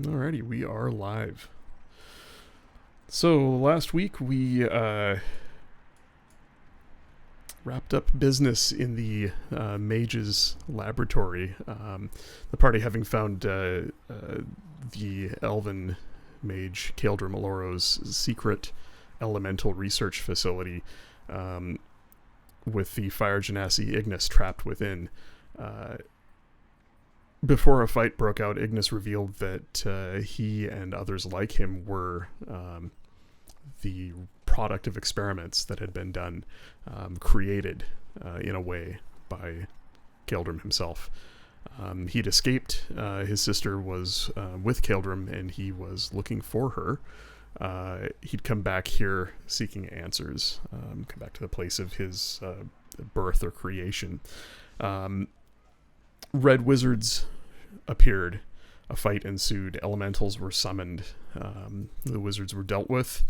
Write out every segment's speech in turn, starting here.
Alrighty, we are live. So last week we wrapped up business in the mage's laboratory. The party having found the elven mage Kaeldra Maloro's secret elemental research facility, with the fire genasi Ignis trapped within. Before a fight broke out, Ignis revealed that he and others like him were the product of experiments that had been done, created in a way by Kaeldrim himself. He'd escaped. His sister was with Kaeldrim, and he was looking for her. He'd come back here seeking answers, come back to the place of his birth or creation. Red wizards appeared. A fight ensued. Elementals were summoned. The wizards were dealt with.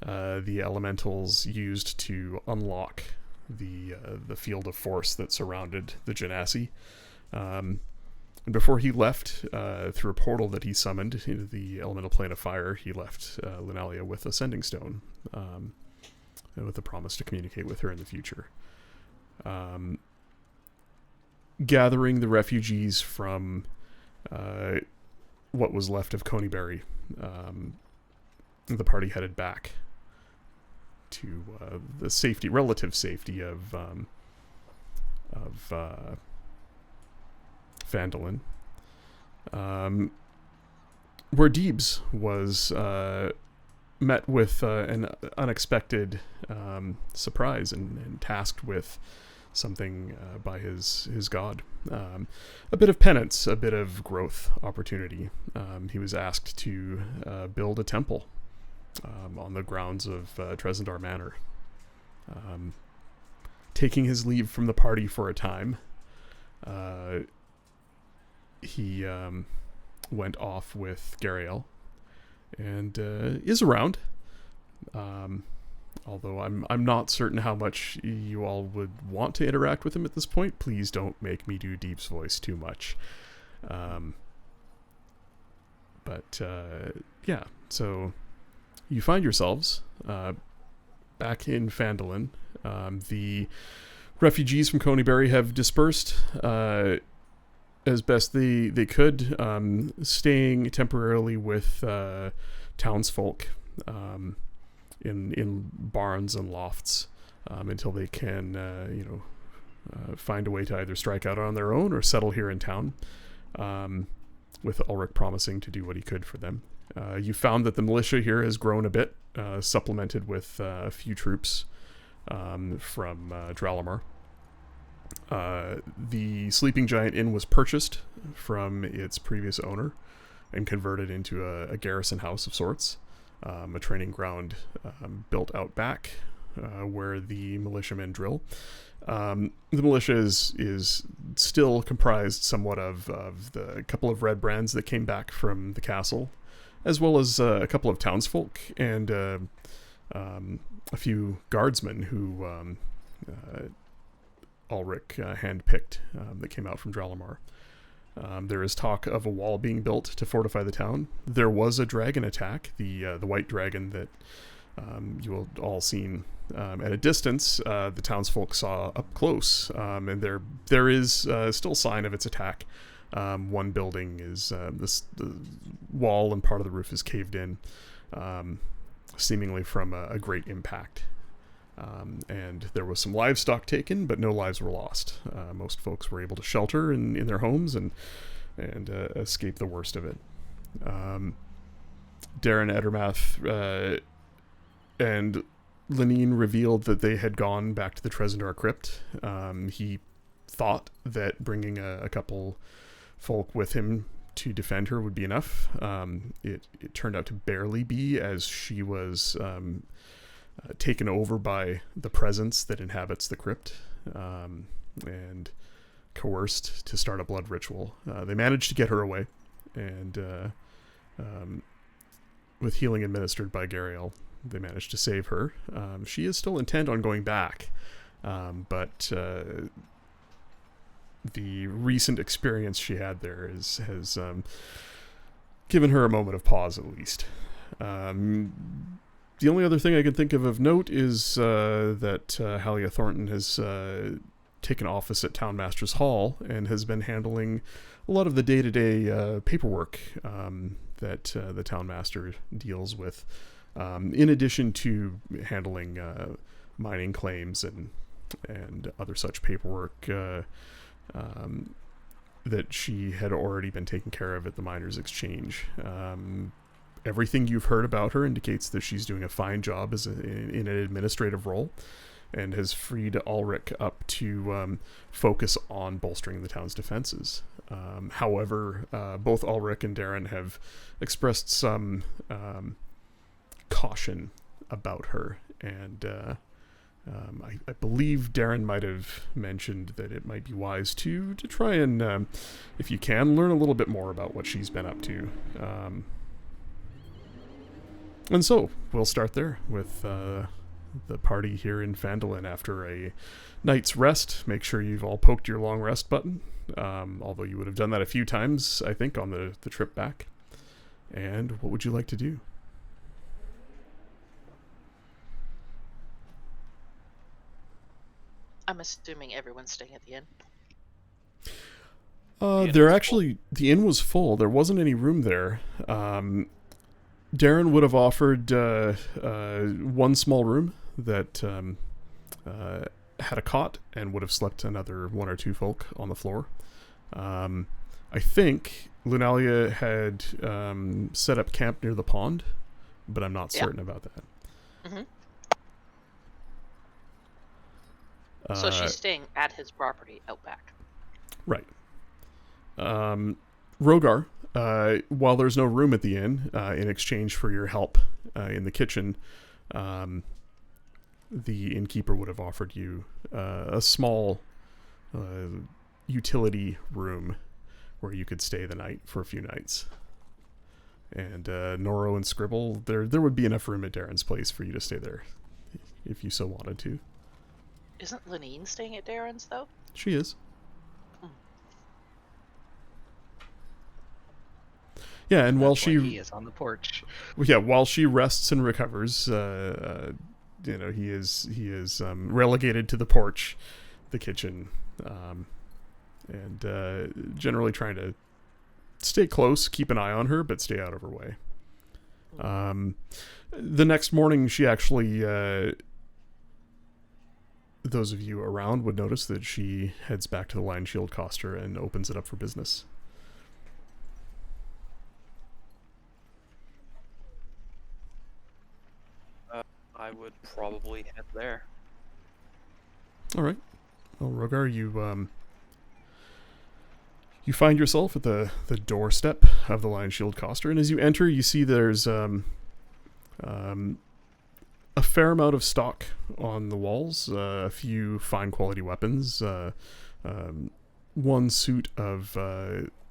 The elementals used to unlock the field of force that surrounded the genasi. And before he left, through a portal that he summoned into the elemental plane of fire, he left Lunalia with a sending stone, with a promise to communicate with her in the future. Gathering the refugees from what was left of Conyberry, the party headed back to the relative safety of Phandalin, where Deebs was met with an unexpected surprise and tasked with something by his god. A bit of penance, a bit of growth opportunity. He was asked to build a temple on the grounds of Trezendar Manor. Taking his leave from the party for a time, he went off with Gariel and is around. Although I'm not certain how much you all would want to interact with him at this point. Please don't make me do Deep's voice too much. Yeah, so you find yourselves back in Phandalin. The refugees from Conyberry have dispersed as best they could, staying temporarily with townsfolk, in barns and lofts, until they can, find a way to either strike out on their own or settle here in town, with Ulrich promising to do what he could for them. You found that the militia here has grown a bit, supplemented with a few troops from Dralamar. The Sleeping Giant Inn was purchased from its previous owner and converted into a garrison house of sorts. A training ground built out back, where the militiamen drill. The militia is still comprised somewhat of the couple of red brands that came back from the castle, as well as a couple of townsfolk and a few guardsmen who Ulrich handpicked, that came out from Dralamar. There is talk of a wall being built to fortify the town. There was a dragon attack, the white dragon that you will all seen at a distance. The townsfolk saw up close, and there is still sign of its attack. One building is the wall and part of the roof is caved in, seemingly from a great impact. And there was some livestock taken, but no lives were lost. Most folks were able to shelter in their homes and escape the worst of it. Darren Edermath and Lenine revealed that they had gone back to the Trezendar crypt. He thought that bringing a couple folk with him to defend her would be enough. It turned out to barely be, as she was taken over by the presence that inhabits the crypt, and coerced to start a blood ritual. They managed to get her away, and with healing administered by Gariel, they managed to save her. She is still intent on going back, but the recent experience she had there has given her a moment of pause at least. The only other thing I can think of note is that Halia Thornton has taken office at Townmaster's Hall and has been handling a lot of the day-to-day paperwork that the Townmaster deals with, in addition to handling mining claims and other such paperwork that she had already been taking care of at the Miners' Exchange. Everything you've heard about her indicates that she's doing a fine job in an administrative role, and has freed Ulrich up to focus on bolstering the town's defenses. However, both Ulrich and Darren have expressed some caution about her, and I believe Darren might have mentioned that it might be wise to try and, if you can, learn a little bit more about what she's been up to. And so, we'll start there with the party here in Phandalin after a night's rest. Make sure you've all poked your long rest button, although you would have done that a few times, I think, on the trip back. And what would you like to do? I'm assuming everyone's staying at the inn. The inn was full. There wasn't any room there. Darren would have offered one small room that had a cot and would have slept another one or two folk on the floor. I think Lunalia had set up camp near the pond, but I'm not certain about that. Mm-hmm. So she's staying at his property out back. Right. Rogar, while there's no room at the inn, in exchange for your help in the kitchen, the innkeeper would have offered you a small utility room where you could stay the night for a few nights. And Noro and Scribble, there would be enough room at Darren's place for you to stay there if you so wanted to. Isn't Lenine staying at Darren's, though? She is. Yeah, and while he is on the porch. Yeah, while she rests and recovers, he is relegated to the porch, the kitchen, and generally trying to stay close, keep an eye on her, but stay out of her way. The next morning, she actually, those of you around would notice that she heads back to the Lion Shield Coster and opens it up for business. I would probably head there. All right. Well, Rogar, you find yourself at the doorstep of the Lion Shield Coster, and as you enter, you see there's a fair amount of stock on the walls, a few fine quality weapons, one suit of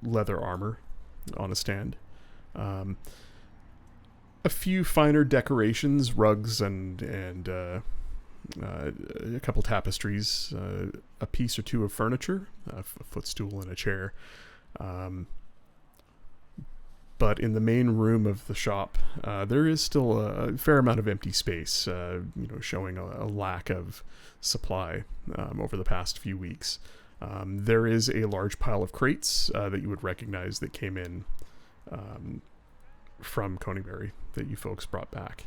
leather armor on a stand, a few finer decorations, rugs and a couple tapestries, a piece or two of furniture, a footstool and a chair. But in the main room of the shop, there is still a fair amount of empty space, showing a lack of supply over the past few weeks. There is a large pile of crates that you would recognize that came in from Coneybury that you folks brought back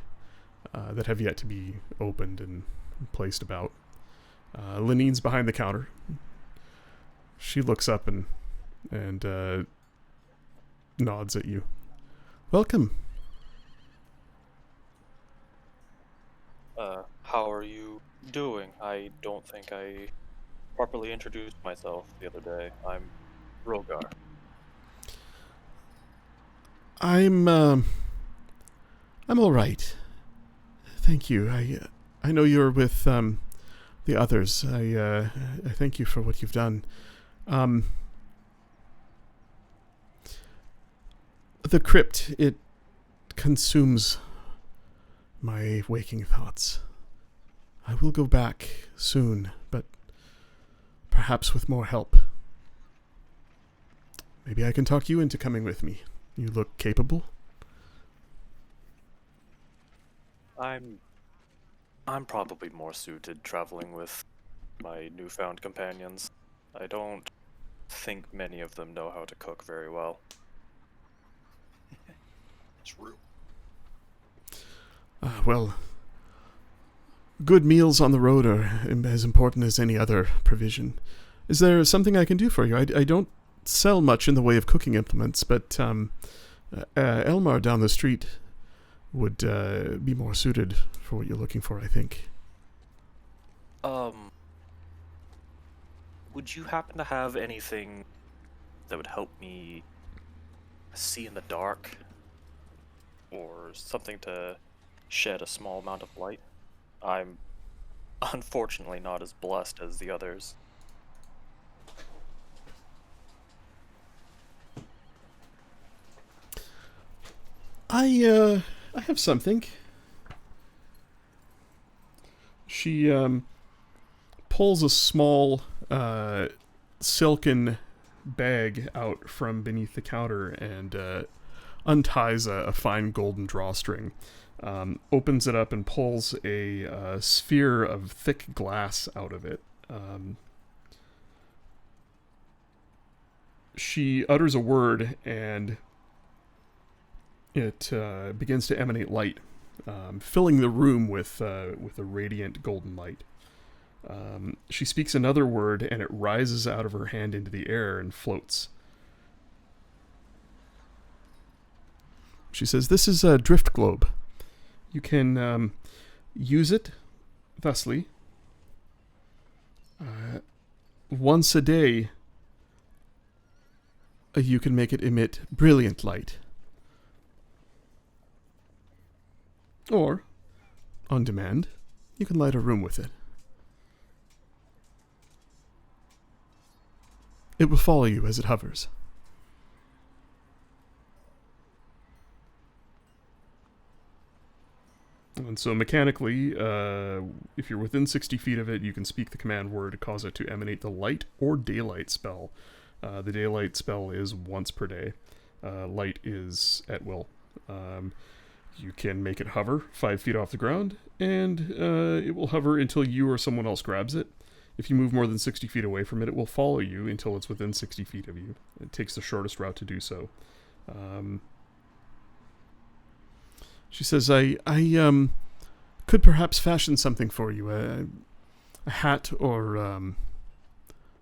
that have yet to be opened and placed about. Lenine's behind the counter. She looks up and nods at you. Welcome. How are you doing? I don't think I properly introduced myself the other day. I'm Rogar. I'm all right. Thank you. I know you're with the others. I thank you for what you've done. The crypt, it consumes my waking thoughts. I will go back soon, but perhaps with more help. Maybe I can talk you into coming with me. You look capable. I'm probably more suited traveling with my newfound companions. I don't think many of them know how to cook very well. True. Well, good meals on the road are as important as any other provision. Is there something I can do for you? I don't sell much in the way of cooking implements, but Elmar down the street would be more suited for what you're looking for, I think. Would you happen to have anything that would help me see in the dark? Or something to shed a small amount of light? I'm unfortunately not as blessed as the others. I have something. She pulls a small silken bag out from beneath the counter and unties a fine golden drawstring, opens it up and pulls a sphere of thick glass out of it. She utters a word and it begins to emanate light, filling the room with a radiant golden light. She speaks another word and it rises out of her hand into the air and floats. She says, "This is a drift globe. You can use it thusly. Once a day, you can make it emit brilliant light. Or, on demand, you can light a room with it. It will follow you as it hovers." And so mechanically, if you're within 60 feet of it, you can speak the command word to cause it to emanate the light or daylight spell. The daylight spell is once per day. Light is at will. You can make it hover 5 feet off the ground, and it will hover until you or someone else grabs it. If you move more than 60 feet away from it, it will follow you until it's within 60 feet of you. It takes the shortest route to do so. She says, I could perhaps fashion something for you. A hat or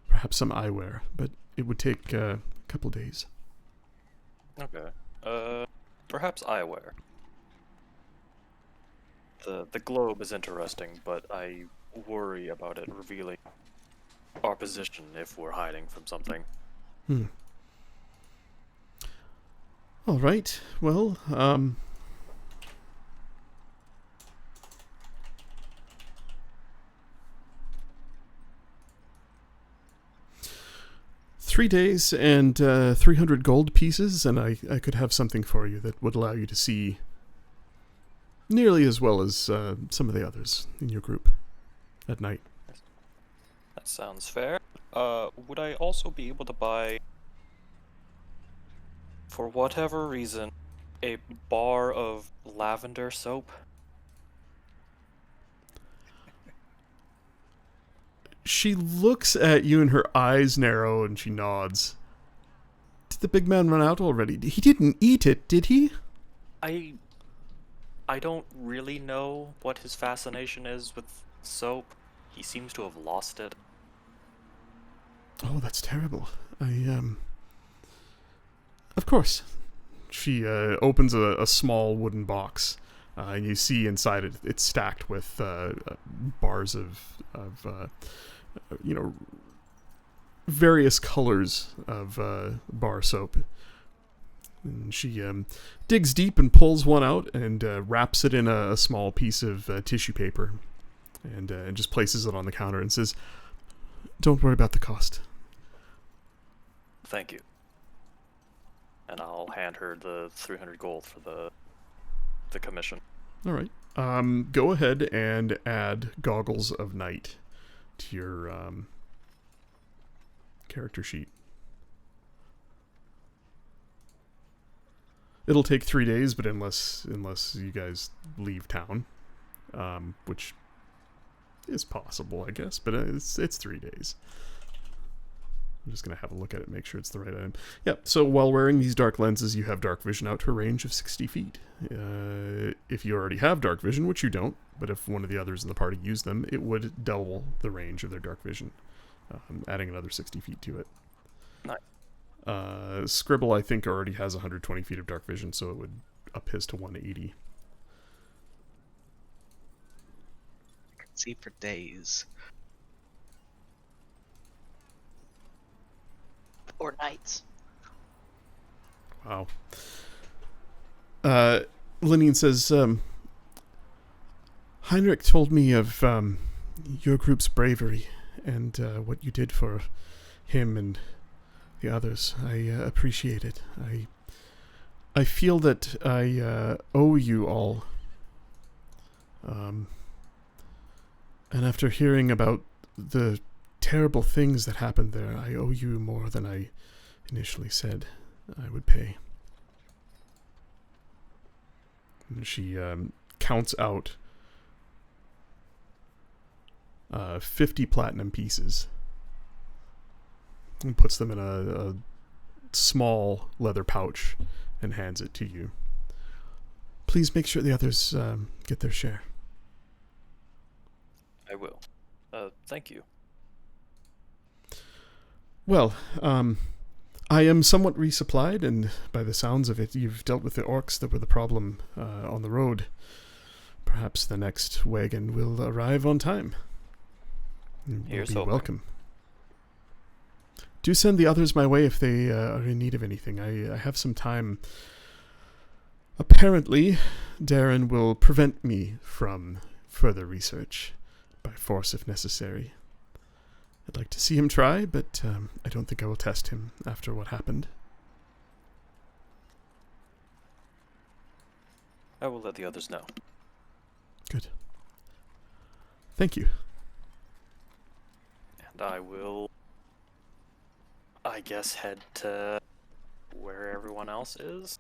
perhaps some eyewear, but it would take a couple days. Okay. Perhaps eyewear. The globe is interesting, but I worry about it revealing our position if we're hiding from something. All right. Well, 3 days and 300 gold pieces, and I could have something for you that would allow you to see nearly as well as some of the others in your group at night. That sounds fair. Would I also be able to buy, for whatever reason, a bar of lavender soap? She looks at you and her eyes narrow and she nods. Did the big man run out already? He didn't eat it, did he? I don't really know what his fascination is with soap. He seems to have lost it. Oh, that's terrible. Of course. She opens a small wooden box, and you see inside it, it's stacked with bars of various colors of bar soap. And she digs deep and pulls one out and wraps it in a small piece of tissue paper and just places it on the counter and says, "Don't worry about the cost." Thank you. And I'll hand her the 300 gold for the commission. All right. Go ahead and add Goggles of Night to your character sheet. it'll take 3 days, but unless you guys leave town, which is possible, I guess, but it's 3 days. I'm just going to have a look at it, make sure it's the right item. Yep, so while wearing these dark lenses, you have dark vision out to a range of 60 feet. If you already have dark vision, which you don't, but if one of the others in the party used them, it would double the range of their dark vision, adding another 60 feet to it. Nice. Scribble, I think, already has 120 feet of dark vision, so it would up his to 180. I can see for days. Or nights. Wow. Linnean says, Heinrich told me of your group's bravery and what you did for him and the others. I appreciate it. I feel that I owe you all. And after hearing about the terrible things that happened there, I owe you more than I initially said I would pay. And she counts out 50 platinum pieces and puts them in a small leather pouch and hands it to you. Please make sure the others get their share. I will. Thank you. Well, I am somewhat resupplied, and by the sounds of it, you've dealt with the orcs that were the problem on the road. Perhaps the next wagon will arrive on time. Here's You'll be hoping. welcome. Do send the others my way if they are in need of anything. I have some time. Apparently, Darren will prevent me from further research, by force if necessary. I'd like to see him try, but I don't think I will test him after what happened. I will let the others know. Good. Thank you. And I will, I guess, head to where everyone else is.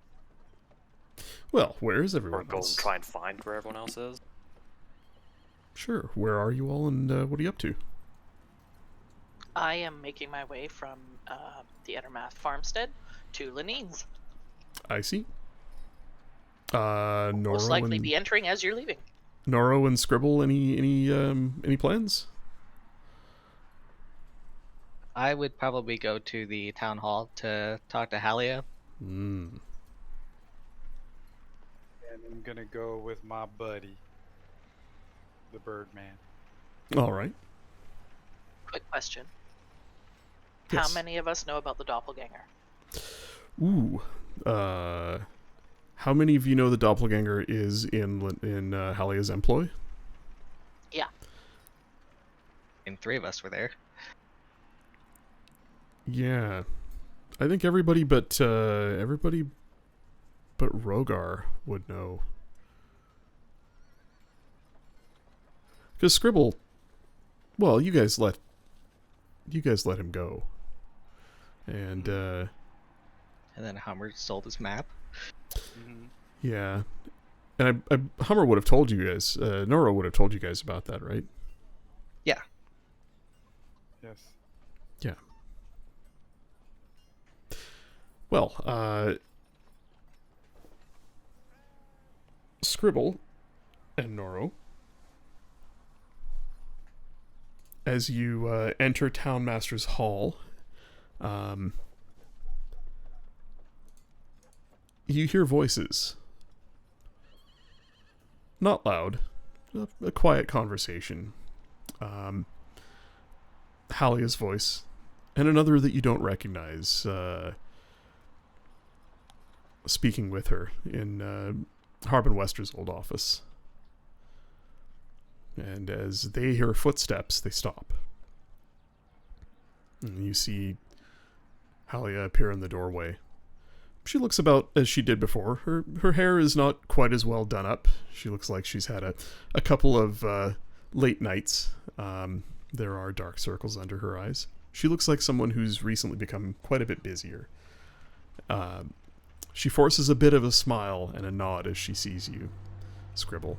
Well, where is Or everyone go else? and try and find where everyone else is. Sure. Where are you all, and what are you up to? I am making my way from the Ettermath farmstead to Lenine's. I see. Noro Most likely and be entering as you're leaving. Noro and Scribble. Any plans? I would probably go to the town hall to talk to Halia. Hmm. And I'm gonna go with my buddy, the Birdman. All right. Quick question. Yes. How many of us know about the doppelganger? Ooh. How many of you know the doppelganger is in Halia's employ? Yeah. And 3 of us were there. Yeah, I think everybody but Rogar would know. Because Scribble, well, you guys let him go, and And then Hummer sold his map. Mm-hmm. yeah, and Hummer would have told you guys, Nora would have told you guys about that, right? Yeah. Yes. Yeah. Well, Scribble and Noro, as you enter Townmaster's Hall, you hear voices. Not loud, a quiet conversation. Halia's voice, and another that you don't recognize, speaking with her in Harbin Wester's old office. And as they hear footsteps, they stop. And you see Halia appear in the doorway. She looks about as she did before. Her hair is not quite as well done up. She looks like she's had a couple of late nights. There are dark circles under her eyes. She looks like someone who's recently become quite a bit busier. She forces a bit of a smile and a nod as she sees you, Scribble.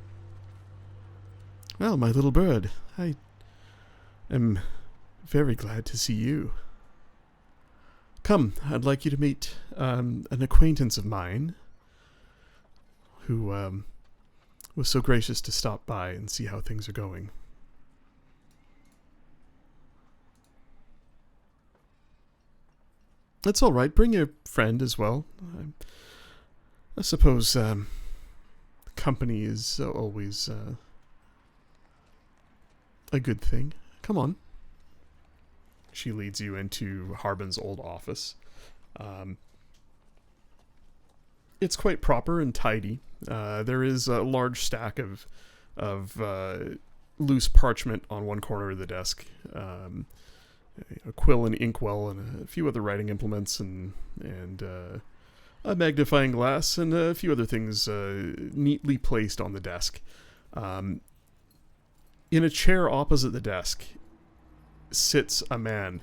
Well, my little bird, I am very glad to see you. Come, I'd like you to meet an acquaintance of mine who was so gracious to stop by and see how things are going. That's all right. Bring your friend as well. I suppose company is always a good thing. Come on. She leads you into Harbin's old office. It's quite proper and tidy. There is a large stack of loose parchment on one corner of the desk. A quill and inkwell and a few other writing implements and a magnifying glass and a few other things neatly placed on the desk. In a chair opposite the desk sits a man.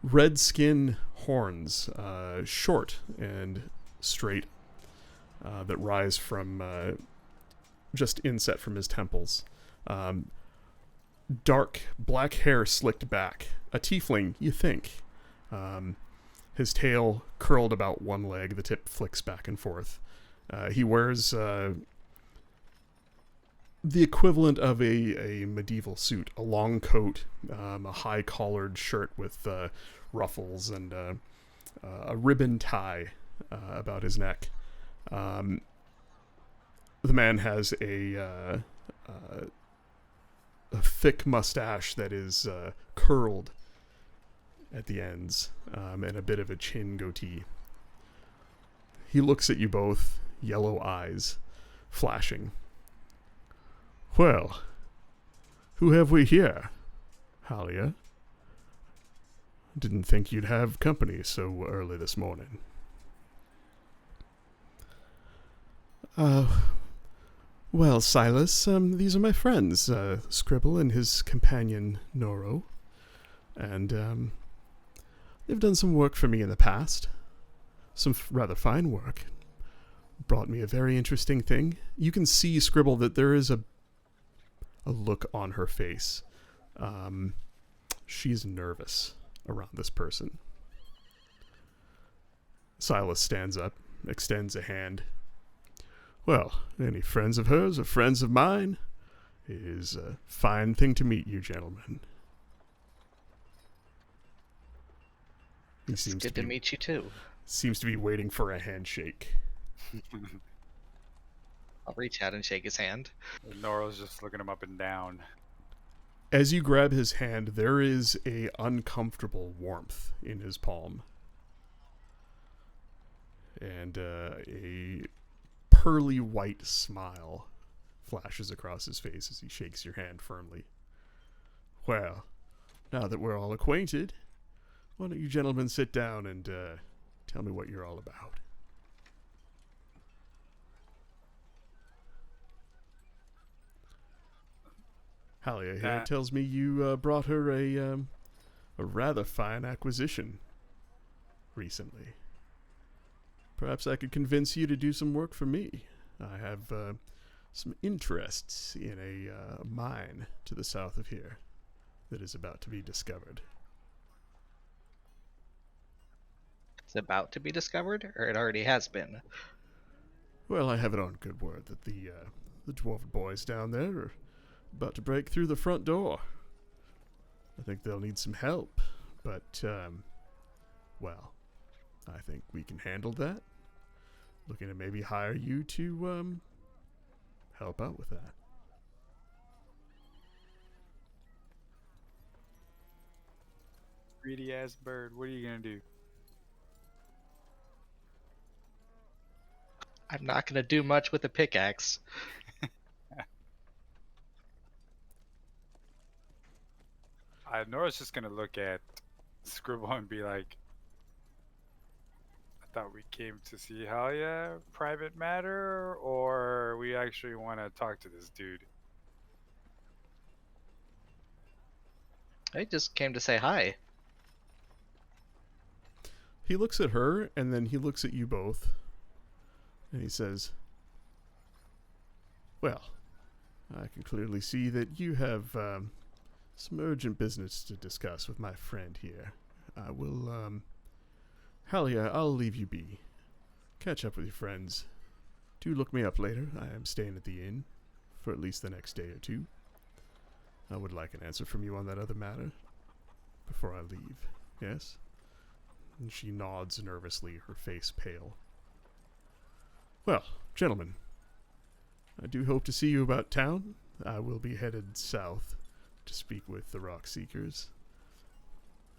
Red skin, horns, short and straight, that rise from just inset from his temples. Dark black hair slicked back. A tiefling, you think. His tail curled about one leg. The tip flicks back and forth. He wears the equivalent of a medieval suit. A long coat, a high-collared shirt with ruffles, and a ribbon tie about his neck. The man has a thick mustache that is curled at the ends, and a bit of a chin goatee. He looks at you both, yellow eyes flashing. Well, who have we here? Halia? Didn't think you'd have company so early this morning. Well, Silas, these are my friends, Scribble and his companion, Noro. And, they've done some work for me in the past. Some rather fine work. Brought me a very interesting thing. You can see, Scribble, that there is a look on her face. She's nervous around this person. Silas stands up, extends a hand. Well, any friends of hers or friends of mine? It is a fine thing to meet you, gentlemen. It's good to meet you too. Seems to be waiting for a handshake. I'll reach out and shake his hand. Noro's just looking him up and down. As you grab his hand, there is a uncomfortable warmth in his palm. And a pearly white smile flashes across his face as he shakes your hand firmly. Well, now that we're all acquainted, why don't you gentlemen sit down and tell me what you're all about? Halia here tells me you brought her a rather fine acquisition recently. Perhaps I could convince you to do some work for me. I have some interests in a mine to the south of here that is about to be discovered. It's about to be discovered, or it already has been? Well, I have it on good word that the dwarven boys down there are about to break through the front door. I think they'll need some help, but, well, I think we can handle that. Looking to maybe hire you to, help out with that. Greedy ass bird, what are you gonna do? I'm not gonna do much with a pickaxe. Nora's just gonna look at Scribble and be like, I thought we came to see Halia, private matter, or we actually want to talk to this dude? I just came to say hi. He looks at her, and then he looks at you both, And he says, "Well, I can clearly see that you have some urgent business to discuss with my friend here. I will, Halia, I'll leave you be. Catch up with your friends. Do look me up later. I am staying at the inn for at least the next day or two. I would like an answer from you on that other matter before I leave. Yes?" And she nods nervously, her face pale. "Well, gentlemen, I do hope to see you about town. I will be headed south to speak with the Rock Seekers.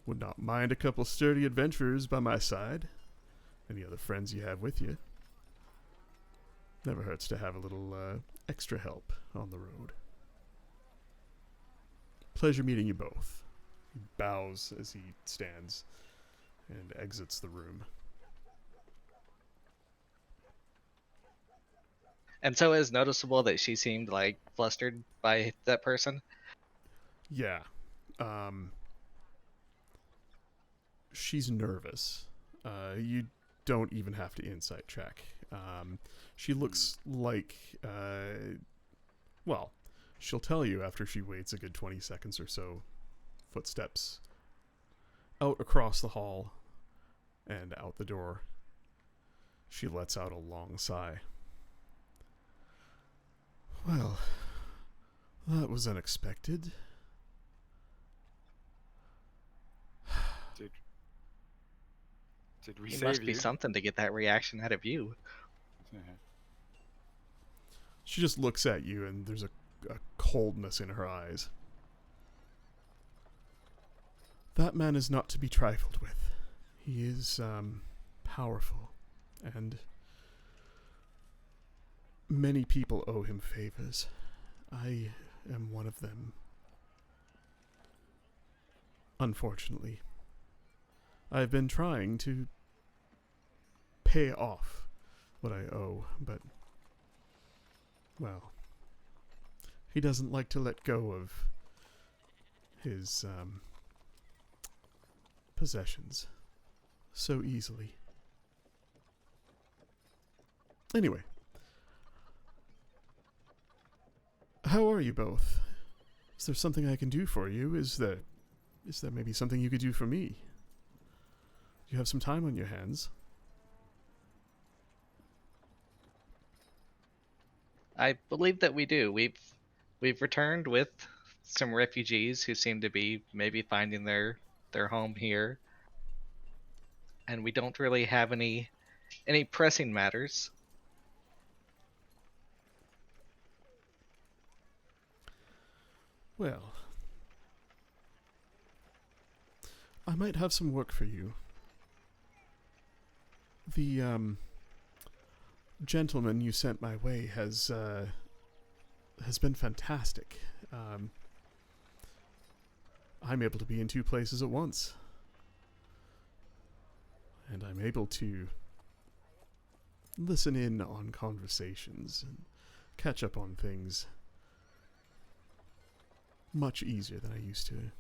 Would not mind a couple sturdy adventurers by my side. Any other friends you have with you. Never hurts to have a little extra help on the road. Pleasure meeting you both." He bows as he stands and exits the room. And so it was noticeable that she seemed like flustered by that person. Yeah. She's nervous. You don't even have to insight check. She looks like, well, she'll tell you after she waits a good 20 seconds or so. Footsteps out across the hall and out the door. She lets out a long sigh. "Well, that was unexpected." Did we It save must be you? something to get that reaction out of you. She just looks at you and there's a coldness in her eyes. "That man is not to be trifled with. He is, powerful, and many people owe him favors. I am one of them. Unfortunately, I've been trying to pay off what I owe, but, well, he doesn't like to let go of his, possessions so easily. Anyway, how are you both? Is there something I can do for you? Is there maybe something you could do for me? Do you have some time on your hands?" I believe that we do. We've returned with some refugees who seem to be maybe finding their home here. And we don't really have any pressing matters. Well, I might have some work for you. The gentleman you sent my way has been fantastic. I'm able to be in two places at once. And I'm able to listen in on conversations and catch up on things much easier than I used to.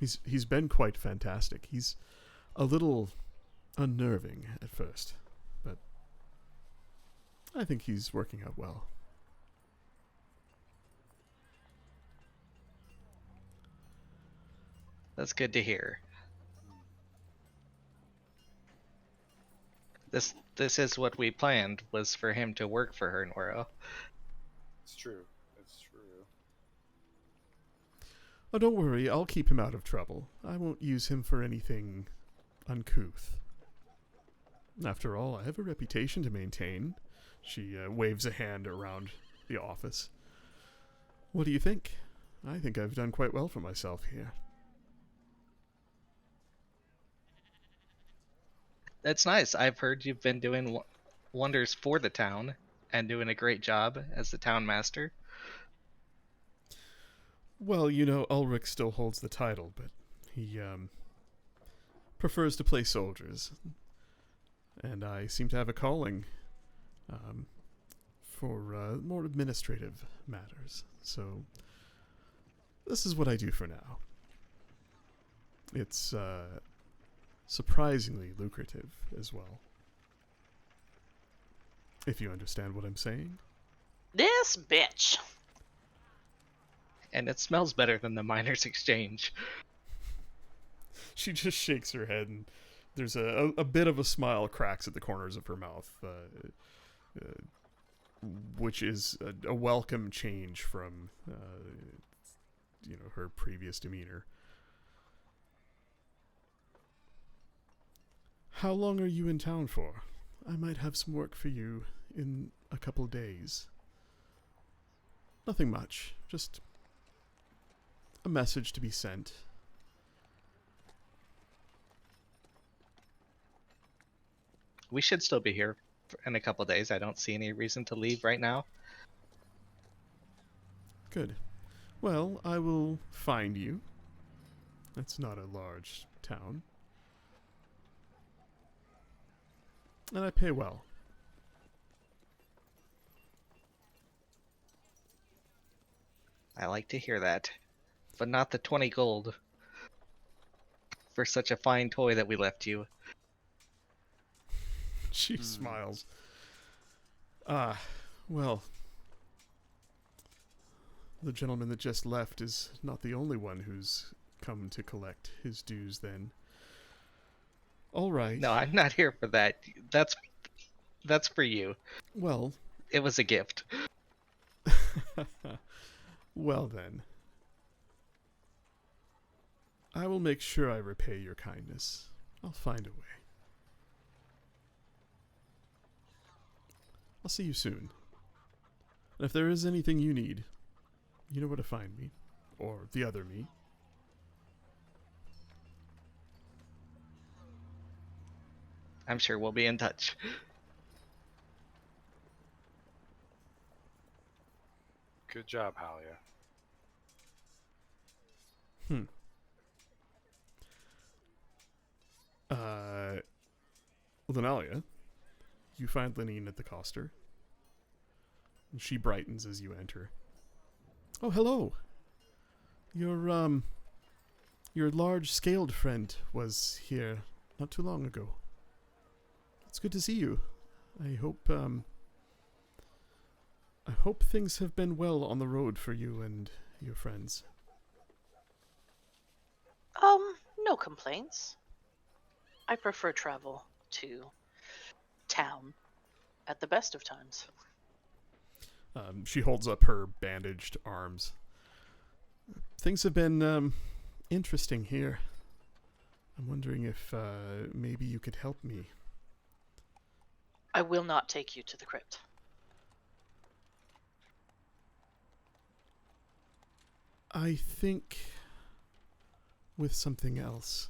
He's been quite fantastic. He's a little unnerving at first, but I think he's working out well. That's good to hear. This is what we planned, was for him to work for her, Nora. It's true. It's true. Oh, don't worry, I'll keep him out of trouble. I won't use him for anything uncouth. After all, I have a reputation to maintain. She waves a hand around the office. What do you think? I think I've done quite well for myself here. That's nice. I've heard you've been doing wonders for the town and doing a great job as the town master. Well, you know, Ulrich still holds the title, but he prefers to play soldiers. And I seem to have a calling for more administrative matters. So this is what I do for now. It's surprisingly lucrative as well. if you understand what I'm saying. This bitch. And it smells better than the Miners' Exchange. She just shakes her head, and there's a bit of a smile cracks at the corners of her mouth, which is a welcome change from her previous demeanor. How long are you in town for? I might have some work for you in a couple days. Nothing much, just a message to be sent. We should still be here in a couple days. I don't see any reason to leave right now. Good. Well, I will find you. That's not a large town. And I pay well. I like to hear that. But not the 20 gold for such a fine toy that we left you. She smiles. Well, the gentleman that just left is not the only one who's come to collect his dues then. All right. No, I'm not here for that. That's for you. Well, It was a gift. well then. I will make sure I repay your kindness. I'll find a way. I'll see you soon. And if there is anything you need, you know where to find me. Or the other me. I'm sure we'll be in touch. Good job, Halia. Lunalia, you find Linene at the coster. And she brightens as you enter. Oh, hello. Your large-scaled friend was here not too long ago. It's good to see you. I hope things have been well on the road for you and your friends. No complaints. I prefer travel to town at the best of times. She holds up her bandaged arms. Things have been interesting here. I'm wondering if maybe you could help me. I will not take you to the crypt. I think with something else.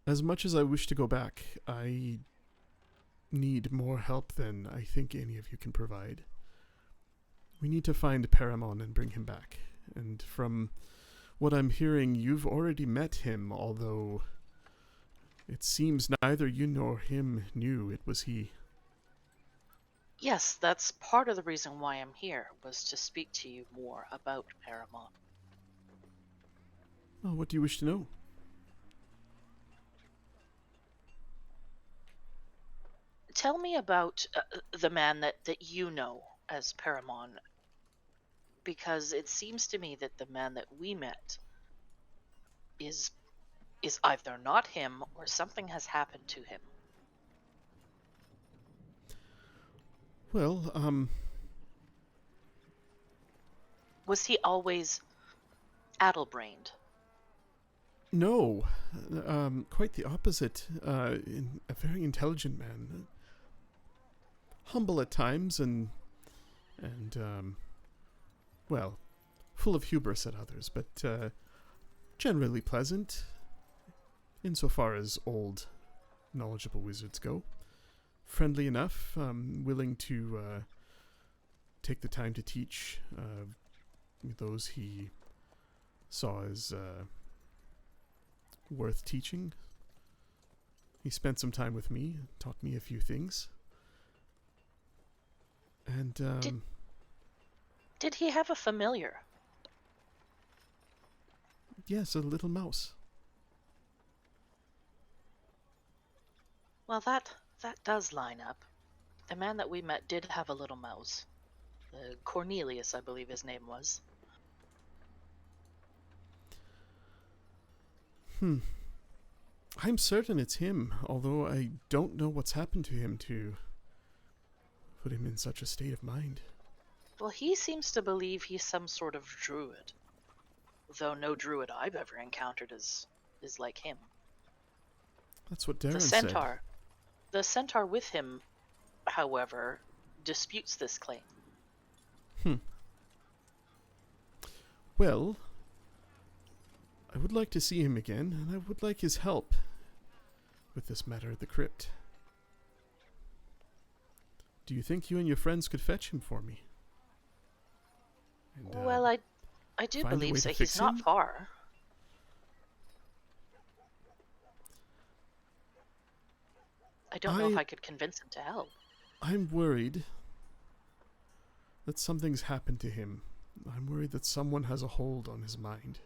As much as I wish to go back, I need more help than I think any of you can provide. We need to find Paramon and bring him back. And from what I'm hearing, you've already met him, although it seems neither you nor him knew it was he. Yes, that's part of the reason why I'm here, was to speak to you more about Paramon. Oh, what do you wish to know? Tell me about the man that you know as Paramon, because it seems to me that the man that we met is either not him or something has happened to him. Well, Was he always addle-brained? no. Quite the opposite. A very intelligent man. Humble at times and well, full of hubris at others, but generally pleasant, insofar as old, knowledgeable wizards go. Friendly enough, willing to take the time to teach those he saw as worth teaching. He spent some time with me, taught me a few things. And, Did he have a familiar? yes, a little mouse. Well, that does line up. The man that we met did have a little mouse. Cornelius, I believe his name was. I'm certain it's him, although I don't know what's happened to him to put him in such a state of mind. Well, he seems to believe he's some sort of druid. Though no druid I've ever encountered is like him. That's what Darren The said. centaur. The centaur with him, however, disputes this claim. Well, I would like to see him again, and I would like his help with this matter of the crypt. Do you think you and your friends could fetch him for me? And, Well, I do find a way believe to so. He's fix not him? far. I don't know if I could convince him to help. I'm worried that something's happened to him. I'm worried that someone has a hold on his mind.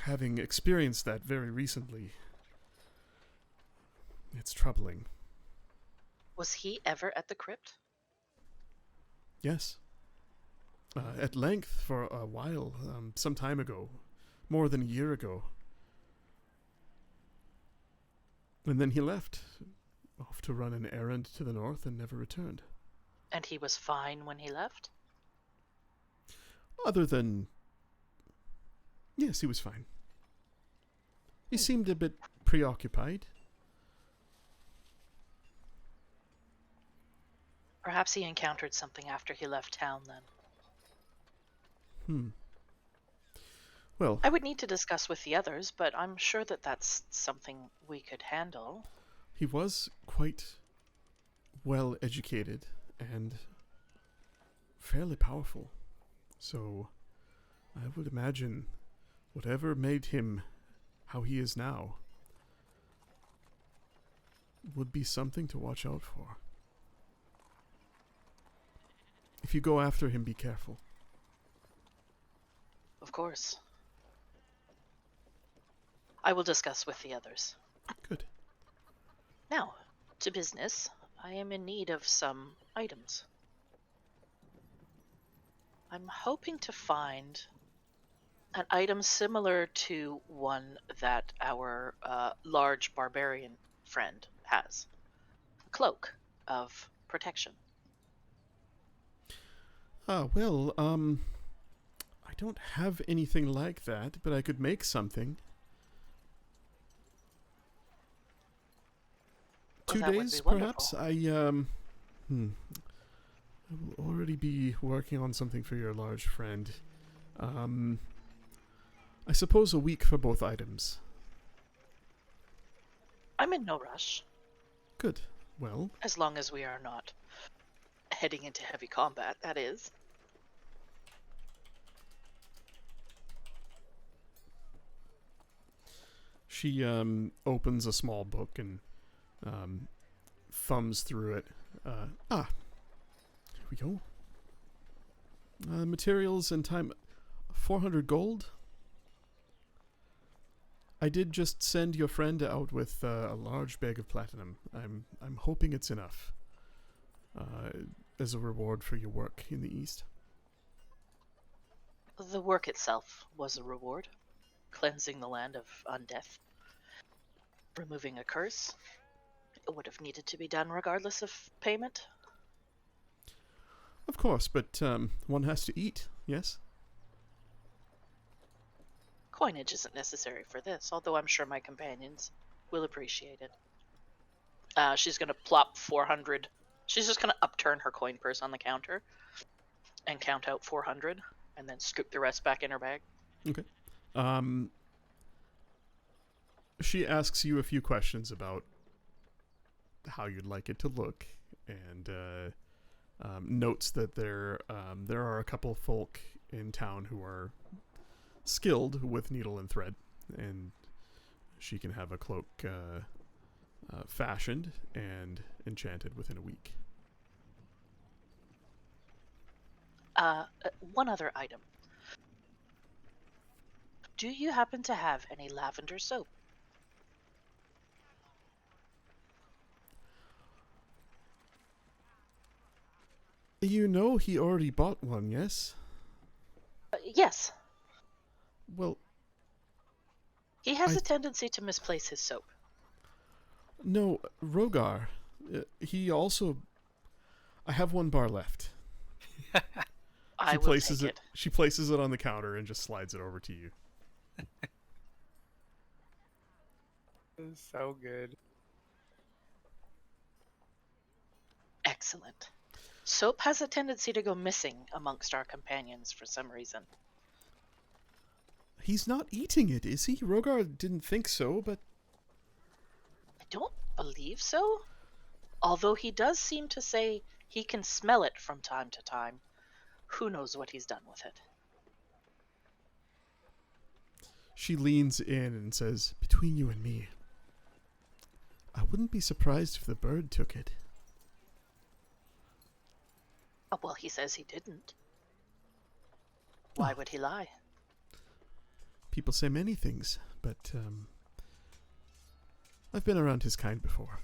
Having experienced that very recently, it's troubling. Was he ever at the crypt? Yes. At length for a while, some time ago. More than a year ago. And then he left, off to run an errand to the north and never returned. And he was fine when he left? Other than... Yes, he was fine. He seemed a bit preoccupied. Perhaps he encountered something after he left town then. Well, I would need to discuss with the others, but I'm sure that that's something we could handle. he was quite well educated and fairly powerful. So I would imagine whatever made him how he is now would be something to watch out for. If you go after him, be careful. Of course. I will discuss with the others. Good. Now, to business. I am in need of some items. I'm hoping to find an item similar to one that our large barbarian friend has. A cloak of protection. Well, I don't have anything like that, but I could make something. Well, 2 that would days, be perhaps? wonderful. I will already be working on something for your large friend. I suppose a week for both items. I'm in no rush, Good. Well, as long as we are not heading into heavy combat, that is. she opens a small book and thumbs through it. Here we go. Materials and time. 400 gold. I did just send your friend out with a large bag of platinum. I'm hoping it's enough as a reward for your work in the east. The work itself was a reward. Cleansing the land of undeath. Removing a curse. It would have needed to be done regardless of payment. Of course, but one has to eat, yes? Coinage isn't necessary for this, although I'm sure my companions will appreciate it. She's going to plop 400. She's just going to upturn her coin purse on the counter and count out 400 and then scoop the rest back in her bag. Okay. She asks you a few questions about how you'd like it to look, and notes that there are a couple folk in town who are skilled with needle and thread, and she can have a cloak fashioned and enchanted within a week. One other item. Do you happen to have any lavender soap? You know he already bought one, yes? Yes, Well, he has I- a tendency to misplace his soap. no, Rogar. He also. I have one bar left. I will places take it. She places it on the counter and just slides it over to you. This is so good. Excellent. Soap has a tendency to go missing amongst our companions for some reason. He's not eating it, is he? Rogar didn't think so, but I don't believe so. Although he does seem to say he can smell it from time to time. Who knows what he's done with it? she leans in and says, "Between you and me, I wouldn't be surprised if the bird took it." Oh, well, he says he didn't. Why would he lie? People say many things, but I've been around his kind before.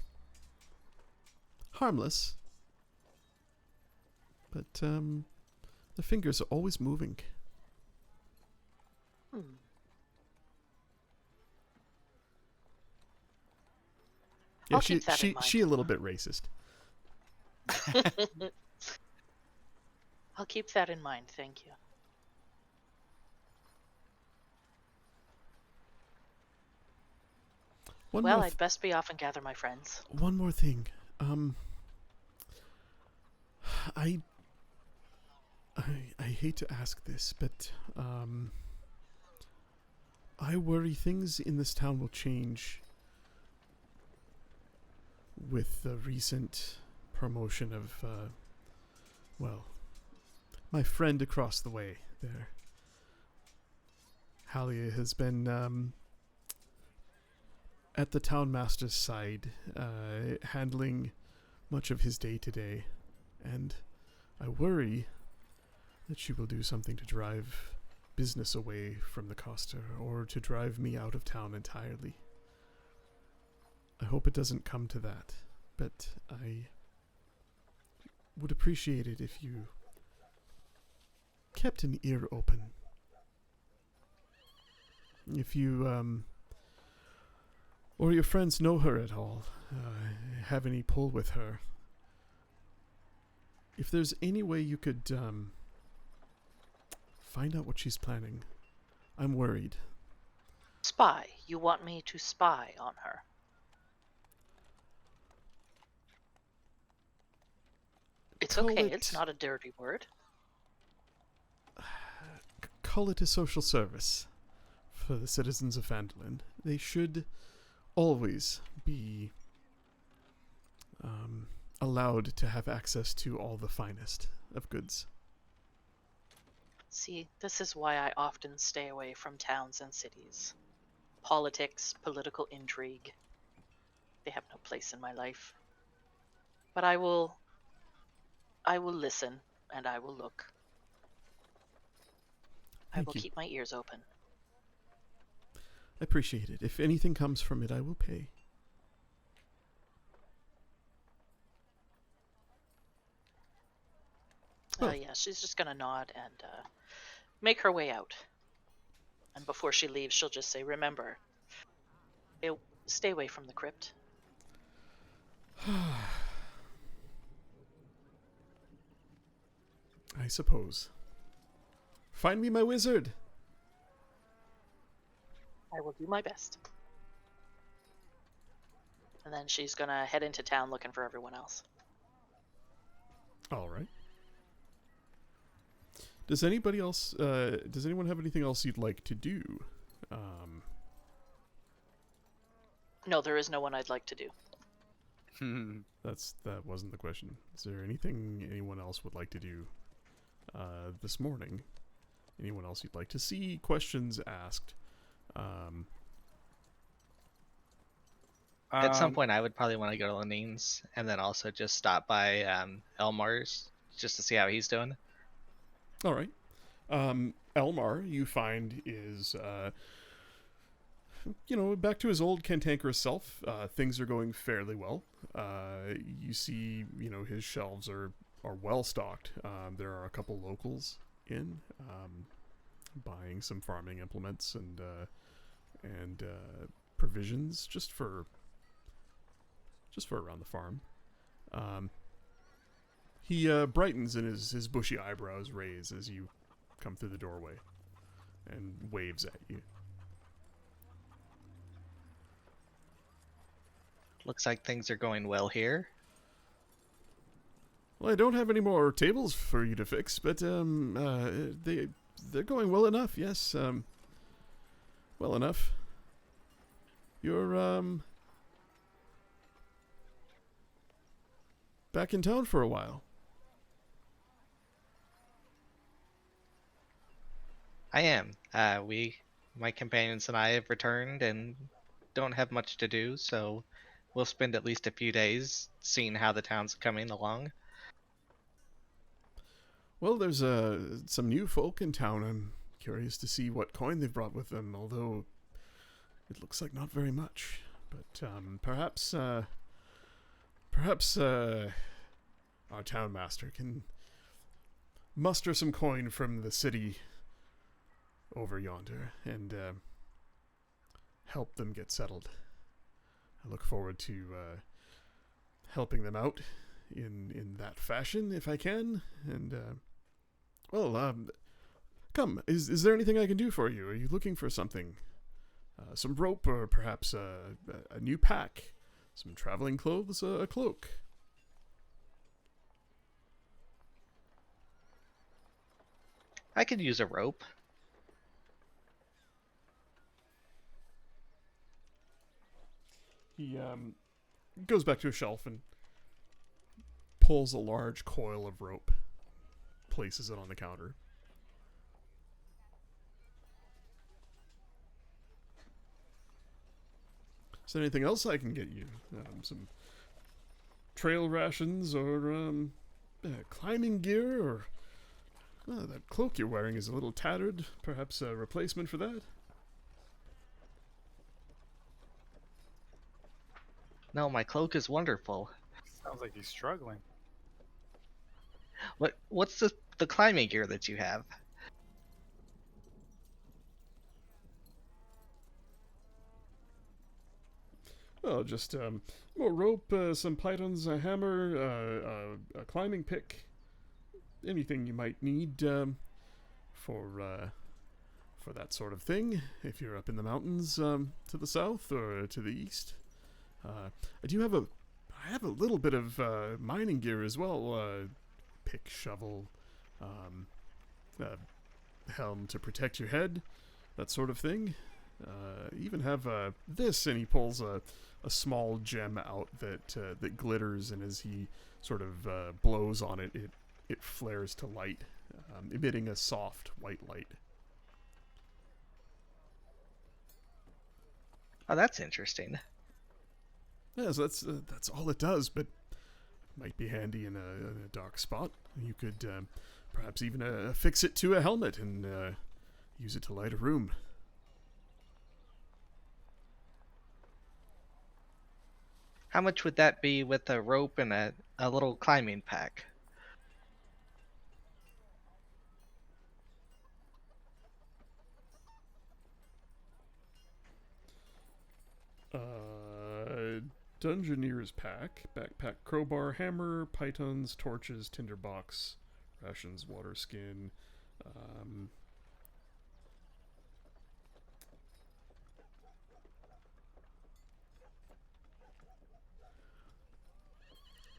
Harmless, but the fingers are always moving. Hmm. Yeah, I'll keep that in mind. she a little bit racist. I'll keep that in mind, thank you. One Well, more I'd best be off and gather my friends. one more thing. I hate to ask this, but I worry things in this town will change with the recent promotion of, well, my friend across the way there. Halia has been at the town master's side, handling much of his day-to-day, and I worry that she will do something to drive business away from the Costa, or to drive me out of town entirely. I hope it doesn't come to that, but I would appreciate it if you kept an ear open. If you, or your friends know her at all, have any pull with her, if there's any way you could, find out what she's planning. I'm worried. Spy. You want me to spy on her? It's Call okay, it- it's not a dirty word. Call it a social service for the citizens of Phandalin. They should always be allowed to have access to all the finest of goods. See, this is why I often stay away from towns and cities. Politics, political intrigue. They have no place in my life. But I will listen, and I will look. I Thank will you. keep my ears open. I appreciate it. If anything comes from it, I will pay. Oh. Yeah, she's just gonna nod and make her way out. And before she leaves, she'll just say, "Remember, stay away from the crypt." I suppose. Find me my wizard! I will do my best. And then she's gonna head into town looking for everyone else. Alright. Does anybody else, does anyone have anything else you'd like to do? No, there is no one I'd like to do. That wasn't the question. Is there anything anyone else would like to do this morning? Anyone else you'd like to see? Questions asked? At some point, I would probably want to go to Lenine's and then also just stop by Elmar's just to see how he's doing. All right. Elmar, you find, is, back to his old cantankerous self. Things are going fairly well. You see, his shelves are are well stocked. There are a couple locals in, buying some farming implements and provisions just for around the farm. He brightens and his bushy eyebrows raise as you come through the doorway and waves at you. Looks like things are going well here. Well, I don't have any more tables for you to fix, but they're going well enough. Yes, well enough. You're back in town for a while. I am. My companions and I have returned and don't have much to do, so we'll spend at least a few days seeing how the town's coming along. Well, there's some new folk in town. I'm curious to see what coin they've brought with them, although it looks like not very much. But perhaps our town master can muster some coin from the city over yonder and help them get settled. I look forward to helping them out in that fashion if I can. And come. Is there anything I can do for you? Are you looking for something? Some rope, or perhaps a new pack, some traveling clothes, a cloak. I could use a rope. He goes back to a shelf and pulls a large coil of rope, places it on the counter. Is there anything else I can get you? Some trail rations or climbing gear, or that cloak you're wearing is a little tattered. Perhaps a replacement for that? No, my cloak is wonderful. Sounds like he's struggling. What's the climbing gear that you have? Well, just more rope, some pythons, a hammer, a climbing pick, anything you might need for that sort of thing. If you're up in the mountains to the south or to the east, I have a little bit of mining gear as well. Pick, shovel, helm to protect your head, that sort of thing. Even have this, and he pulls a small gem out that glitters, and as he sort of blows on it, it flares to light, emitting a soft white light. Oh, that's interesting. Yeah, so that's all it does, but might be handy in a dark spot. You could perhaps even affix it to a helmet and use it to light a room. How much would that be with a rope and a little climbing pack? Dungeoneer's pack, backpack, crowbar, hammer, pythons, torches, tinderbox, rations, water skin.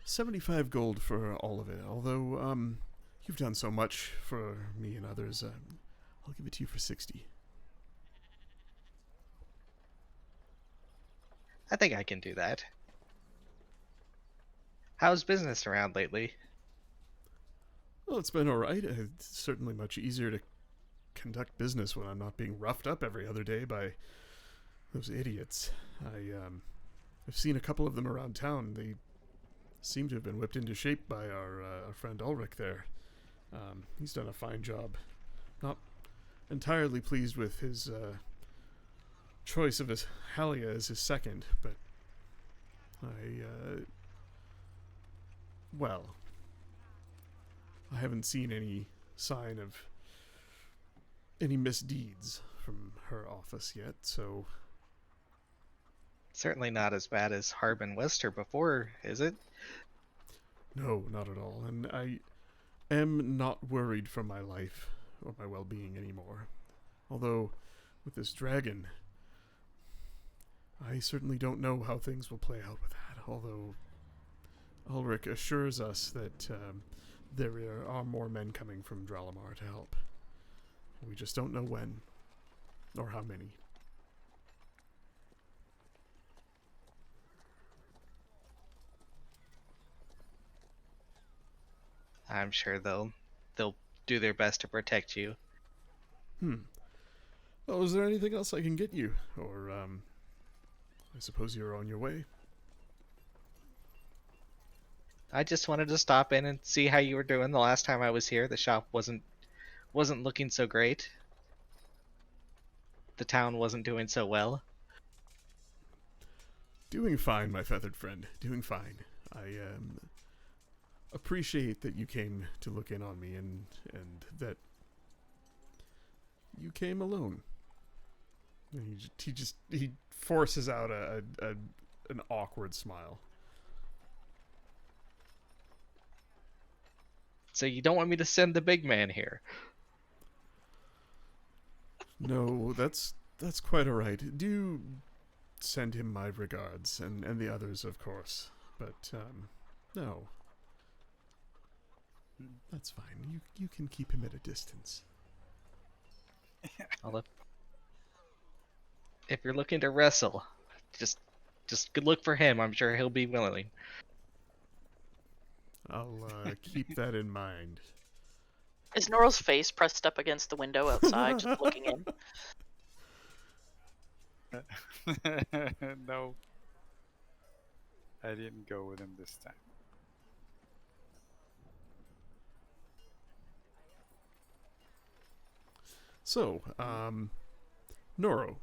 $75 gold for all of it. Although you've done so much for me and others, I'll give it to you for 60. I think I can do that. How's business around lately? Well, it's been alright. It's certainly much easier to conduct business when I'm not being roughed up every other day by those idiots. I've seen a couple of them around town. They seem to have been whipped into shape by our friend Ulrich there. He's done a fine job. Not entirely pleased with his choice of his Halia as his second, but well, I haven't seen any sign of any misdeeds from her office yet, so Certainly not as bad as Harbin Wester before, is it? no, not at all. And I am not worried for my life or my well-being anymore. Although, with this dragon, I certainly don't know how things will play out with that. Although Ulrich assures us that there are more men coming from Dralamar to help. We just don't know when or how many. I'm sure they'll do their best to protect you. Well, is there anything else I can get you? Or, I suppose you're on your way. I just wanted to stop in and see how you were doing. The last time I was here, the shop wasn't looking so great. The town wasn't doing so well. Doing fine, my feathered friend. Doing fine. I appreciate that you came to look in on me and that you came alone. And he forces out an awkward smile. So you don't want me to send the big man here? No, that's quite all right. Do send him my regards, and the others, of course. But no, that's fine. You can keep him at a distance. I'll if you're looking to wrestle, just good look for him. I'm sure he'll be willing. I'll keep that in mind. Is Norrell's face pressed up against the window outside, just looking in? No. I didn't go with him this time. So, Noro,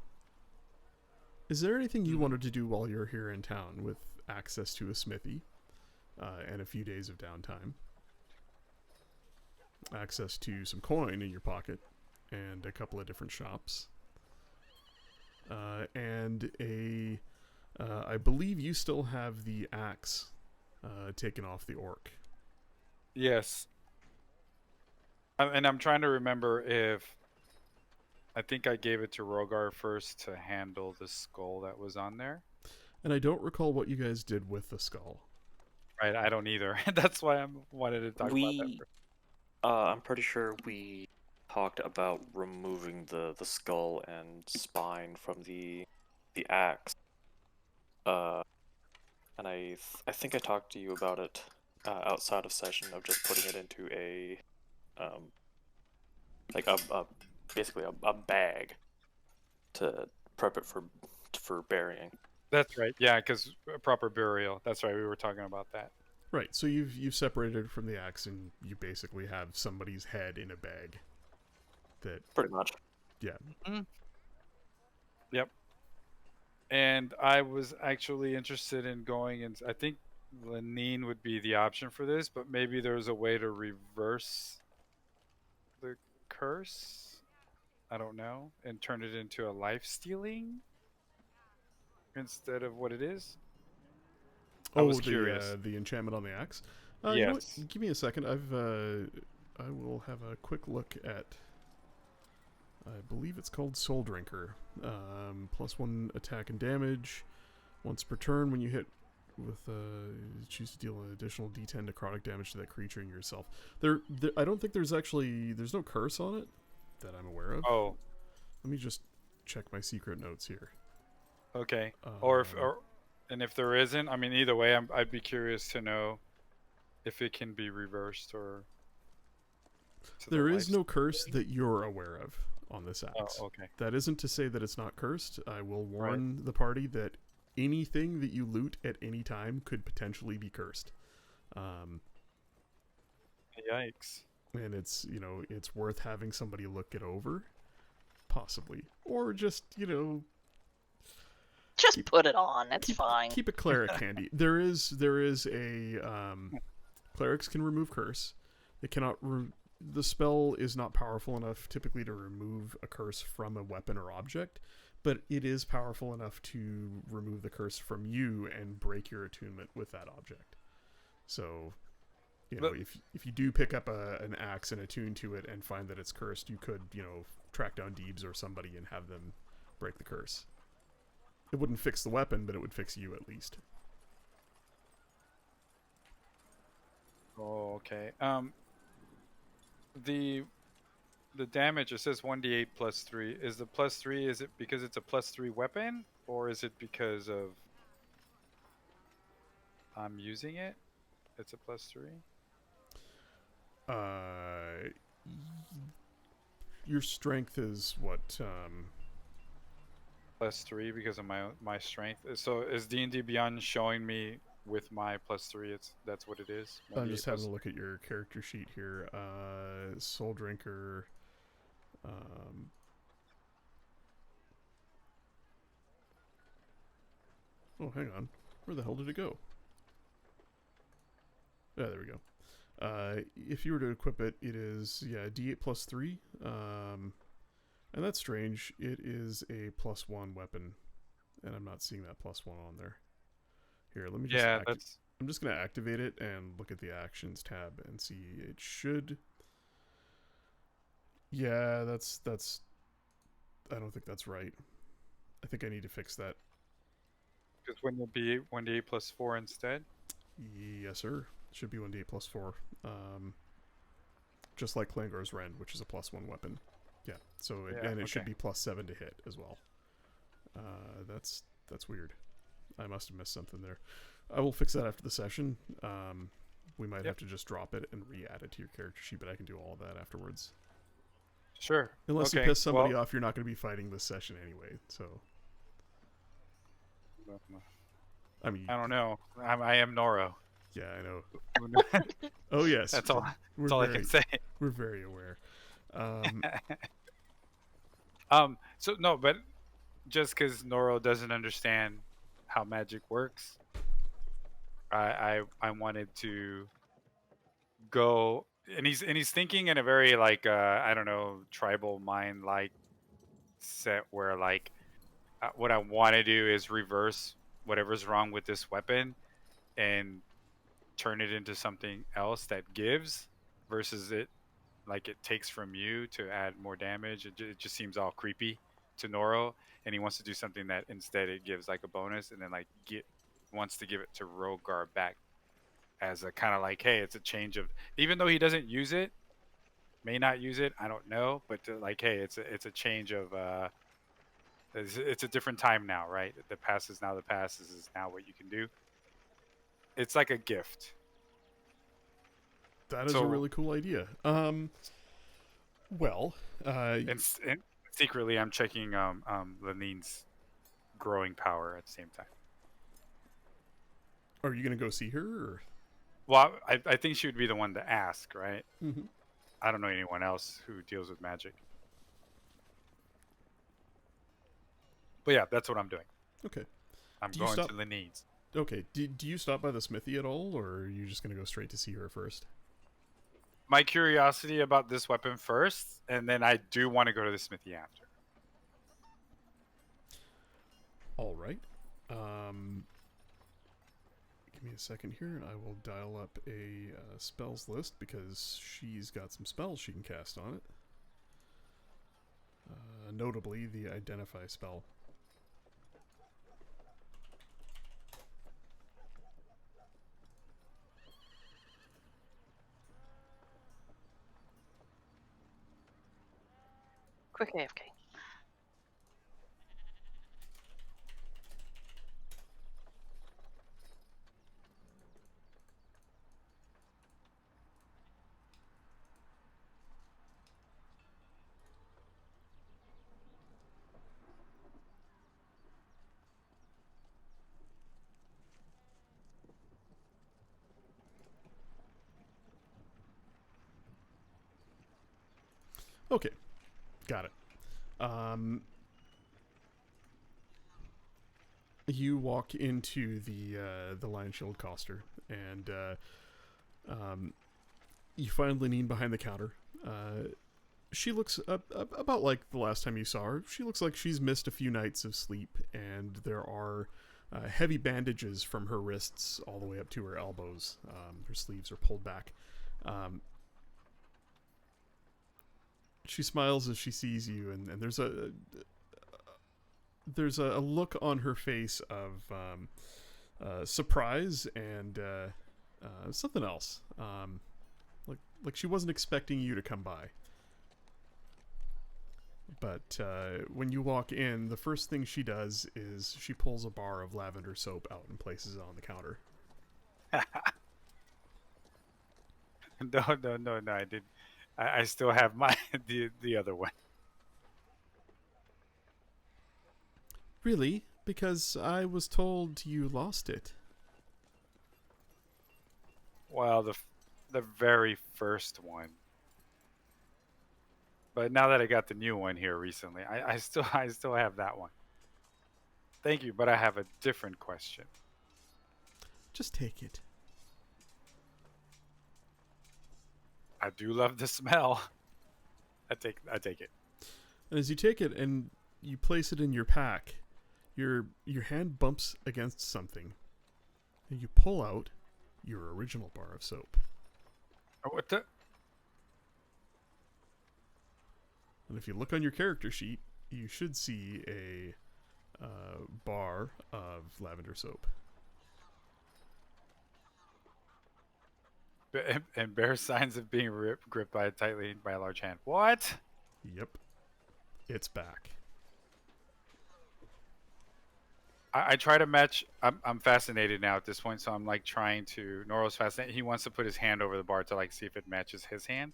is there anything you wanted to do while you're here in town with access to a smithy and a few days of downtime? Access to some coin in your pocket and a couple of different shops. And I believe you still have the axe taken off the orc. Yes. And I'm trying to remember if I think I gave it to Rogar first to handle the skull that was on there. And I don't recall what you guys did with the skull. Right, I don't either. That's why I wanted to talk about that first. I'm pretty sure we talked about removing the skull and spine from the axe. And I think I talked to you about it outside of session of just putting it into a like basically a bag to prep it for burying. That's right. Yeah, because proper burial. That's right. We were talking about that. Right. So you've separated it from the axe, and you basically have somebody's head in a bag. That Pretty much. Yeah. Yep. And I was actually interested in going, and I think Lenine would be the option for this, but maybe there's a way to reverse the curse. I don't know, and turn it into a life stealing instead of what it is. I was curious. The enchantment on the axe. You know what? Yes. Give me a second. I will have a quick look at. I believe it's called Soul Drinker. +1 attack and damage. Once per turn, when you hit with choose to deal an additional D10 necrotic damage to that creature and yourself. There, I don't think there's no curse on it that I'm aware of. Oh, Let me just check my secret notes here. okay. And if there isn't, I mean, either way, I'd be curious to know if it can be reversed or. There is no curse that you're aware of on this axe. Oh, okay. That isn't to say that it's not cursed. I will warn the party that anything that you loot at any time could potentially be cursed. Yikes. And it's worth having somebody look it over, possibly, or just Just put it on. That's fine. keep a cleric handy. There is a clerics can remove curse. It cannot. The spell is not powerful enough typically to remove a curse from a weapon or object, but it is powerful enough to remove the curse from you and break your attunement with that object. So, you know, But- if you do pick up an axe and attune to it and find that it's cursed, you could, you know, track down Deebs or somebody and have them break the curse. It wouldn't fix the weapon, but it would fix you at least. Oh, okay. The damage, it says 1d8 plus 3. Is the plus 3, is it because it's a plus 3 weapon, or is it because of I'm using it? It's a plus 3. Your strength is what? Plus 3 because of my strength. So is D&D Beyond showing me with my plus 3? That's what it is. I'm 1d8 just plus- having a look at your character sheet here. Soul Drinker. Oh, hang on. Where the hell did it go? Yeah, there we go. If you were to equip it, it is, yeah, D8 plus 3. And that's strange. It is a plus 1 weapon. And I'm not seeing that plus 1 on there. Here, let me just... Yeah, that's I'm just going to activate it and look at the actions tab and see. It should... Yeah, that's... I don't think that's right. I think I need to fix that. because wouldn't it be 1d8 plus 4 instead? Yes, sir. Should be 1d8 plus 4. Just like Clangor's Rend, which is a plus 1 weapon. Yeah, so it, Yeah, and it should okay. be plus 7 to hit as well. That's weird. I must have missed something there. I will fix that after the session. We might have to just drop it and re-add it to your character sheet, but I can do all of that afterwards. Sure. Unless okay. you piss somebody well, off, you're not going to be fighting this session anyway. So, I mean, I don't know. I am Noro. yeah, I know. Oh yes, That's all. We're That's all I very- can say. We're very aware. So no, but just because Noro doesn't understand how magic works, I wanted to go, and he's thinking in a very like I don't know, tribal mind like set where like what I want to do is reverse whatever's wrong with this weapon and turn it into something else that gives versus it like it takes from you to add more damage. It just seems all creepy to Noro, and he wants to do something that instead it gives like a bonus, and then like wants to give it to Rogar back as a kind of like, hey, it's a change of, even though he doesn't use it, may not use it, I don't know, but to, like, hey, it's a change of it's a different time now, right? The past is now the past. This is now what you can do. It's like a gift. That is So- a really cool idea. Well, And secretly, I'm checking Lanine's growing power at the same time. are you going to go see her? Or? Well, I think she would be the one to ask, right? Mm-hmm. I don't know anyone else who deals with magic. But yeah, that's what I'm doing. Okay. I'm Do you going stop- to Lanine's. Okay. Do you stop by the smithy at all, or are you just going to go straight to see her first? My curiosity about this weapon first, and then I do want to go to the smithy after. All right. Give me a second here, and I will dial up a spells list because she's got some spells she can cast on it. Notably, the Identify spell. Quick AFK. Okay, got it. You walk into the Lion Shield Coster, and You find Lenine behind the counter. She looks about like the last time you saw her. She looks like she's missed a few nights of sleep, and there are heavy bandages from her wrists all the way up to her elbows. Her sleeves are pulled back. She smiles as she sees you, and there's a look on her face of surprise and something else. Like she wasn't expecting you to come by. But when you walk in, the first thing she does is she pulls a bar of lavender soap out and places it on the counter. No, I did. I still have my the other one. Really? Because I was told you lost it. Well, the very first one. But now that I got the new one here recently, I still have that one. Thank you, but I have a different question. Just take it. I do love the smell. I take it. And as you take it and you place it in your pack, your hand bumps against something, and you pull out your original bar of soap. What the? And if you look on your character sheet, you should see a bar of lavender soap. And bears signs of being gripped by a large hand. What? Yep. It's back. I try to match. I'm fascinated now at this point, so I'm like trying to. Noro's fascinated. He wants to put his hand over the bar to like see if it matches his hand.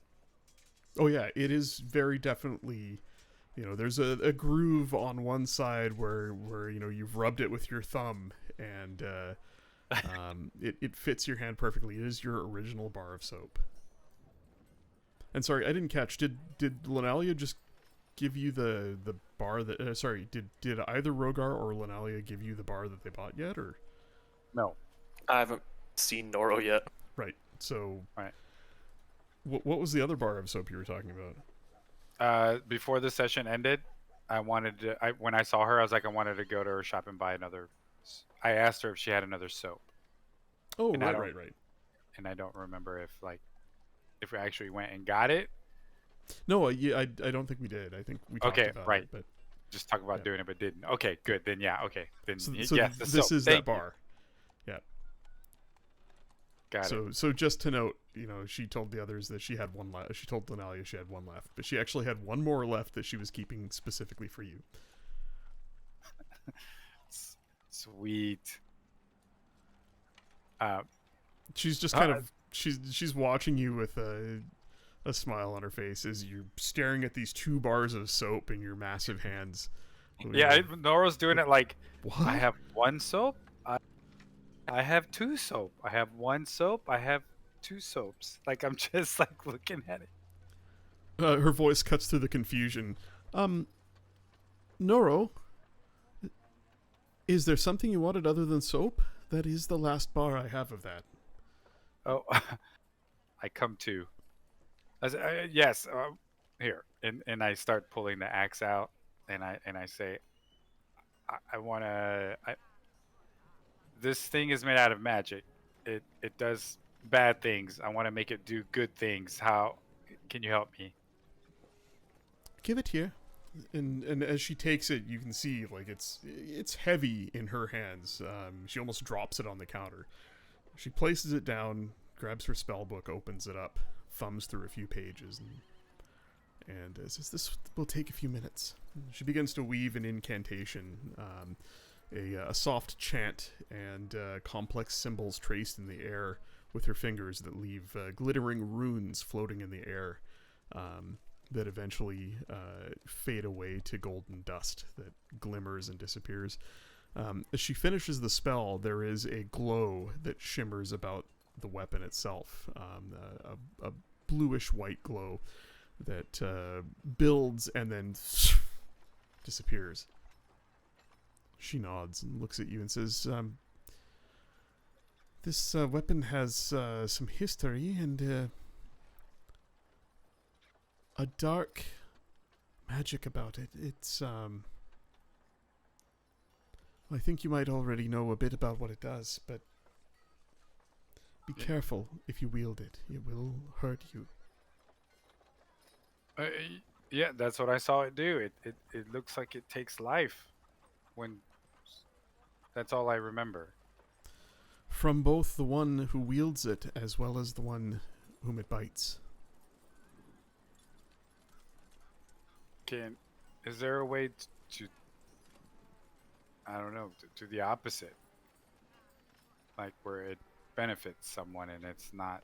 Oh yeah, it is very definitely, there's a groove on one side where you've rubbed it with your thumb, and it fits your hand perfectly. It is your original bar of soap. And sorry, I didn't catch. Did Lenalia just give you the bar that? Did either Rogar or Lenalia give you the bar that they bought yet, or? No. I haven't seen Noro yet. Right. So. Right. What was the other bar of soap you were talking about? Before the session ended, when I saw her, I was like, I wanted to go to her shop and buy another. I asked her if she had another soap. Oh, and right. And I don't remember if we actually went and got it. No, I don't think we did. I think we talked about right. it, but just talk about doing it, but didn't. Okay, good. Then yeah, okay. Then so yes, this is that bar. Yeah. Got it. So just to note, she told the others that she had one left. She told Lenalia she had one left, but she actually had one more left that she was keeping specifically for you. Sweet. She's just kind of she's watching you with a smile on her face as you're staring at these 2 bars of soap in your massive hands. Yeah, Noro's doing it like, what? I have 1 soap. I have 2 soap. I have 1 soap. I have 2 soaps. Like I'm just like looking at it. Her voice cuts through the confusion. Noro, is there something you wanted other than soap? That is the last bar I have of that. Oh, I come to. I say, yes, here, and I start pulling the axe out, and I say, I want to. This thing is made out of magic. It does bad things. I want to make it do good things. How can you help me? Give it here. And as she takes it, you can see like it's heavy in her hands. She almost drops it on the counter. She places it down, grabs her spell book, opens it up, thumbs through a few pages, and says, "This will take a few minutes." She begins to weave an incantation, a soft chant, and complex symbols traced in the air with her fingers that leave glittering runes floating in the air. That eventually fade away to golden dust that glimmers and disappears. As she finishes the spell, there is a glow that shimmers about the weapon itself, a bluish-white glow that builds and then disappears. She nods and looks at you and says, "This weapon has some history, and a dark magic about it. It's I think you might already know a bit about what it does, but be careful if you wield it. It will hurt you. Yeah, that's what I saw it do. It looks like it takes life. When that's all I remember. From both the one who wields it as well as the one whom it bites. Is there a way to I don't know, to the opposite? Like where it benefits someone and it's not.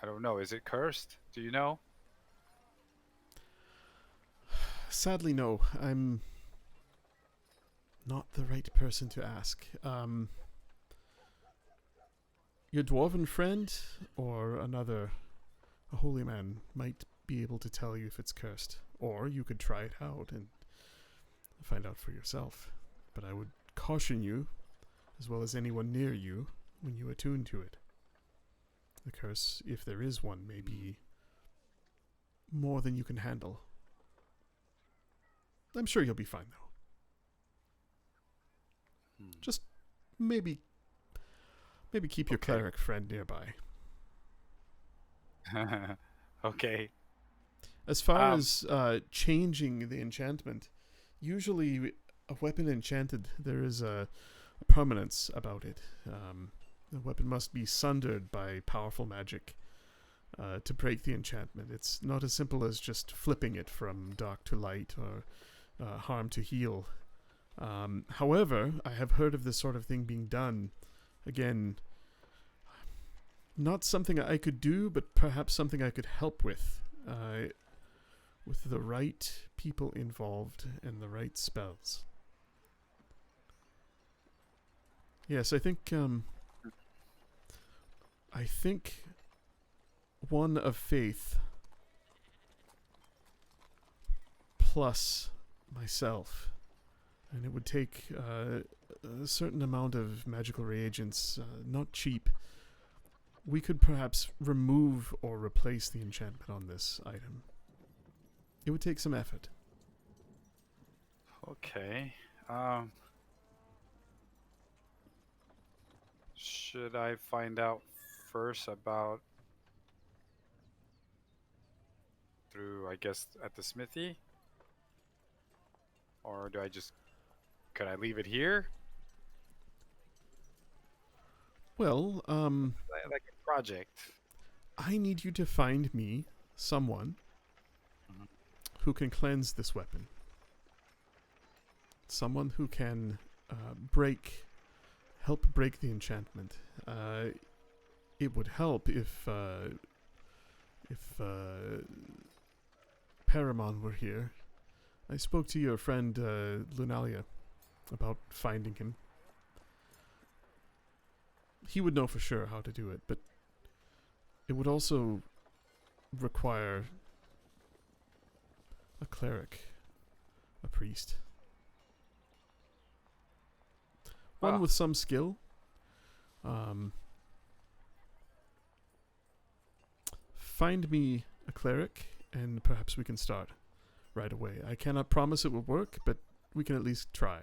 I don't know. Is it cursed? Do you know? Sadly, no. I'm not the right person to ask. Your dwarven friend or another, a holy man, might be able to tell you if it's cursed. Or you could try it out and find out for yourself. But I would caution you, as well as anyone near you, when you attune to it. The curse, if there is one, may be more than you can handle. I'm sure you'll be fine, though. Just maybe keep your cleric friend nearby. Okay. As far as changing the enchantment, usually a weapon enchanted, there is a permanence about it. The weapon must be sundered by powerful magic to break the enchantment. It's not as simple as just flipping it from dark to light or harm to heal. However, I have heard of this sort of thing being done. Again, not something I could do, but perhaps something I could help with the right people involved and the right spells. Yes, I think one of faith plus myself, and it would take a certain amount of magical reagents, not cheap. We could perhaps remove or replace the enchantment on this item. It would take some effort. Okay. Should I find out first about through, I guess, at the smithy? Or do I just... Could I leave it here? Well, Like a project. I need you to find me someone who can cleanse this weapon. Someone who can help break the enchantment. It would help if Paramon were here. I spoke to your friend Lunalia about finding him. He would know for sure how to do it, but it would also require a cleric, a priest. One with some skill. Find me a cleric, and perhaps we can start right away. I cannot promise it will work, but we can at least try.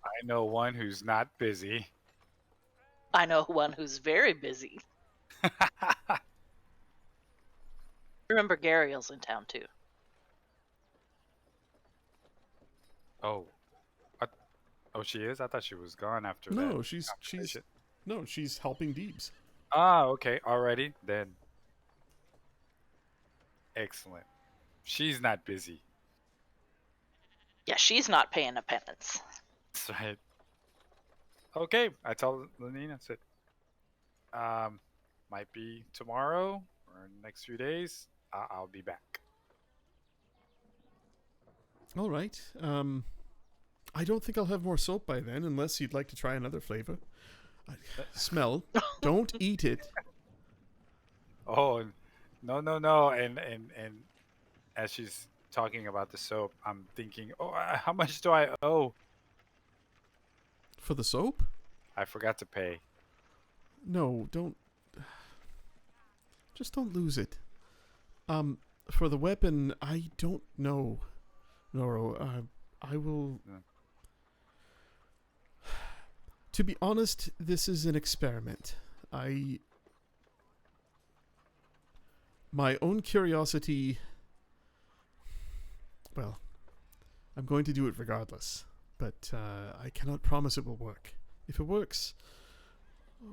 I know one who's not busy. I know one who's very busy. Remember, Gariel's in town too. Oh. Oh, she is? I thought she was gone after that. No, she's helping Deebs. Ah, okay. Alrighty, then. Excellent. She's not busy. Yeah, she's not paying a penance. That's right. Okay, I told Lenine, I said, might be tomorrow or in the next few days. I'll be back. All right. I don't think I'll have more soap by then, unless you'd like to try another flavor. Smell. Don't eat it. Oh, no. And as she's talking about the soap, I'm thinking, oh, how much do I owe? For the soap? I forgot to pay. No, don't. Just don't lose it. For the weapon, I don't know, Noro. I will. Yeah. To be honest, this is an experiment. My own curiosity. Well, I'm going to do it regardless, but I cannot promise it will work. If it works,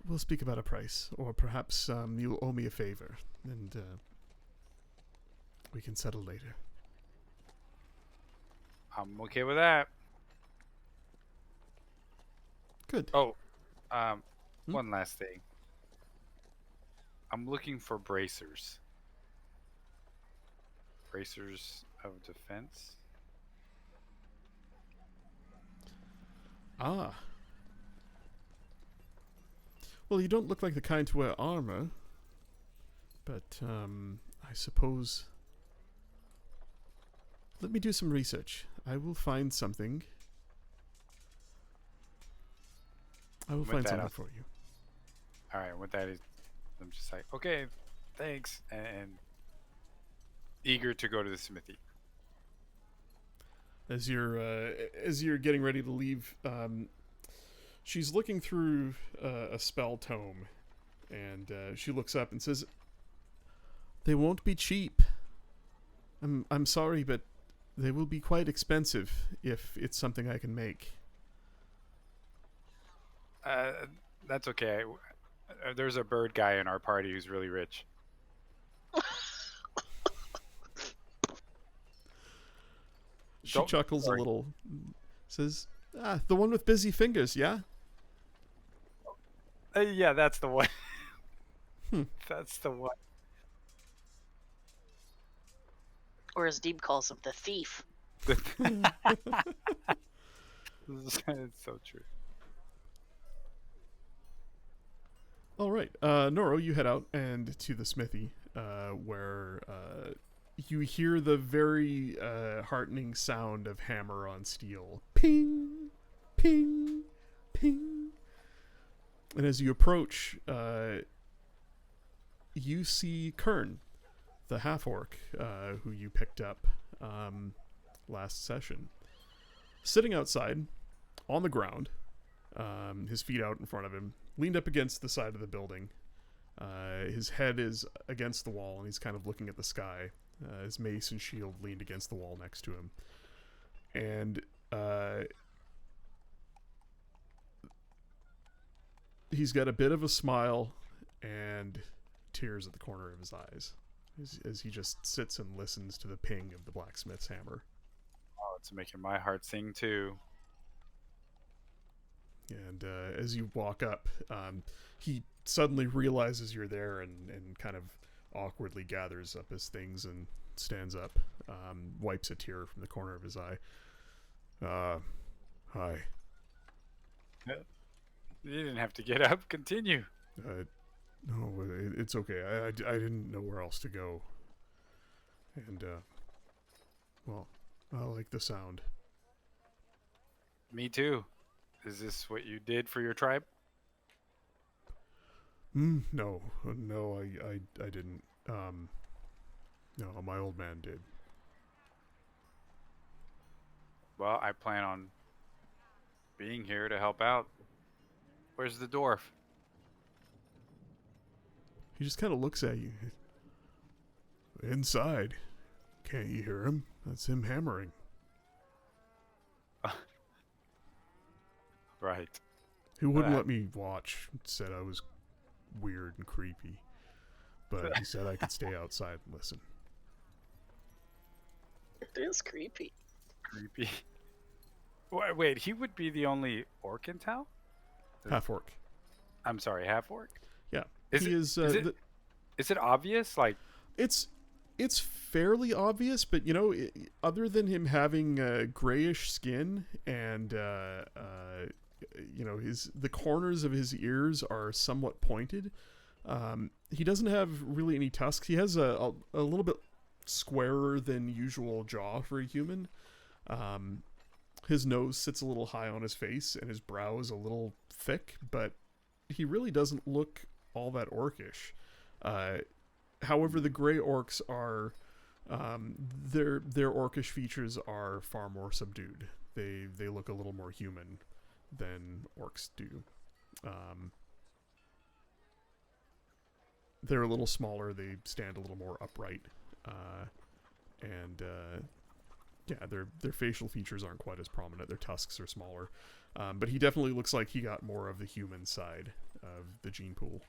we'll speak about a price, or perhaps you'll owe me a favor, and we can settle later. I'm okay with that. Good. Oh, one last thing. I'm looking for bracers. Bracers of defense. Ah. Well, you don't look like the kind to wear armor, but I suppose. Let me do some research. I will find something. I will With find that, something I'll- for you. All right, with that, I'm just like, okay, thanks, and eager to go to the smithy. As you're getting ready to leave, she's looking through a spell tome, and she looks up and says, "They won't be cheap. I'm sorry, but they will be quite expensive if it's something I can make." That's okay. There's a bird guy in our party who's really rich. She Don't- chuckles sorry. a little, says, the one with busy fingers, yeah?" Yeah, that's the one. Hmm. That's the one. Or as Deeb calls him, the thief. It's so true. All right, Noro, you head out and to the smithy, where you hear the very heartening sound of hammer on steel. Ping, ping, ping. And as you approach, you see Kern, the half-orc, who you picked up last session, sitting outside on the ground, his feet out in front of him, leaned up against the side of the building. His head is against the wall, and he's kind of looking at the sky. His mace and shield leaned against the wall next to him. And he's got a bit of a smile and tears at the corner of his eyes as he just sits and listens to the ping of the blacksmith's hammer. Oh, it's making my heart sing too. And as you walk up, he suddenly realizes you're there and kind of awkwardly gathers up his things and stands up, wipes a tear from the corner of his eye. Hi. You didn't have to get up. Continue. No, it's okay. I didn't know where else to go. And, well, I like the sound. Me too. Is this what you did for your tribe? No, I didn't. No, my old man did. Well, I plan on being here to help out. Where's the dwarf? He just kind of looks at you. Inside. Can't you hear him? That's him hammering. Right. He wouldn't Alright. let me watch. Said I was weird and creepy. But he said I could stay outside and listen. It is creepy. Creepy. Wait, he would be the only orc in town? Half orc. I'm sorry, half orc? Yeah. Is he it- is, is it obvious? Like, it's fairly obvious, but you know, other than him having grayish skin and you know, the corners of his ears are somewhat pointed. He doesn't have really any tusks. He has a little bit squarer than usual jaw for a human. His nose sits a little high on his face, and his brow is a little thick, but he really doesn't look all that orcish. However, the gray orcs are their orcish features are far more subdued. They look a little more human than orcs do. They're a little smaller. They stand a little more upright, and yeah, their facial features aren't quite as prominent. Their tusks are smaller, but he definitely looks like he got more of the human side of the gene pool.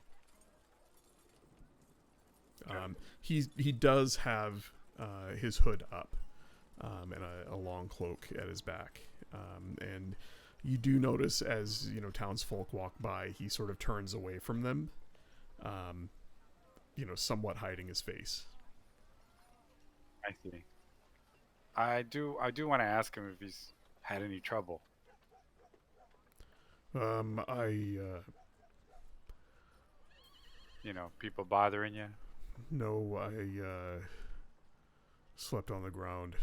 He does have his hood up, and a long cloak at his back, and you do notice as townsfolk walk by, he sort of turns away from them, somewhat hiding his face. I see. I do want to ask him if he's had any trouble. People bothering you. No, I slept on the ground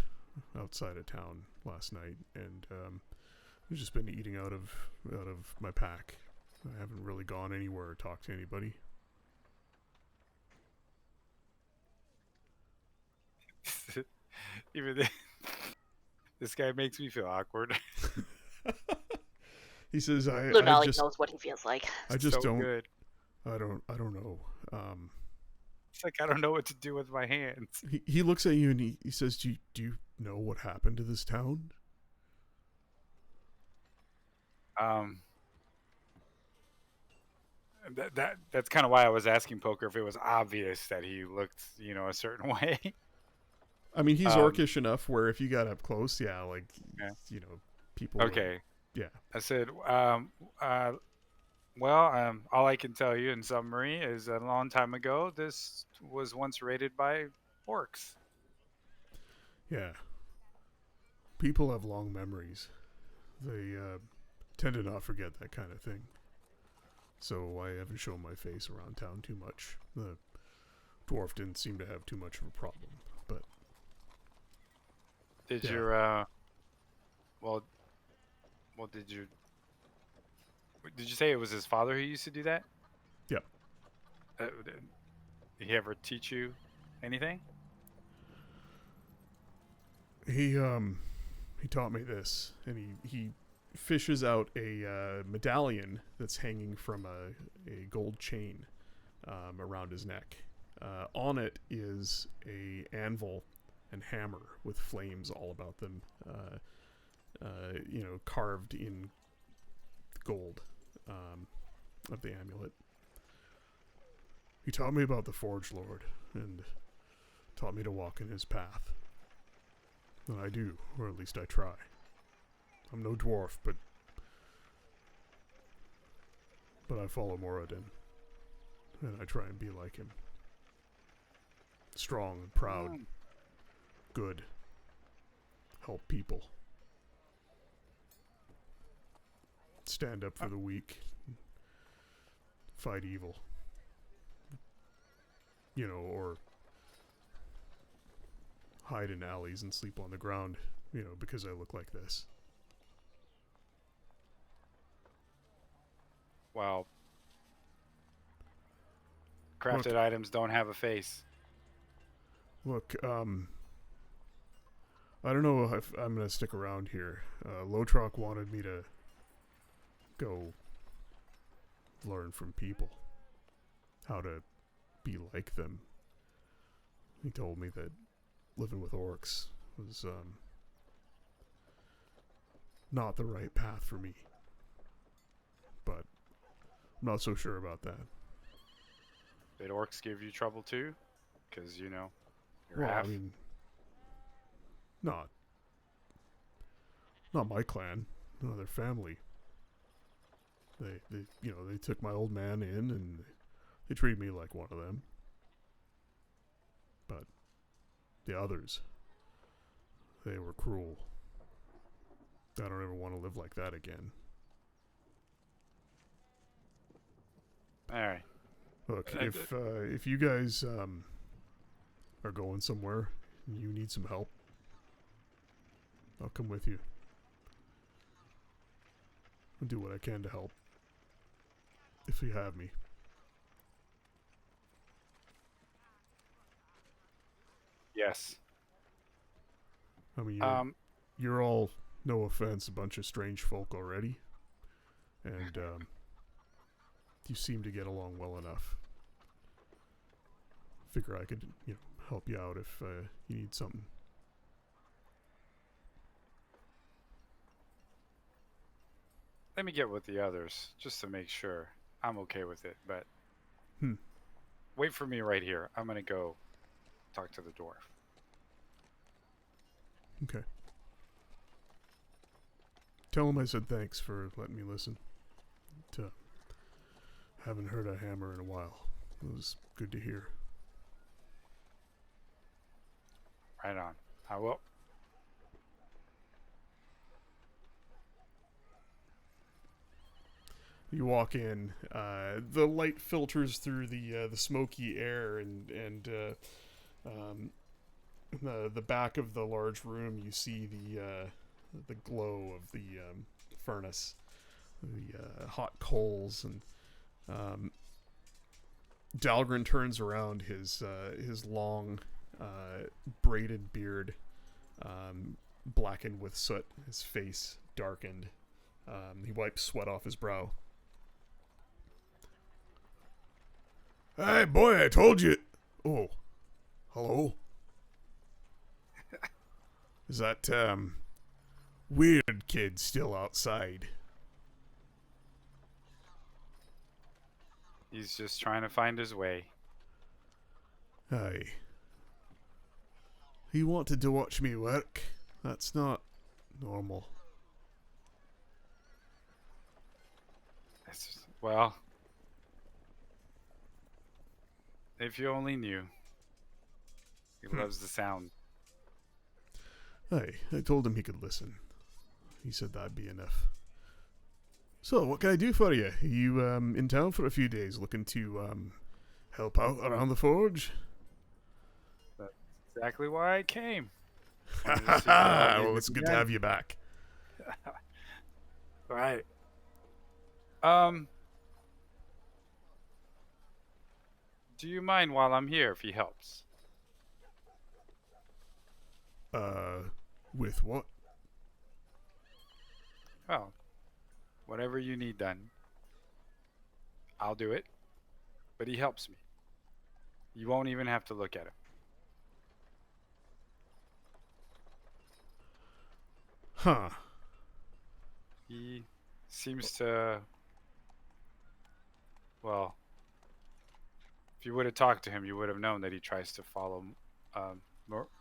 outside of town last night, and I've just been eating out of my pack. I haven't really gone anywhere or talked to anybody. Even this guy makes me feel awkward. He says, "I Lunali just knows what he feels like. I just so don't good. I don't know." It's like I don't know what to do with my hands. He looks at you and he says, "Do you know what happened to this town?" That's kind of why I was asking Poker if it was obvious that he looked, a certain way. I mean, he's orcish enough where if you got up close, yeah, people. Okay. Yeah. I said, all I can tell you in summary is a long time ago, this was once raided by orcs. Yeah. People have long memories. They tend to not forget that kind of thing. So I haven't shown my face around town too much. The dwarf didn't seem to have too much of a problem, but... Did Yeah. Did you say it was his father who used to do that? Yep. Did he ever teach you anything? He taught me this, and he fishes out a medallion that's hanging from a gold chain around his neck. On it is a anvil and hammer with flames all about them, carved in gold of the amulet. He taught me about the Forge Lord and taught me to walk in his path. And I do, or at least I try. I'm no dwarf, but I follow Moradin, and I try and be like him. Strong and proud, good, help people, stand up for the weak, fight evil, or hide in alleys and sleep on the ground, because I look like this. Well, crafted items don't have a face. Look, I don't know if I'm going to stick around here. Lotrock wanted me to go learn from people how to be like them. He told me that living with orcs was not the right path for me. But I'm not so sure about that. Did orcs give you trouble too? Because, you're Well, half. I mean, not my clan. No, their family. They took my old man in and they treated me like one of them. But the others, they were cruel. I don't ever want to live like that again. All right. Look, if you guys are going somewhere and you need some help, I'll come with you. I'll do what I can to help. If you have me. Yes. I mean, Um, you're all, no offense, a bunch of strange folk already, and you seem to get along well enough. Figure I could, help you out if you need something. let me get with the others just to make sure I'm okay with it. But Hmm. wait for me right here. I'm gonna go talk to the dwarf. Okay. Tell him I said thanks for letting me listen. Haven't heard a hammer in a while. It was good to hear. Right on. I will. You walk in. The light filters through the smoky air, and the back of the large room. You see the glow of the furnace, the hot coals, and Dalgren turns around. His long braided beard, blackened with soot. His face darkened. He wipes sweat off his brow. Hey, boy, I told you. Oh, hello? Is that, weird kid still outside? He's just trying to find his way. Aye. He wanted to watch me work. That's not normal. Well, if you only knew. He loves the sound. Aye, I told him he could listen. He said that'd be enough. So, what can I do for you? Are you in town for a few days looking to help out around the forge? That's exactly why I came. Well, it's good to have you back. Right. Do you mind while I'm here if he helps? With what? Well, whatever you need done, I'll do it. But he helps me. You won't even have to look at him. Huh. He seems to... Well, if you would have talked to him, you would have known that he tries to follow... how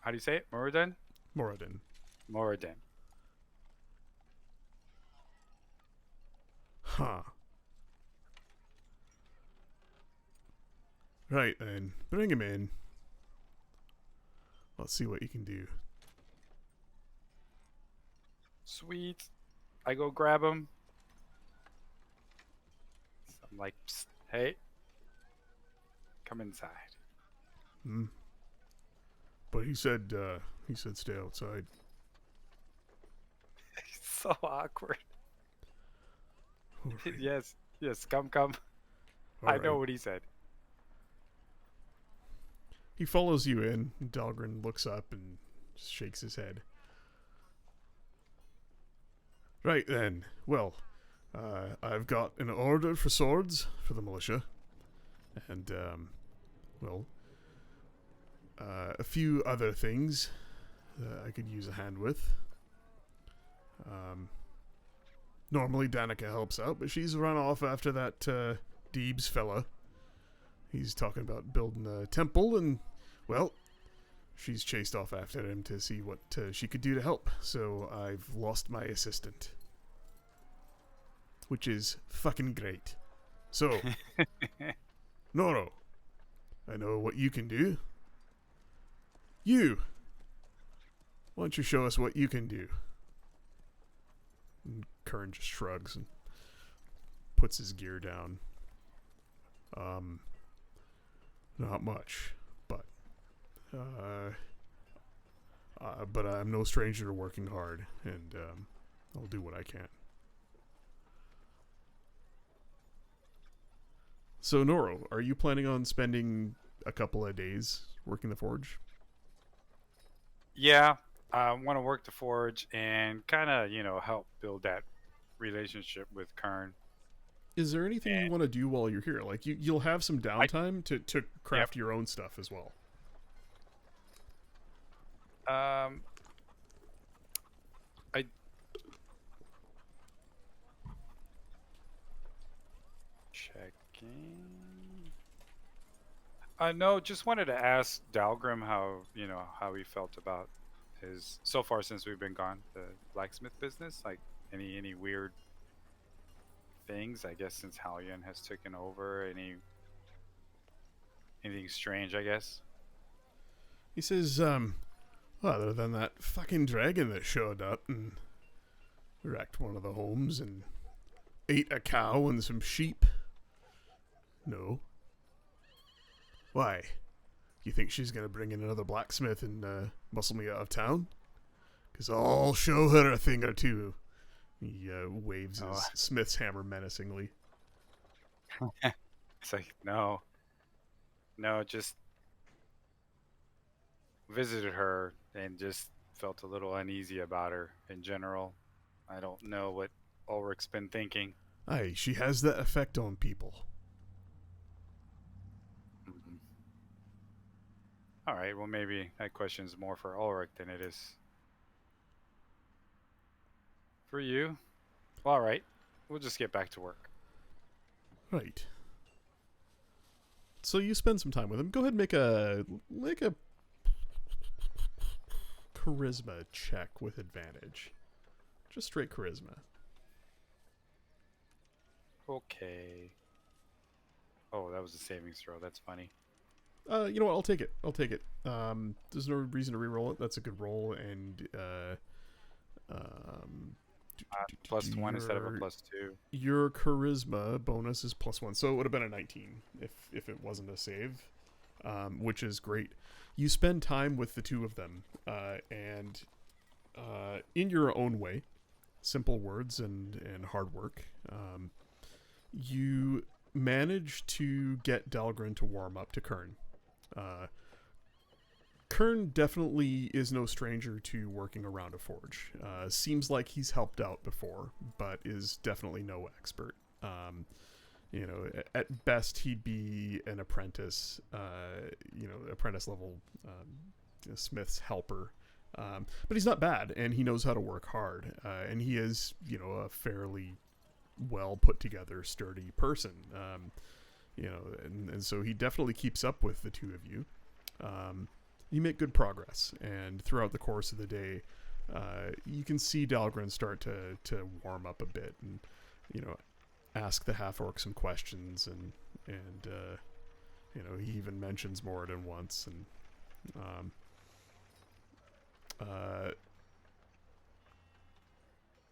do you say it? Moradin? Moradin. Moradin. Huh. Right then. Bring him in. Let's see what you can do. Sweet. I go grab him. I'm like, psst, hey. Come inside. Hmm. But he said stay outside. It's so awkward. All right. Yes, come. All I know right. what he said. He follows you in. Dahlgren looks up and just shakes his head. Right then. Well, I've got an order for swords for the militia. And, a few other things that I could use a hand with. Normally Danica helps out, but she's run off after that Deebs fella. He's talking about building a temple, and, well, she's chased off after him to see what she could do to help. So I've lost my assistant. Which is fucking great. So, Noro, I know what you can do. You! Why don't you show us what you can do? And Kern just shrugs and puts his gear down. Not much, but I'm no stranger to working hard, and I'll do what I can. So, Noro, are you planning on spending a couple of days working the forge? Yeah, I want to work the forge and kind of, help build that relationship with Kern. Is there anything you And want to do while you're here? Like you'll have some I, downtime to yep. craft your own stuff as well. Um, I checking. No, just wanted to ask Dalgrim how he felt about his so far since we've been gone, the blacksmith business. Like any weird things, I guess, since Halion has taken over. Anything strange, I guess. He says, other than that fucking dragon that showed up and wrecked one of the homes and ate a cow and some sheep. No. Why? You think she's gonna bring in another blacksmith and muscle me out of town? 'Cause I'll show her a thing or two. He waves his smith's hammer menacingly. It's like no, just visited her and just felt a little uneasy about her in general. I don't know what Ulrich's been thinking. Aye, she has that effect on people. Mhm. All right, well, maybe that question's more for Ulrich than it is for you. Well, all right, we'll just get back to work. Right. So you spend some time with him. Go ahead and make a charisma check with advantage. Just straight charisma. Okay. Oh, that was a savings throw. That's funny. You know what? I'll take it. There's no reason to re-roll it. That's a good roll, and +1 instead of a +2. Your charisma bonus is +1, so it would have been a 19 if it wasn't a save, which is great. You spend time with the two of them, and in your own way, simple words and hard work, you manage to get Dahlgren to warm up to Kern. Kern definitely is no stranger to working around a forge. Seems like he's helped out before, but is definitely no expert. At best he'd be an apprentice, apprentice level smith's helper. But he's not bad, and he knows how to work hard. And he is, a fairly well put together, sturdy person. And so he definitely keeps up with the two of you. You make good progress, and throughout the course of the day, you can see Dahlgren start to warm up a bit, and ask the half orc some questions, and he even mentions Moradin once, and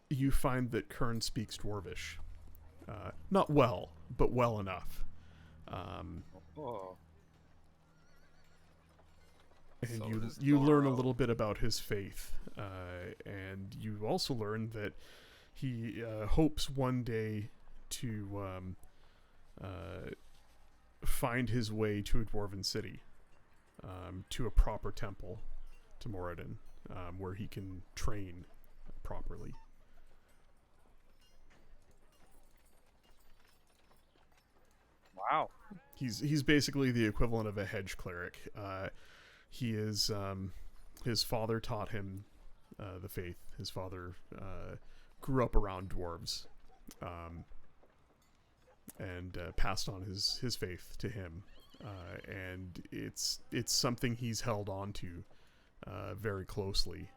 you find that Kern speaks Dwarvish, not well, but well enough. Oh. And So you does you learn a Doro. little bit about his faith, and you also learn that he hopes one day to find his way to a dwarven city, to a proper temple, to Moradin, where he can train properly. Wow. He's basically the equivalent of a hedge cleric. He is his father taught him the faith. His father grew up around dwarves, and passed on his faith to him, and it's something he's held on to very closely.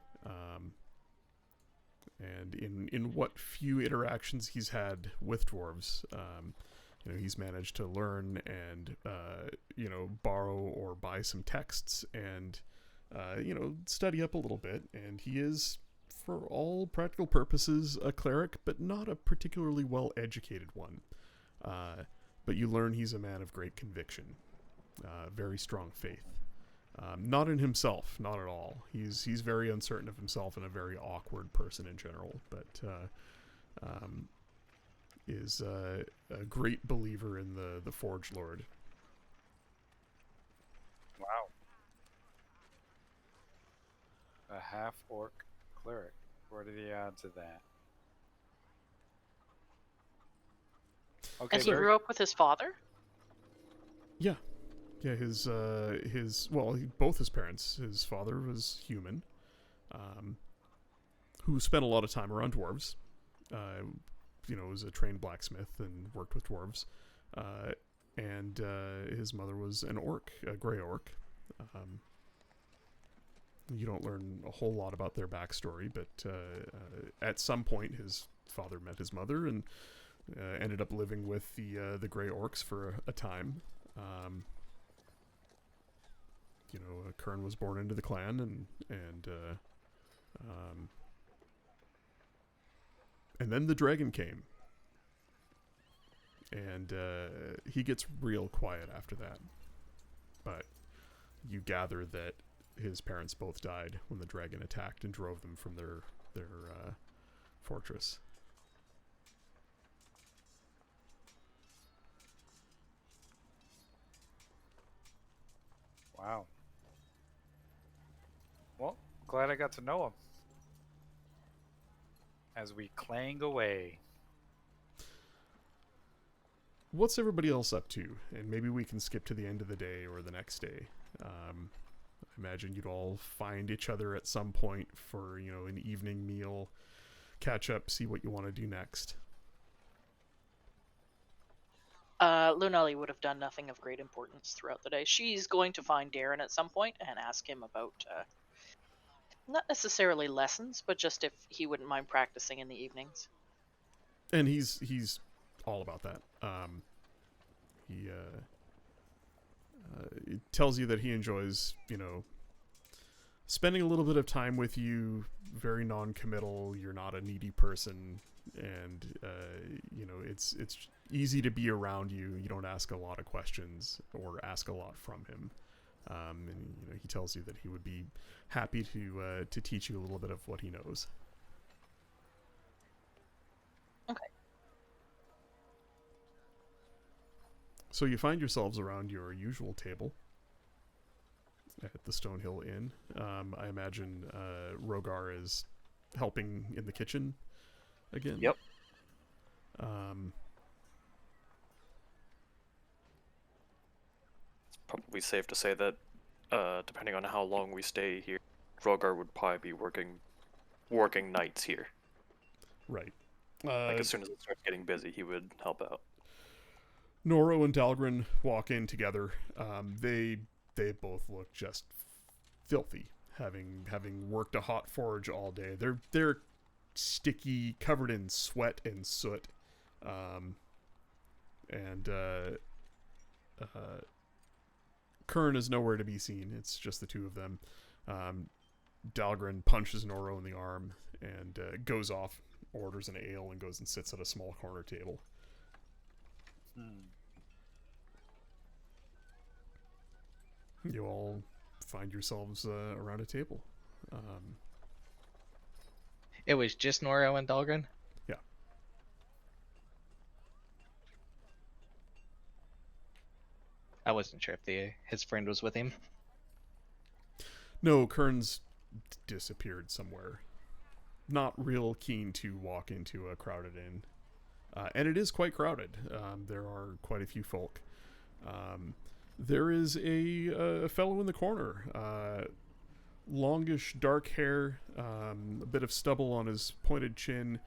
And in what few interactions he's had with dwarves, he's managed to learn and borrow or buy some texts and study up a little bit. And he is, for all practical purposes, a cleric, but not a particularly well educated one. But you learn he's a man of great conviction, very strong faith. Not in himself, not at all. He's very uncertain of himself and a very awkward person in general, but is a great believer in the Forge Lord. Wow. A half orc cleric. What are the odds of that? Okay, And he very- grew up with his father? Yeah, his both his parents. His father was human, who spent a lot of time around dwarves. Was a trained blacksmith and worked with dwarves. And his mother was an orc, a gray orc. You don't learn a whole lot about their backstory, but at some point his father met his mother and ended up living with the gray orcs for a time. Kern was born into the clan, and then the dragon came, and he gets real quiet after that. But you gather that his parents both died when the dragon attacked and drove them from their fortress. Wow. Well, glad I got to know him. As we clang away. What's everybody else up to? And maybe we can skip to the end of the day or the next day. I imagine you'd all find each other at some point for, an evening meal, catch up, see what you want to do next. Lunali would have done nothing of great importance throughout the day. She's going to find Darren at some point and ask him about, not necessarily lessons, but just if he wouldn't mind practicing in the evenings. And he's all about that. He tells you that he enjoys, spending a little bit of time with you, very non-committal, you're not a needy person, and, it's easy to be around you. You don't ask a lot of questions or ask a lot from him. And he tells you that he would be happy to teach you a little bit of what he knows. Okay. So you find yourselves around your usual table at the Stonehill Inn. I imagine Rogar is helping in the kitchen again. Yep. Probably safe to say that, depending on how long we stay here, Rogar would probably be working nights here. Right. As soon as it starts getting busy, he would help out. Noro and Dahlgren walk in together. They both look just filthy, having worked a hot forge all day. They're sticky, covered in sweat and soot, and Kern is nowhere to be seen. It's just the two of them. Dahlgren punches Noro in the arm and goes off, orders an ale, and goes and sits at a small corner table. You all find yourselves around a table. It was just Noro and Dahlgren? Yeah. I wasn't sure if his friend was with him. No, Kern's disappeared somewhere. Not real keen to walk into a crowded inn. And it is quite crowded. There are quite a few folk. There is a fellow in the corner. Longish, dark hair, a bit of stubble on his pointed chin,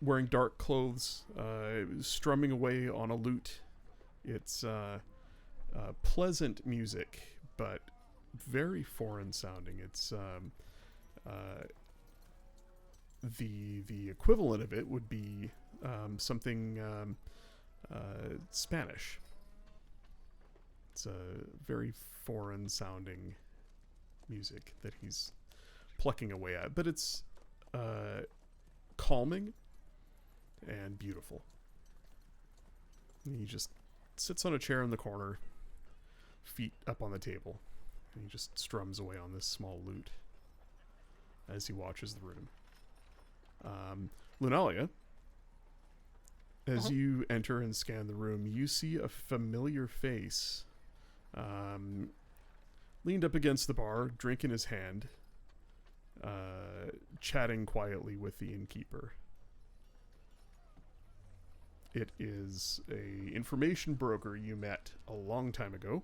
wearing dark clothes, strumming away on a lute. It's pleasant music, but very foreign sounding. It's the equivalent of it would be something Spanish. It's a very foreign sounding music that he's plucking away at, but it's calming and beautiful. And he just sits on a chair in the corner, feet up on the table, and he just strums away on this small lute as he watches the room. Lunalia, as you enter and scan the room, you see a familiar face leaned up against the bar, drink in his hand. chatting quietly with the innkeeper. It is a information broker you met a long time ago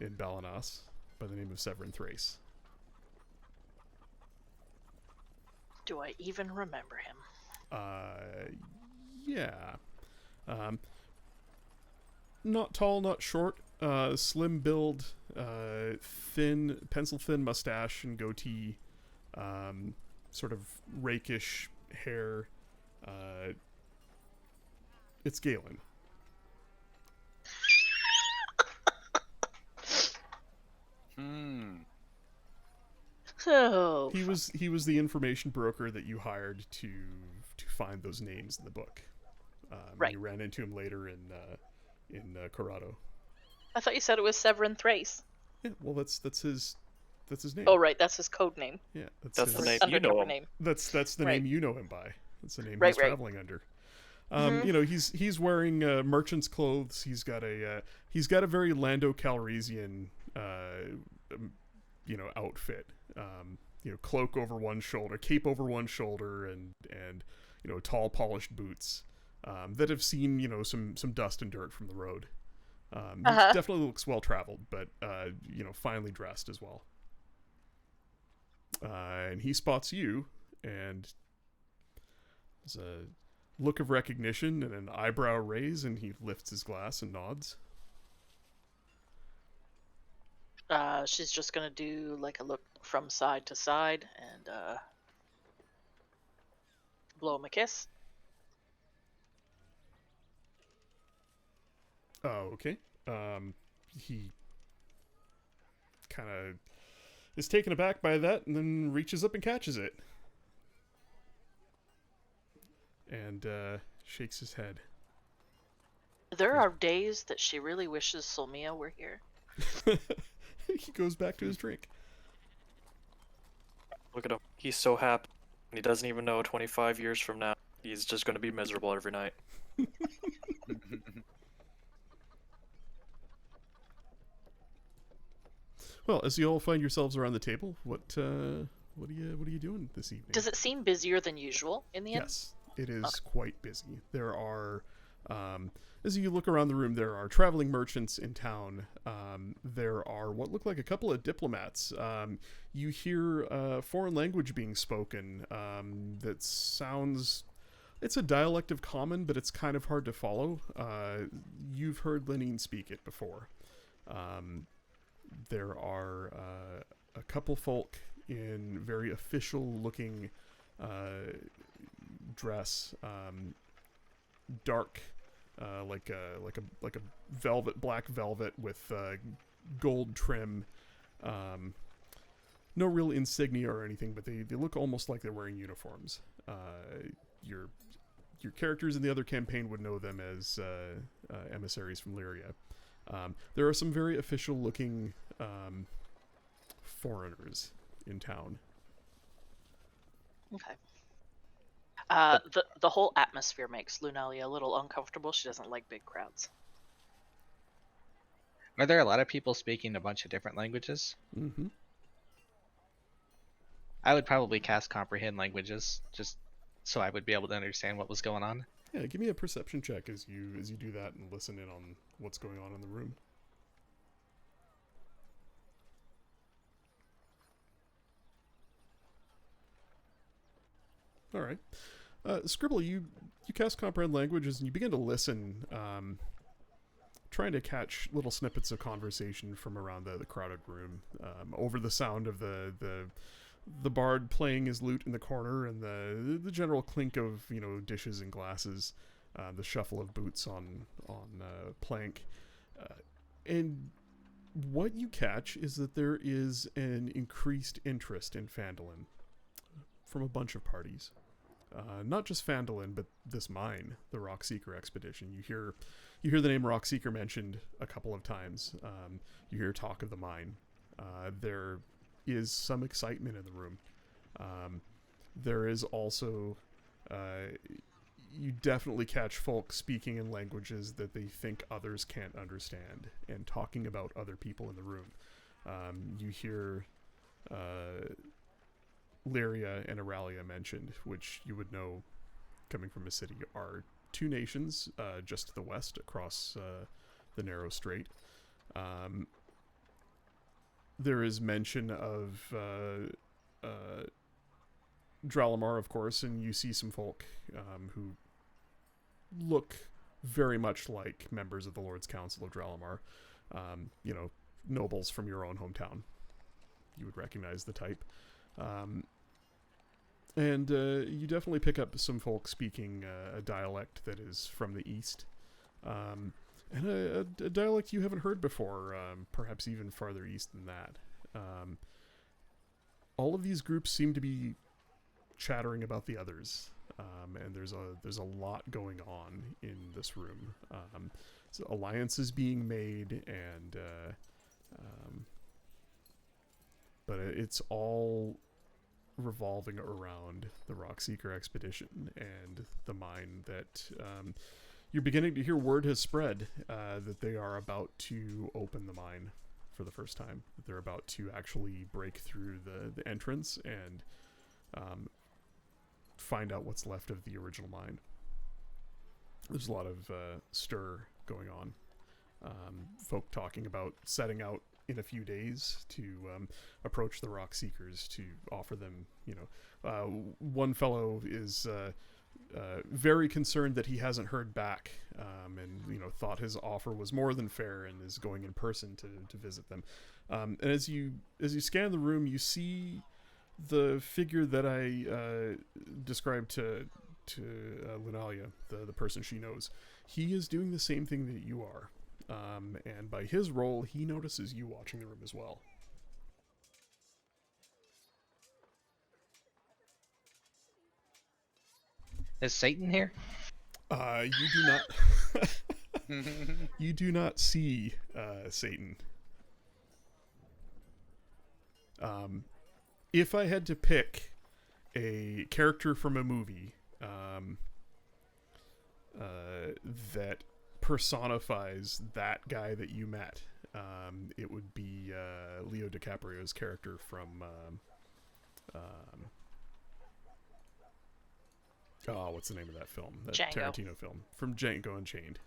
in Balanas by the name of Severin Thrace. Do I even remember him? Yeah. Not tall, not short. Slim build, thin, pencil-thin mustache and goatee. Sort of rakish hair. It's Galen. Oh, He was the information broker that you hired to find those names in the book. Right. You ran into him later in Corrado. I thought you said it was Severin Thrace. Yeah, well, that's his name. Oh, right, that's his code name. Yeah, That's his, the name. You Undercover know him. name. That's the Right. name you know him by. That's the name Right, he's right. traveling under. You know, he's wearing merchant's clothes. He's got a very Lando Calrissian outfit. Cloak over one shoulder, cape over one shoulder, and tall polished boots that have seen some dust and dirt from the road. He definitely looks well traveled, but finely dressed as well. And he spots you, and there's a look of recognition and an eyebrow raise, and he lifts his glass and nods. She's just gonna do like a look from side to side and blow him a kiss. Oh, okay. He kind of is taken aback by that, and then reaches up and catches it, and shakes his head. There are days that she really wishes Solmia were here. He goes back to his drink. Look at him. He's so happy. And he doesn't even know 25 years from now, he's just going to be miserable every night. Well, as you all find yourselves around the table, what are you doing this evening? Does it seem busier than usual in the inn? Yes, it is quite busy. There are, as you look around the room, there are traveling merchants in town. There are what look like a couple of diplomats. You hear foreign language being spoken that sounds... It's a dialect of Common, but it's kind of hard to follow. You've heard Lenine speak it before. There are a couple folk in very official-looking dress, dark, like a black velvet with gold trim. No real insignia or anything, but they look almost like they're wearing uniforms. Your characters in the other campaign would know them as emissaries from Lyria. There are some very official-looking foreigners in town. Okay. The whole atmosphere makes Lunalia a little uncomfortable. She doesn't like big crowds. Are there a lot of people speaking a bunch of different languages? Mm-hmm. I would probably cast Comprehend Languages, just so I would be able to understand what was going on. Yeah, give me a perception check as you do that and listen in on what's going on in the room. All right. Scribble, you cast Comprehend Languages and you begin to listen, trying to catch little snippets of conversation from around the crowded room, over the sound of the bard playing his lute in the corner and the general clink of dishes and glasses, the shuffle of boots on plank, and what you catch is that there is an increased interest in Phandalin from a bunch of parties. Not just Phandalin, but this mine, the Rockseeker expedition. You hear the name Rockseeker mentioned a couple of times. You hear talk of the mine. There is some excitement in the room. There is also, you definitely catch folk speaking in languages that they think others can't understand and talking about other people in the room. You hear Lyria and Auralia mentioned, which you would know coming from a city, are two nations just to the west across the narrow strait. There is mention of Dralamar, of course, and you see some folk who look very much like members of the Lord's Council of Dralamar. Nobles from your own hometown. You would recognize the type. And you definitely pick up some folk speaking a dialect that is from the east. And a dialect you haven't heard before, perhaps even farther east than that. All of these groups seem to be chattering about the others, and there's a lot going on in this room. So alliances being made, and but it's all revolving around the Rockseeker expedition and the mine that you're beginning to hear word has spread that they are about to open the mine for the first time. That they're about to actually break through the entrance and find out what's left of the original mine. There's a lot of stir going on. Folk talking about setting out in a few days to approach the Rockseekers to offer them, one fellow is very concerned that he hasn't heard back, and thought his offer was more than fair, and is going in person to visit them. And as you scan the room, you see the figure that I described to Lunalia, the person she knows. He is doing the same thing that you are. And by his role, he notices you watching the room as well. Is Satan here? You do not. You do not see Satan. If I had to pick a character from a movie that personifies that guy that you met, it would be Leo DiCaprio's character from what's the name of that film? That Django. Tarantino film. From Django Unchained.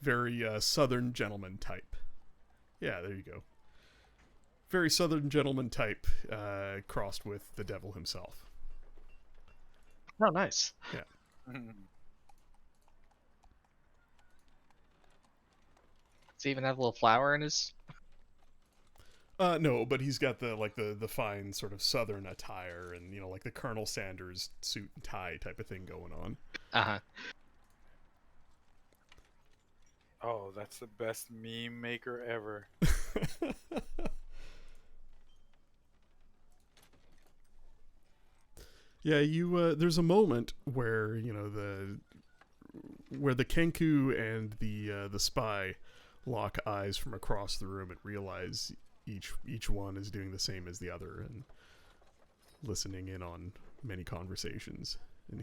Very Southern gentleman type. Yeah, there you go. Very Southern gentleman type, crossed with the devil himself. Oh, nice. Yeah. Does he even have a little flower in his... No, but he's got the fine sort of Southern attire, and like the Colonel Sanders suit and tie type of thing going on. Uh-huh. Oh, that's the best meme maker ever. Yeah, you there's a moment where the Kenku and the spy lock eyes from across the room and realize each one is doing the same as the other and listening in on many conversations. And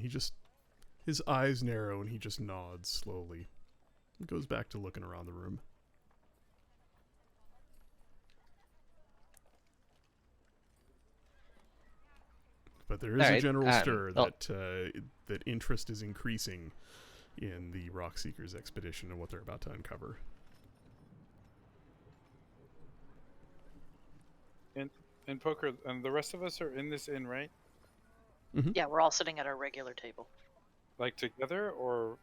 his eyes narrow and he just nods slowly and goes back to looking around the room. But there is a general stir that interest is increasing in the Rockseekers expedition and what they're about to uncover. And Poker, and the rest of us are in this inn, right? Yeah, we're all sitting at our regular table. Like together, or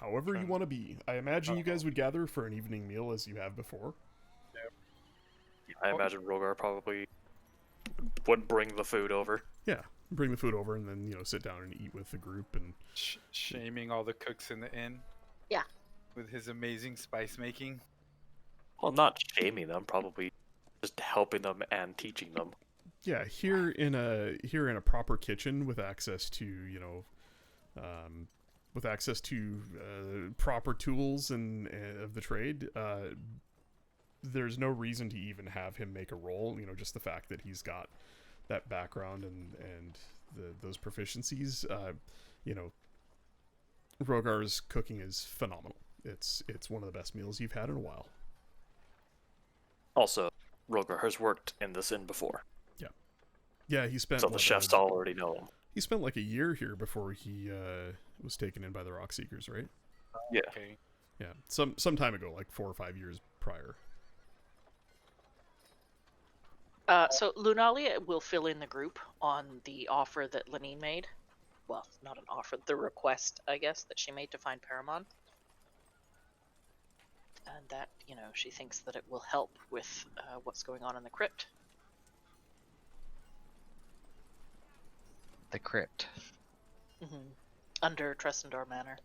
However you want to be. I imagine you guys would gather for an evening meal as you have before. I imagine Rogar probably would bring the food over. Yeah, bring the food over and then sit down and eat with the group. And shaming all the cooks in the inn. Yeah. With his amazing spice making. Well, not shaming them, probably just helping them and teaching them. Yeah, here in a proper kitchen with access to proper tools and of the trade, there's no reason to even have him make a roll. Just the fact that he's got that background and those proficiencies. Rogar's cooking is phenomenal. It's one of the best meals you've had in a while. Also, Rogar has worked in this inn before. Yeah. Yeah, he spent So the like chefs already know him. he spent like a year here before he was taken in by the Rock Seekers, right? Yeah. Okay. Yeah, some time ago, like 4 or 5 years prior. So Lunalia will fill in the group on the offer that Lenine made. Well, not an offer, the request, I guess, that she made to find Paramon. And that, she thinks that it will help with what's going on in the crypt. The crypt. Mm-hmm. Under Tressendor Manor.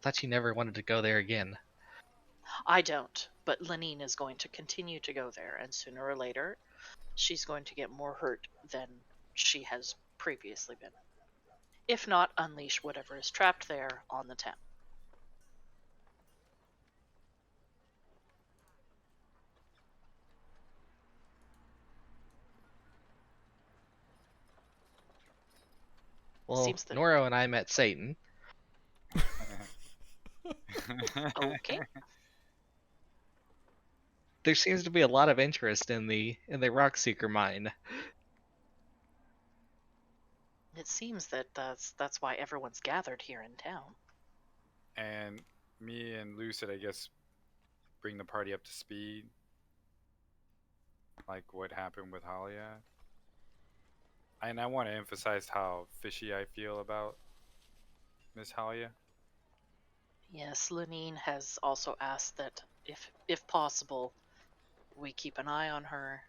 Thought you never wanted to go there again. I don't, but Lenine is going to continue to go there, and sooner or later, she's going to get more hurt than she has previously been. If not, unleash whatever is trapped there on the town. Well, Seems that- Noro and I met Satan. Okay. There seems to be a lot of interest in the Rockseeker mine. It seems that that's why everyone's gathered here in town. And me and Lucid, I guess, bring the party up to speed. Like what happened with Halia. And I want to emphasize how fishy I feel about Miss Halia. Yes, Lenine has also asked that if possible, we keep an eye on her.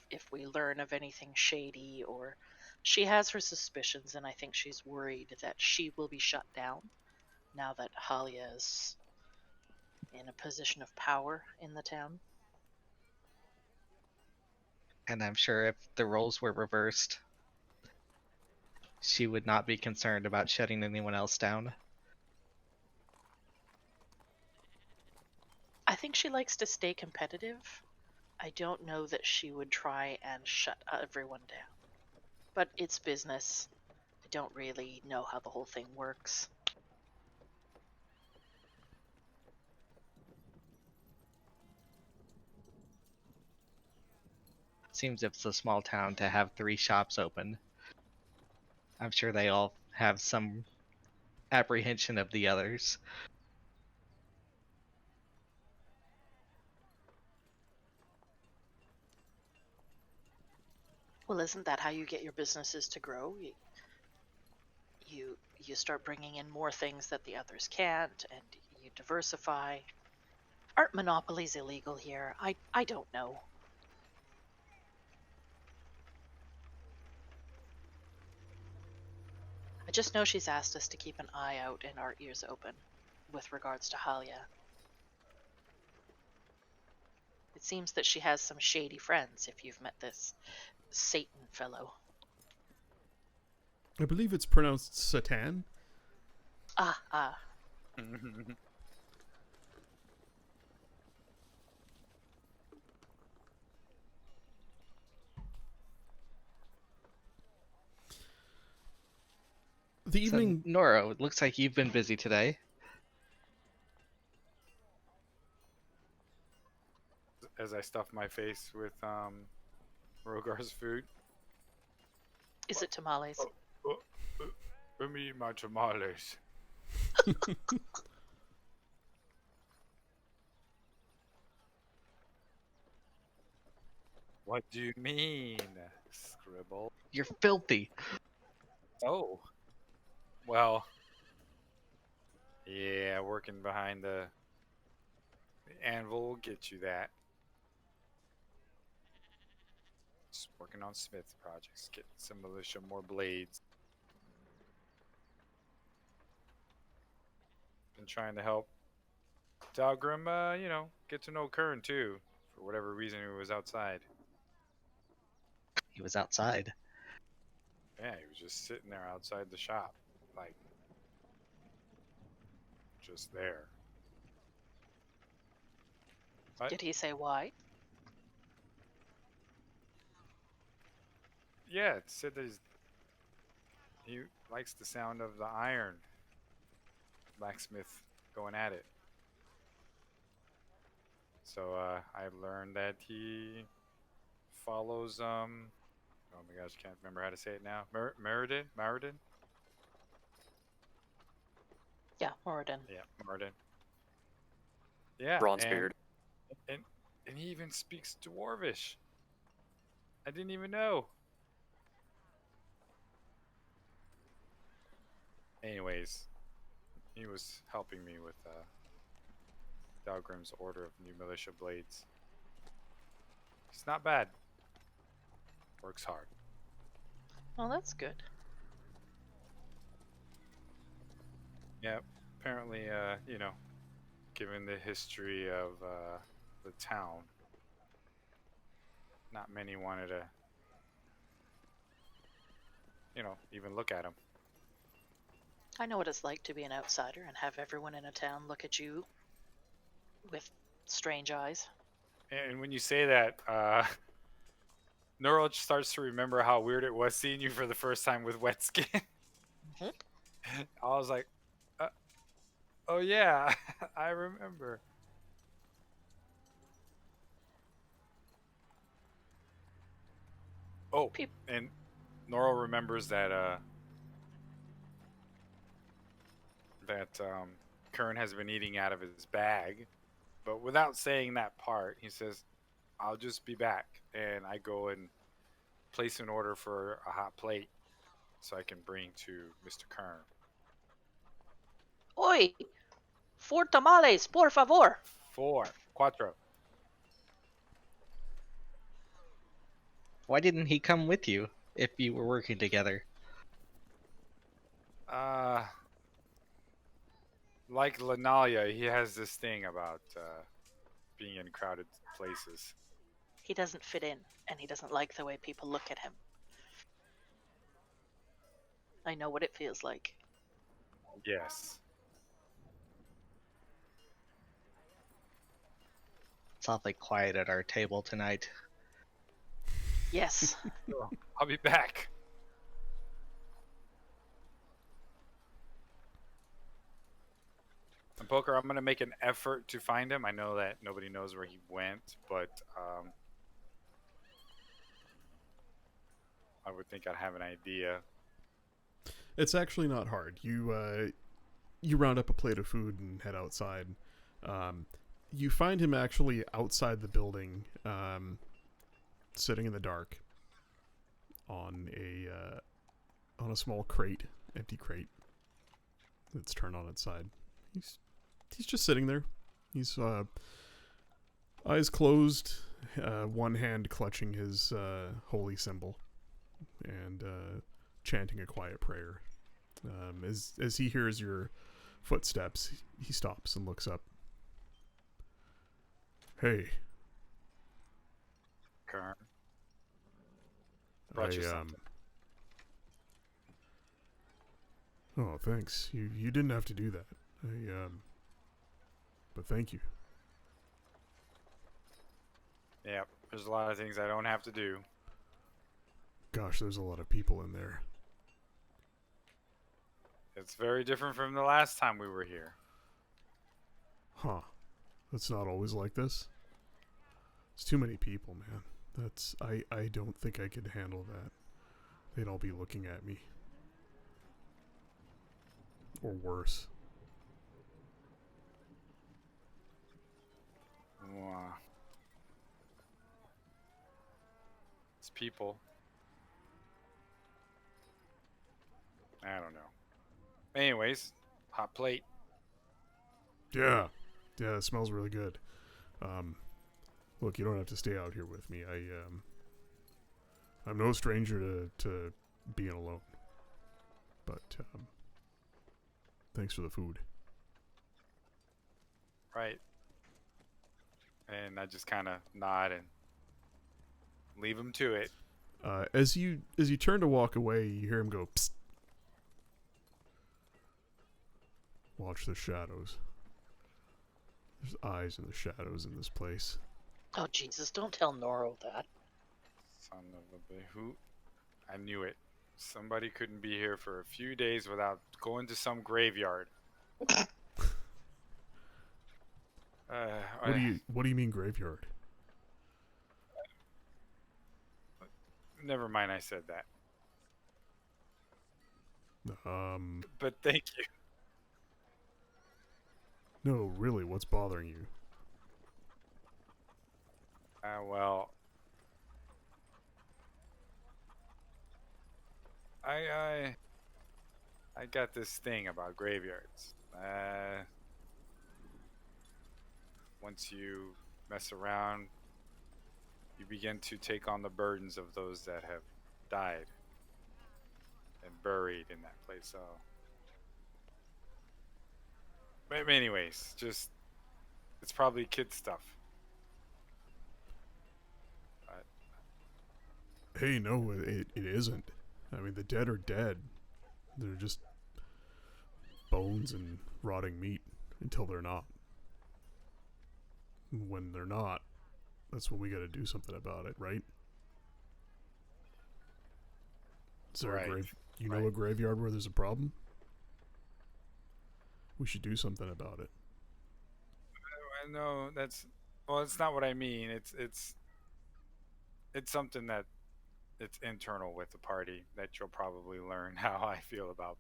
If we learn of anything shady, or she has her suspicions, and I think she's worried that she will be shut down now that Halia is in a position of power in the town. And I'm sure if the roles were reversed, she would not be concerned about shutting anyone else down. I think she likes to stay competitive. I don't know that she would try and shut everyone down. But it's business. I don't really know how the whole thing works. Seems it's a small town to have 3 shops open. I'm sure they all have some apprehension of the others. Well, isn't that how you get your businesses to grow? You start bringing in more things that the others can't, and you diversify. Aren't monopolies illegal here? I don't know. I just know she's asked us to keep an eye out and our ears open with regards to Halia. It seems that she has some shady friends, if you've met this Satan fellow. I believe it's pronounced Satan. Ah. The evening. So, Noro, it looks like you've been busy today. As I stuff my face with Rogar's food. Is it tamales? Let me eat my tamales. What do you mean, Scribble? You're filthy. Oh. Well. Yeah, working behind the anvil will get you that. Just working on Smith's projects, getting some militia more blades. Been trying to help Dalgrim, get to know Kern too. For whatever reason, he was outside. He was outside. Yeah, he was just sitting there outside the shop. Like, just there. What? Did he say why? Yeah, it said that he likes the sound of the iron. Blacksmith going at it. So I learned that he follows oh my gosh, can't remember how to say it now. Meriden? Yeah, Moradin. Yeah, Meriden. Yeah, Bronzebeard. and he even speaks Dwarvish. I didn't even know. Anyways, he was helping me with Dalgrim's order of new militia blades. He's not bad. Works hard. Well, that's good. Yeah, apparently, given the history of the town, not many wanted to, even look at him. I know what it's like to be an outsider and have everyone in a town look at you with strange eyes. And when you say that, Neural starts to remember how weird it was seeing you for the first time with wet skin. Mhm. I was like, oh yeah, I remember. Oh, Peop- and Neural remembers that Kern has been eating out of his bag, but without saying that part, he says, "I'll just be back," and I go and place an order for a hot plate so I can bring to Mr. Kern. Oi! 4 tamales, por favor! 4. Why didn't he come with you if you were working together? Like Lanalia, he has this thing about being in crowded places. He doesn't fit in, and he doesn't like the way people look at him. I know what it feels like. Yes. It's awfully quiet at our table tonight. Yes. I'll be back. And Poker, I'm gonna make an effort to find him. I know that nobody knows where he went, but I would think I'd have an idea. It's actually not hard. You round up a plate of food and head outside. You find him actually outside the building, sitting in the dark on a small crate, empty crate that's turned on its side. He's just sitting there. He's eyes closed, one hand clutching his holy symbol, and chanting a quiet prayer. As he hears your footsteps, he stops and looks up. Hey, Kern. Brought you something. Oh, thanks. You didn't have to do that. But thank you. Yep. There's a lot of things I don't have to do. Gosh, there's a lot of people in there. It's very different from the last time we were here. Huh. That's not always like this. It's too many people, man. I don't think I could handle that. They'd all be looking at me. Or worse. Wow. It's people. I don't know. Anyways, hot plate. Yeah. Yeah, it smells really good. Look, you don't have to stay out here with me. I'm no stranger to being alone. But thanks for the food. Right. And I just kind of nod and leave him to it. As you turn to walk away, you hear him go, "Psst." Watch the shadows. There's eyes in the shadows in this place. Oh, Jesus, don't tell Noro that. Son of a behoot. I knew it. Somebody couldn't be here for a few days without going to some graveyard. What do you mean graveyard? Never mind, I said that. Um, But thank you. no, really, what's bothering you? Well, I got this thing about graveyards. Once you mess around, you begin to take on the burdens of those that have died and buried in that place. So, but anyways, just it's probably kid stuff. But Hey, no, it isn't. I mean, the dead are dead. They're just bones and rotting meat until they're not. When they're not, that's when we gotta do something about it, right? Is there Right, a you know right. a graveyard where there's a problem? We should do something about it. I know it's not what I mean. It's something that it's internal with the party that you'll probably learn how I feel about.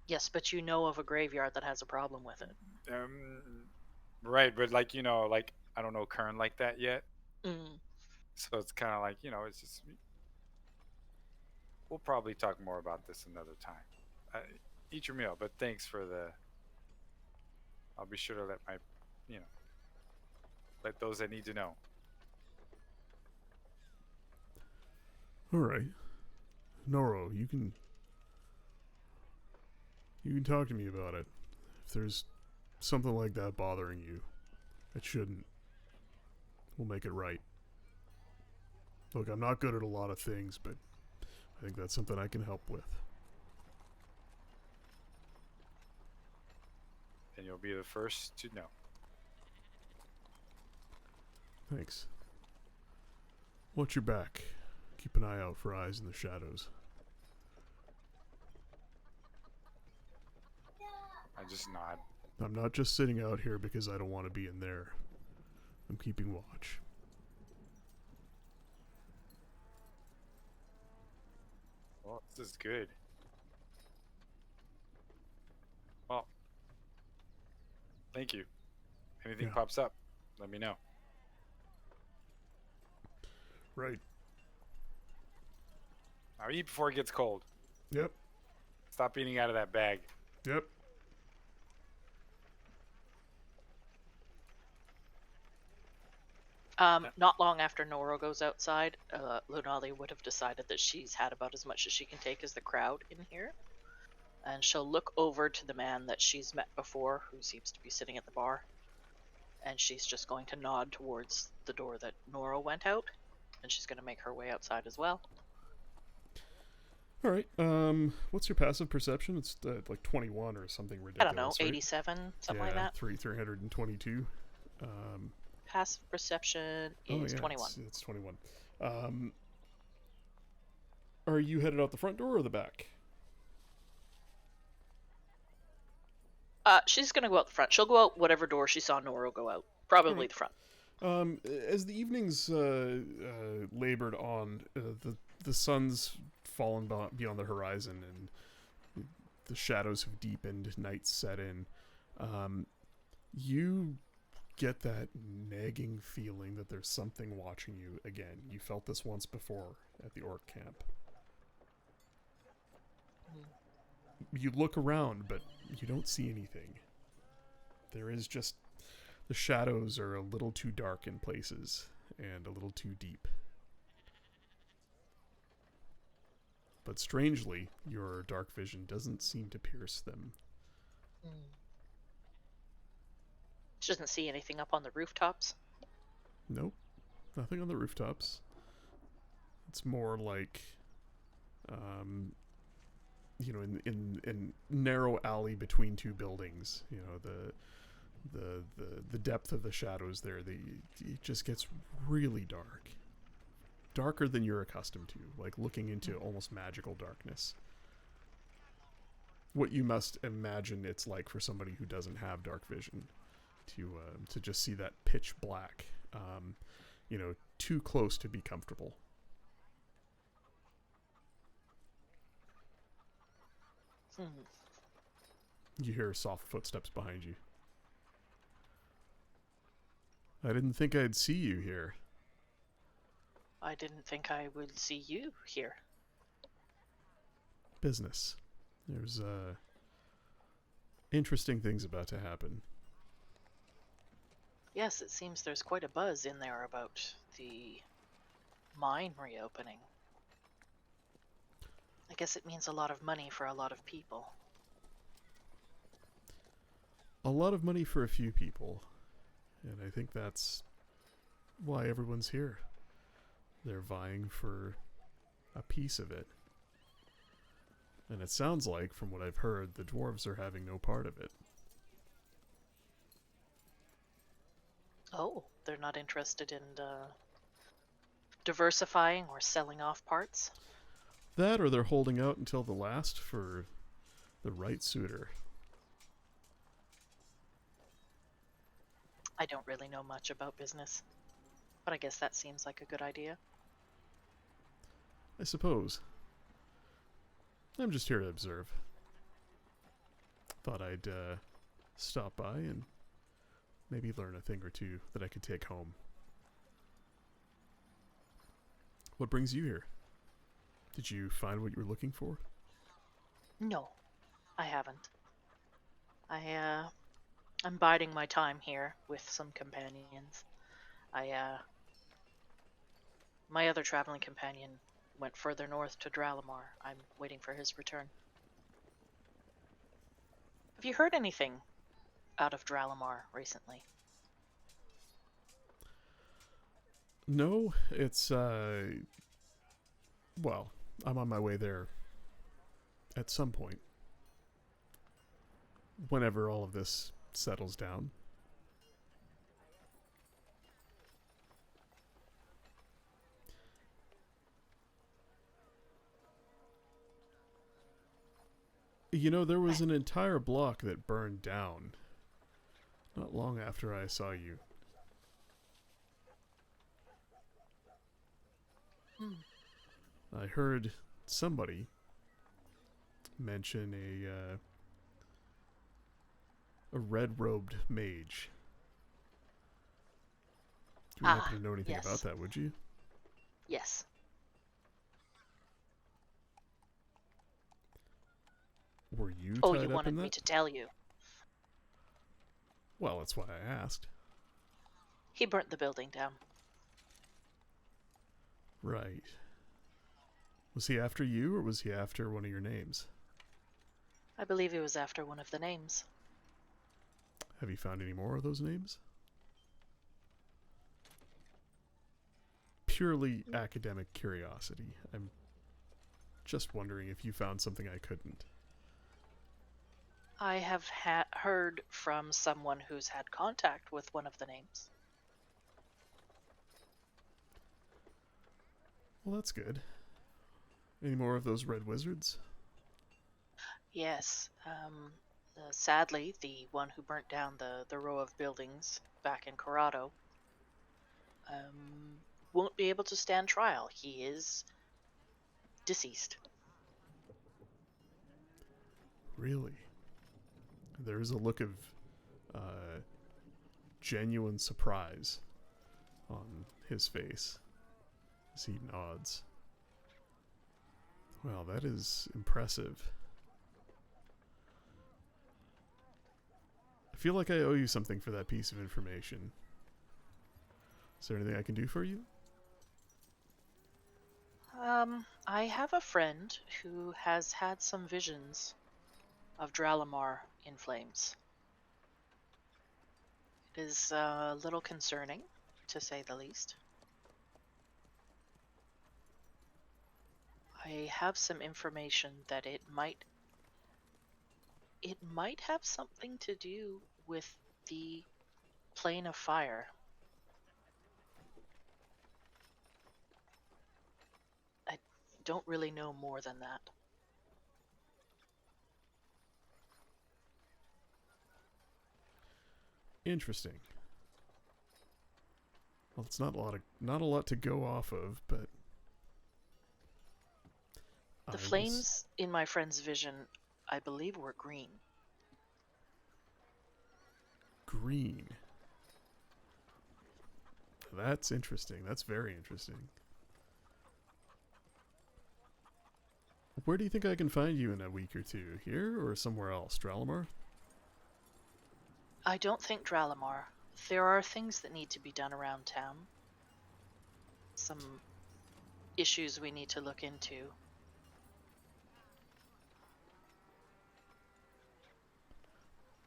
Yes, but you know of a graveyard that has a problem with it. Right, but like like I don't know Kern like that yet, Mm. so it's kind of like it's just we'll probably talk more about this another time. Eat your meal, but thanks for the. I'll be sure to let my, let those that need to know. All right, Noro, you can talk to me about it. If there's something like that bothering you, it shouldn't. We'll make it right. Look, I'm not good at a lot of things, but I think that's something I can help with. And you'll be the first to know. Thanks. Watch your back. Keep an eye out for eyes in the shadows. I just nod. I'm not just sitting out here because I don't want to be in there. I'm keeping watch. Well, this is good. Well, thank you. Anything Yeah. pops up, let me know. Right. Now eat before it gets cold. Yep. Stop eating out of that bag. Yep. Not long after Noro goes outside, Lunali would have decided that she's had about as much as she can take as the crowd in here. And she'll look over to the man that she's met before, who seems to be sitting at the bar. And she's just going to nod towards the door that Noro went out. And she's going to make her way outside as well. All right. What's your passive perception? It's like 21 or something I ridiculous. don't know, right? 87, something yeah, like that. 322. Passive perception is 21. It's 21. Are you headed out the front door or the back? She's going to go out the front. She'll go out whatever door she saw Noro go out. Probably Alright. the front. As the evening's labored on, the sun's fallen beyond the horizon, and the shadows have deepened. Night set in. You get that nagging feeling that there's something watching you again. You felt this once before at the orc camp. You look around, but you don't see anything. There is just... the shadows are a little too dark in places, and a little too deep. But strangely, your dark vision doesn't seem to pierce them. She doesn't see anything up on the rooftops. Nope. Nothing on the rooftops. It's more like, in narrow alley between two buildings. You know, the depth of the shadows there. It just gets really dark. Darker than you're accustomed to, like looking into almost magical darkness. What you must imagine it's like for somebody who doesn't have dark vision. to just see that pitch black, too close to be comfortable. Hmm. You hear soft footsteps behind you. I didn't think I'd see you here. I didn't think I would see you here. Business. There's interesting things about to happen. Yes, it seems there's quite a buzz in there about the mine reopening. I guess it means a lot of money for a lot of people. A lot of money for a few people, and I think that's why everyone's here. They're vying for a piece of it. And it sounds like, from what I've heard, the dwarves are having no part of it. Oh, they're not interested in diversifying or selling off parts? That, or they're holding out until the last for the right suitor. I don't really know much about business, but I guess that seems like a good idea. I suppose. I'm just here to observe. Thought I'd stop by and maybe learn a thing or two that I could take home. What brings you here? Did you find what you were looking for? No, I haven't. I'm biding my time here with some companions. My other traveling companion went further north to Dralamar. I'm waiting for his return. Have you heard anything out of Dralamar recently? No, it's, well, I'm on my way there at some point. Whenever all of this settles down. You know, there was an entire block that burned down not long after I saw you. I heard somebody mention a red-robed mage. You wouldn't happen to know anything yes. about that, would you? Yes. Were you Oh, tied you up wanted in that? me to tell you. Well, that's why I asked. He burnt the building down. Right. Was he after you, or was he after one of your names? I believe he was after one of the names. Have you found any more of those names? Purely academic curiosity. I'm just wondering if you found something I couldn't. I have heard from someone who's had contact with one of the names. Well, that's good. Any more of those red wizards? Yes. Sadly, the one who burnt down the row of buildings back in Corrado won't be able to stand trial. He is deceased. Really? There is a look of genuine surprise on his face as he nods. Well, that is impressive. I feel like I owe you something for that piece of information. Is there anything I can do for you? I have a friend who has had some visions of Dralamar in flames. It is a little concerning, to say the least. I have some information that it might have something to do with the plane of fire. I don't really know more than that. Interesting. Well, it's not a lot to go off of, but The flames in my friend's vision, I believe, were green. Green. That's interesting. That's very interesting. Where do you think I can find you in a week or two? Here or somewhere else? Dralamar? I don't think Dralamar. There are things that need to be done around town. Some issues we need to look into.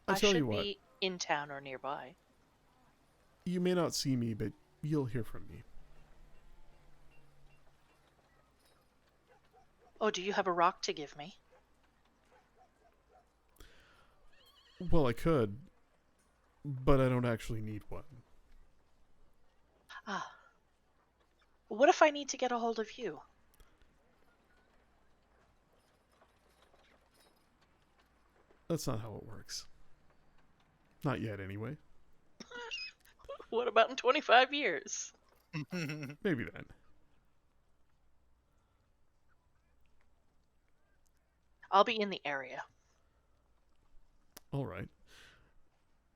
I I tell should you what, be in town or nearby. you may not see me, but you'll hear from me. Oh, do you have a rock to give me? Well, I could, but I don't actually need one. Ah. What if I need to get a hold of you? That's not how it works. Not yet, anyway. What about in 25 years? Maybe then. I'll be in the area. All right.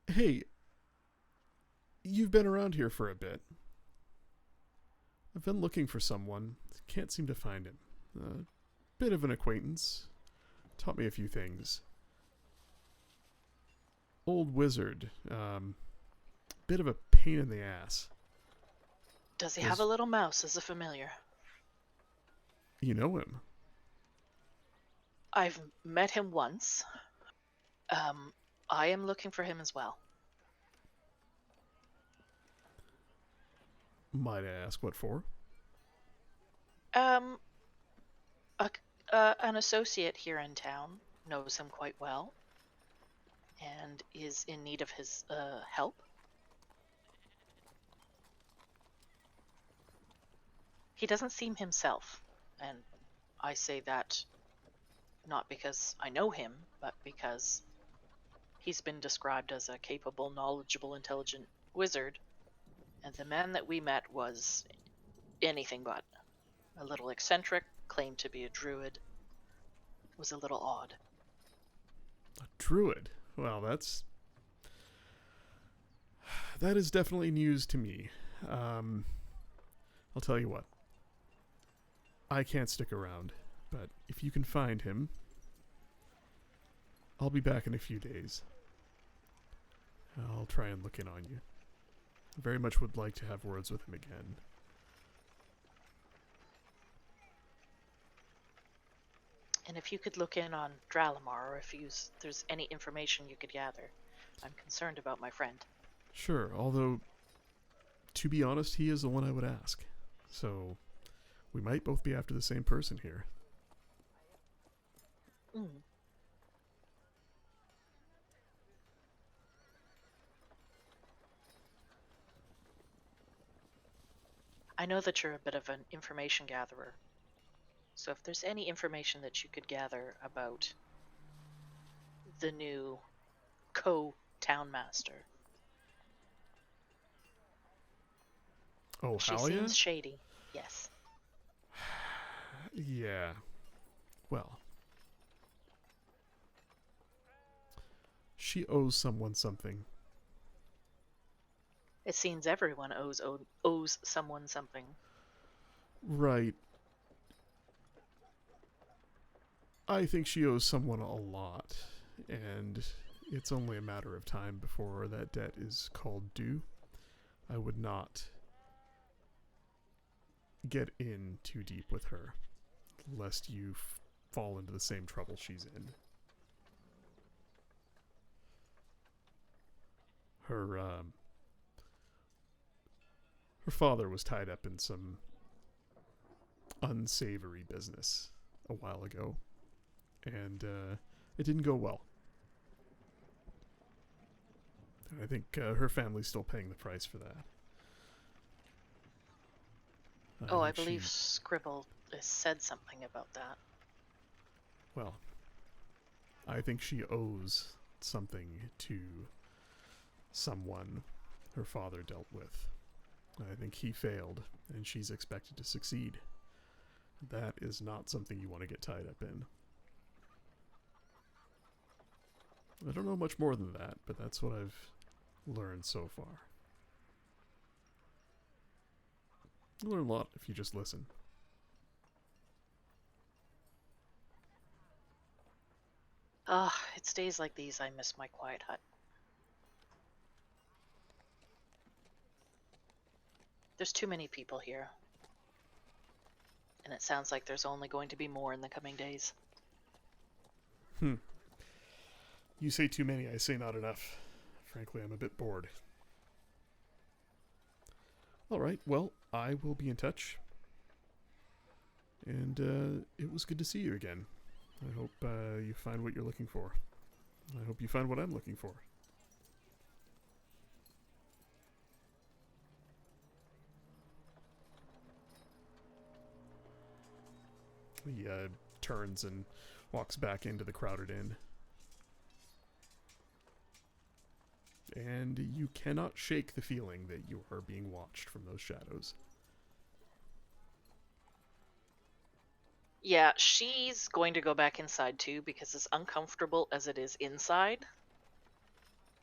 Hey, you've been around here for a bit. I've been looking for someone. Can't seem to find him. Bit of an acquaintance. Taught me a few things. Old wizard. Bit of a pain in the ass. Does he have a little mouse as a familiar? You know him. I've met him once. I am looking for him as well. Might I ask what for? An associate here in town knows him quite well and is in need of his help. He doesn't seem himself, and I say that not because I know him, but because he's been described as a capable, knowledgeable, intelligent wizard, and the man that we met was anything but. A little eccentric, claimed to be a druid, was a little odd. A druid? Well, that is definitely news to me. I'll tell you what. I can't stick around, but if you can find him, I'll be back in a few days. I'll try and look in on you. I very much would like to have words with him again. And if you could look in on Dralamar, or if there's any information you could gather. I'm concerned about my friend. Sure, although, to be honest, he is the one I would ask. So, we might both be after the same person here. Mm. I know that you're a bit of an information gatherer. So if there's any information that you could gather about the new co-townmaster. Oh, She Halia? seems shady, yes. Yeah. Well. She owes someone something. It seems everyone owes someone something. Right. I think she owes someone a lot, and it's only a matter of time before that debt is called due. I would not get in too deep with her, lest you fall into the same trouble she's in. Her father was tied up in some unsavory business a while ago, and it didn't go well. And I think her family's still paying the price for that. I think believe Scribble said something about that. Well, I think she owes something to someone her father dealt with. I think he failed, and she's expected to succeed. That is not something you want to get tied up in. I don't know much more than that, but that's what I've learned so far. You learn a lot if you just listen. Ah, it's days like these I miss my quiet hut. There's too many people here. And it sounds like there's only going to be more in the coming days. You say too many, I say not enough. Frankly, I'm a bit bored. Alright, well, I will be in touch. And it was good to see you again. I hope you find what you're looking for. I hope you find what I'm looking for. He turns and walks back into the crowded inn. And you cannot shake the feeling that you are being watched from those shadows. Yeah, she's going to go back inside too, because as uncomfortable as it is inside,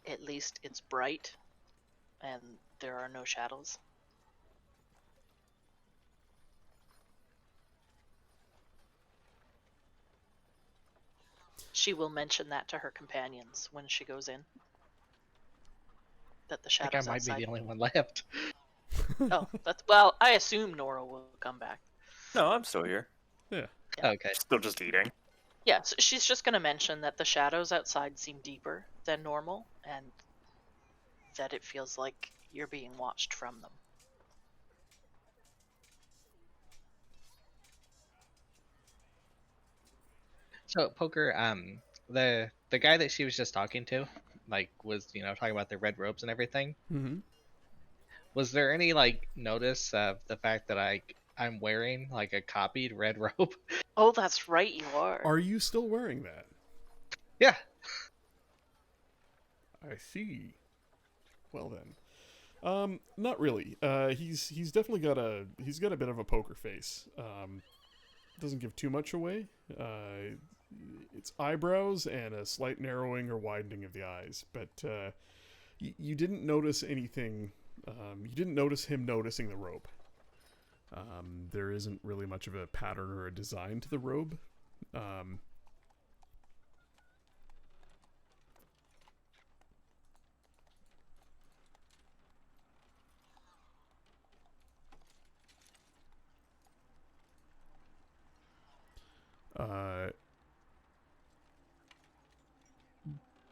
at least it's bright and there are no shadows. She will mention that to her companions when she goes in. That the I think I shadows might be outside. the only one left. Oh, that's well. I assume Nora will come back. No, I'm still here. Yeah. Yeah. Okay. Still just eating. Yeah, so she's just going to mention that the shadows outside seem deeper than normal, and that it feels like you're being watched from them. So Poker, the guy that she was just talking to, like, was talking about the red robes and everything. Mm-hmm. Was there any like notice of the fact that I'm wearing like a copied red robe? Oh, that's right, you are. Are you still wearing that? Yeah. I see. Well then. Not really. He's definitely got a bit of a poker face. Doesn't give too much away. It's eyebrows and a slight narrowing or widening of the eyes, but you didn't notice anything. You didn't notice him noticing the robe. There isn't really much of a pattern or a design to the robe.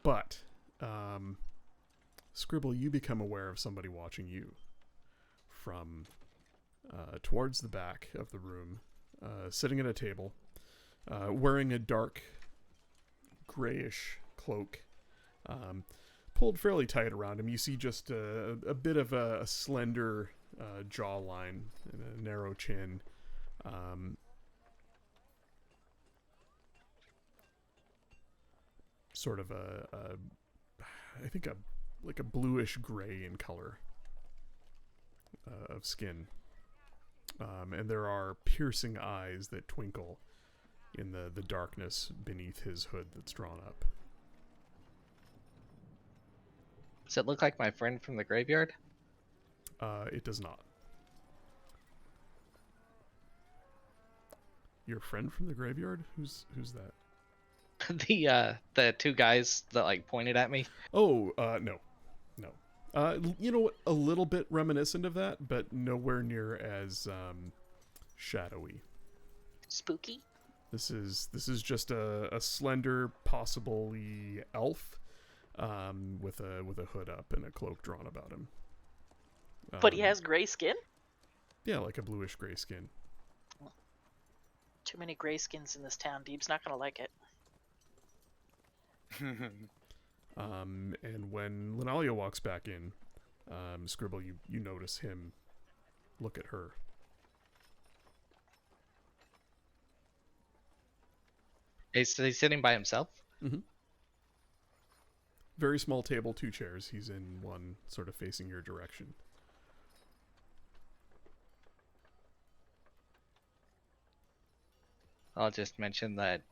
But Scribble, you become aware of somebody watching you from towards the back of the room, sitting at a table, wearing a dark grayish cloak, pulled fairly tight around him. You see just a bit of a slender jawline and a narrow chin. Sort of I think like a bluish gray in color of skin. And there are piercing eyes that twinkle in the darkness beneath his hood that's drawn up. Does it look like my friend from the graveyard? It does not. Your friend from the graveyard? Who's that? The two guys that like pointed at me. Oh, no. You know what? A little bit reminiscent of that, but nowhere near as shadowy. Spooky? This is just a slender, possibly elf, with a hood up and a cloak drawn about him. But he has gray skin? Yeah, like a bluish gray skin. Too many gray skins in this town. Deeb's not gonna like it. And when Linalia walks back in, Scribble, you notice him look at her. Is he sitting by himself? Mm-hmm. Very small table, 2 chairs. He's in one, sort of facing your direction. I'll just mention that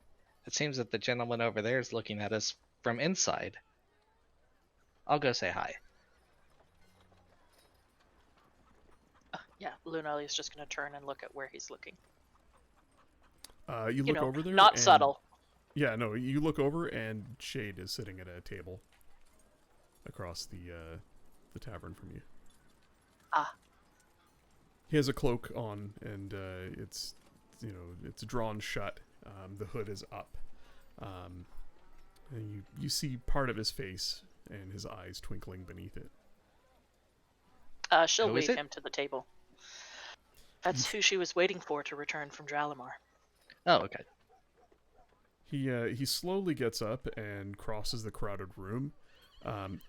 it seems that the gentleman over there is looking at us from inside. I'll go say hi. Yeah, Lunali's just going to turn and look at where he's looking. You look over there. Not and- subtle. Yeah, no, you look over and Shade is sitting at a table across the tavern from you. Ah. He has a cloak on, and it's drawn shut. The hood is up, and you see part of his face and his eyes twinkling beneath it. She'll Who is wave it? him to the table. That's who she was waiting for to return from Dralamar. Oh, okay. He slowly gets up and crosses the crowded room,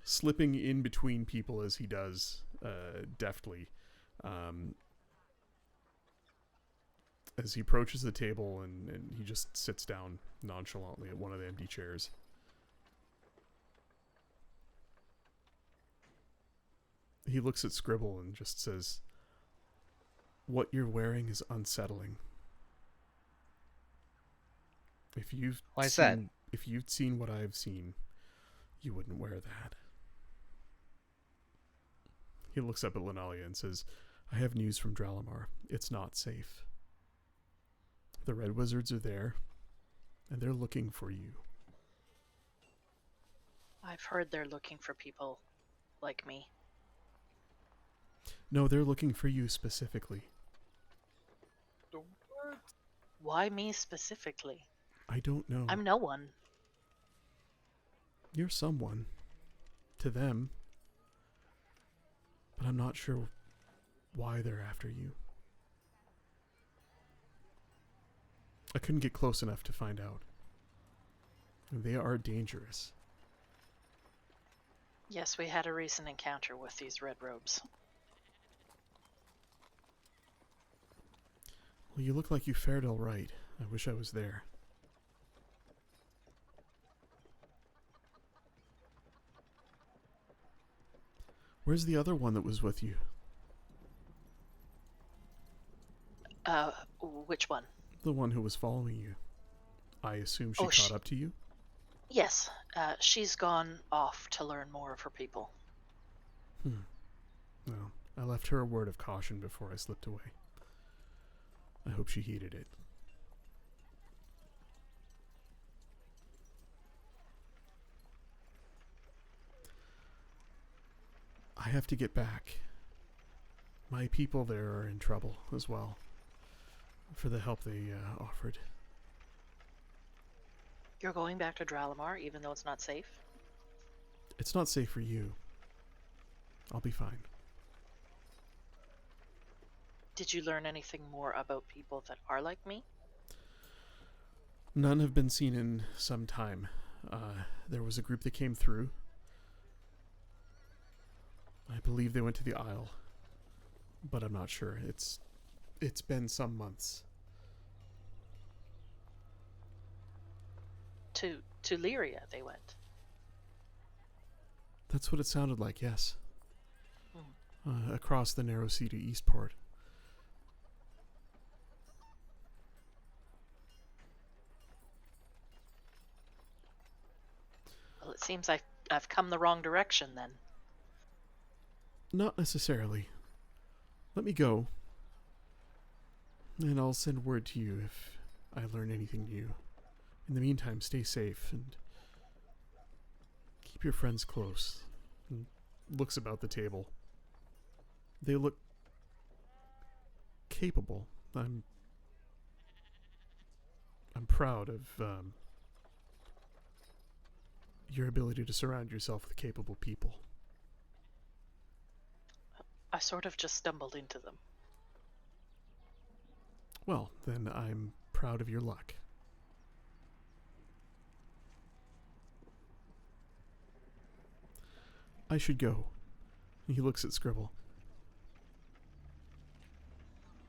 slipping in between people as he does, deftly. As he approaches the table and he just sits down nonchalantly at one of the empty chairs. He looks at Scribble and just says, "What you're wearing is unsettling. If you've Why is seen, that? If you've seen what I've seen, you wouldn't wear that." He looks up at Lunalia and says, "I have news from Dralamar. It's not safe. The Red Wizards are there, and they're looking for you." I've heard they're looking for people like me. No, they're looking for you specifically. The what? Why me specifically? I don't know. I'm no one. You're someone. To them. But I'm not sure why they're after you. I couldn't get close enough to find out. They are dangerous. Yes, we had a recent encounter with these red robes. Well, you look like you fared all right. I wish I was there. Where's the other one that was with you? Which one? The one who was following you. I assume she Oh, caught up to you? Yes, she's gone off to learn more of her people. Well, I left her a word of caution before I slipped away. I hope she heeded it. I have to get back. My people there are in trouble as well, for the help they offered. You're going back to Dralamar, even though it's not safe? It's not safe for you. I'll be fine. Did you learn anything more about people that are like me? None have been seen in some time. There was a group that came through. I believe they went to the Isle, but I'm not sure. It's been some months. To Lyria they went. That's what it sounded like, yes. Across the narrow sea to Eastport. Well, it seems I've come the wrong direction then. Not necessarily. Let me go. And I'll send word to you if I learn anything new. In the meantime, stay safe and keep your friends close. And looks about the table. They look capable. I'm proud of your ability to surround yourself with capable people. I sort of just stumbled into them. Well, then I'm proud of your luck. I should go. He looks at Scribble.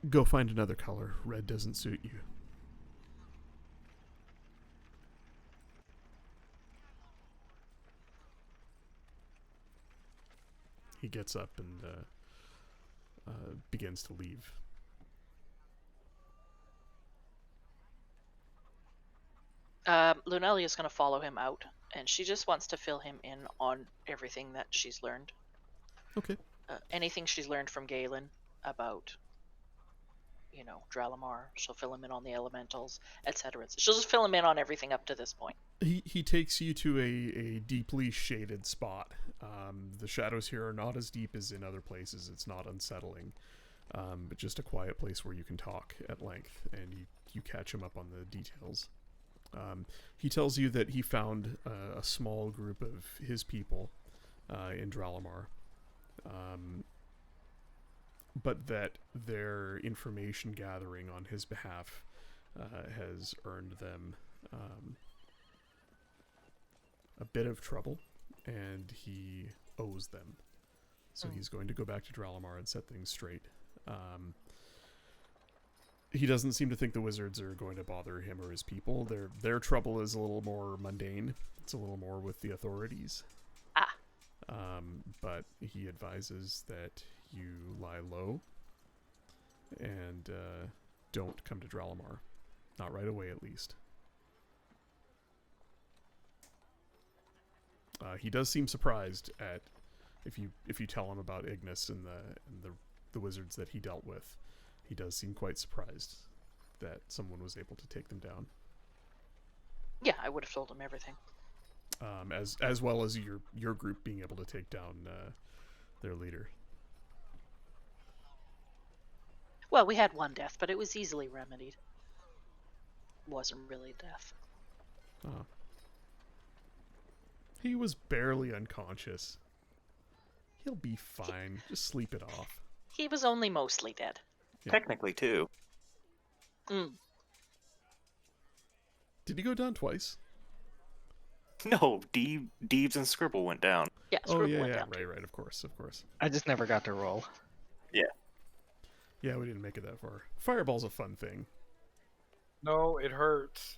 Go find another color. Red doesn't suit you. He gets up and begins to leave. Lunelia is going to follow him out, and she just wants to fill him in on everything that she's learned. Okay. Anything she's learned from Galen about, Dralamar. She'll fill him in on the elementals, etc. She'll just fill him in on everything up to this point. He takes you to a deeply shaded spot. The shadows here are not as deep as in other places. It's not unsettling, but just a quiet place where you can talk at length, and you catch him up on the details. He tells you that he found a small group of his people in Dralamar, but that their information gathering on his behalf has earned them a bit of trouble, and he owes them. So he's going to go back to Dralamar and set things straight. He doesn't seem to think the wizards are going to bother him or his people. Their trouble is a little more mundane. It's a little more with the authorities. But he advises that you lie low and don't come to Dralamar. Not right away, at least. He does seem surprised at if you tell him about Ignis and the wizards that he dealt with. He does seem quite surprised that someone was able to take them down. Yeah, I would have told him everything. As well as your group being able to take down their leader. Well, we had one death, but it was easily remedied. Wasn't really a death. He was barely unconscious. He'll be fine. Just sleep it off. He was only mostly dead. Yeah. Technically, too. Mm. Did he go down twice? No, Deebs and Scribble went down. Yeah, Oh, Scribble yeah, went yeah, down too. right, of course. I just never got to roll. Yeah, we didn't make it that far. Fireball's a fun thing. No, it hurts.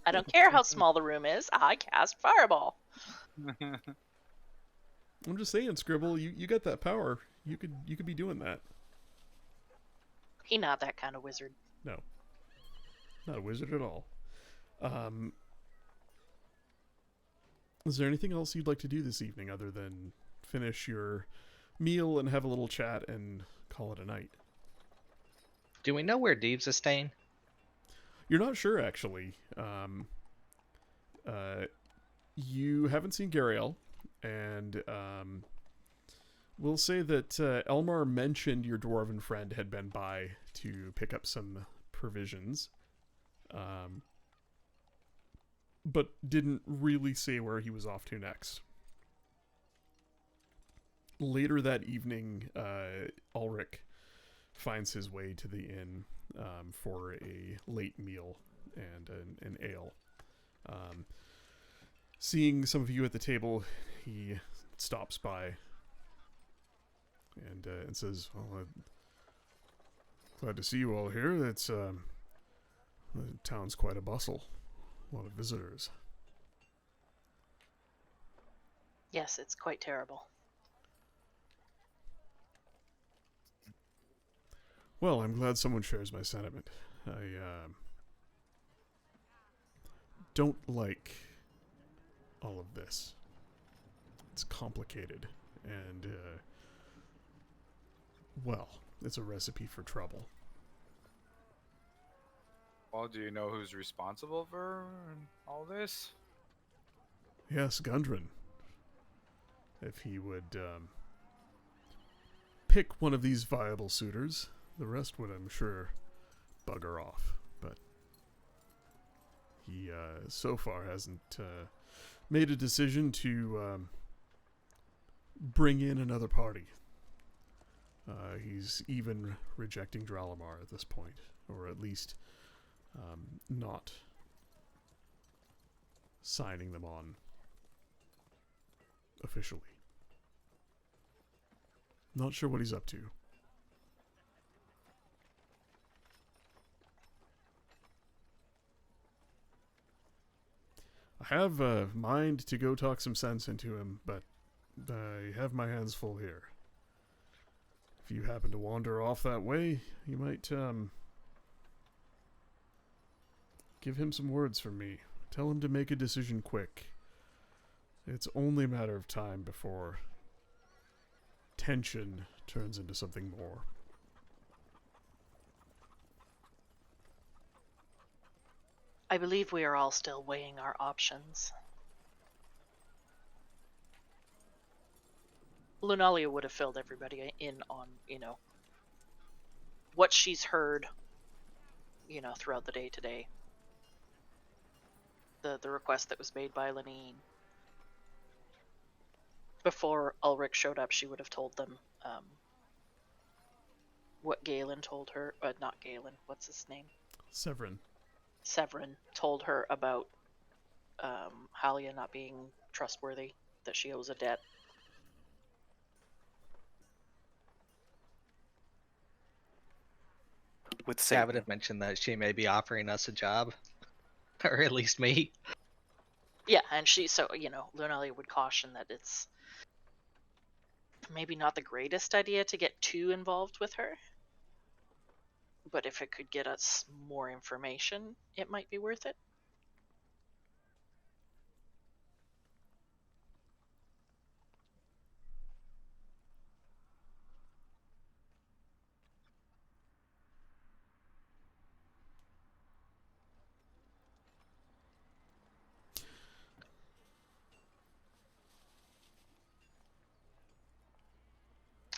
I don't care how small the room is. I cast Fireball. I'm just saying, Scribble, you got that power. You could be doing that. He not that kind of wizard. No. Not a wizard at all. Is there anything else you'd like to do this evening other than finish your meal and have a little chat and call it a night? Do we know where Deeves is staying? You're not sure, actually. You haven't seen Gariel, and we'll say that Elmar mentioned your dwarven friend had been by to pick up some provisions, but didn't really say where he was off to next. Later that evening, Ulrich finds his way to the inn for a late meal and an ale. Seeing some of you at the table, he stops by and says, "Well, glad to see you all here. It's the town's quite a bustle. A lot of visitors." Yes, it's quite terrible. Well, I'm glad someone shares my sentiment. I don't like all of this. It's complicated, and well, it's a recipe for trouble. Well, do you know who's responsible for all this? Yes, Gundren. If he would pick one of these viable suitors, the rest would, I'm sure, bugger off. But he so far hasn't made a decision to bring in another party. He's even rejecting Dralamar at this point, or at least not signing them on officially. Not sure what he's up to. I have a mind to go talk some sense into him, but I have my hands full here. If you happen to wander off that way, you might, give him some words from me. Tell him to make a decision quick. It's only a matter of time before tension turns into something more. I believe we are all still weighing our options. Lunalia would have filled everybody in on, what she's heard, throughout the day today. The request that was made by Lenine. Before Ulrich showed up, she would have told them what Galen told her. Not Galen, what's his name? Severin. Severin told her about Halia not being trustworthy, that she owes a debt. With I Satan. would have mentioned that she may be offering us a job, or at least me. Yeah, and Lunalia would caution that it's maybe not the greatest idea to get too involved with her. But if it could get us more information, it might be worth it.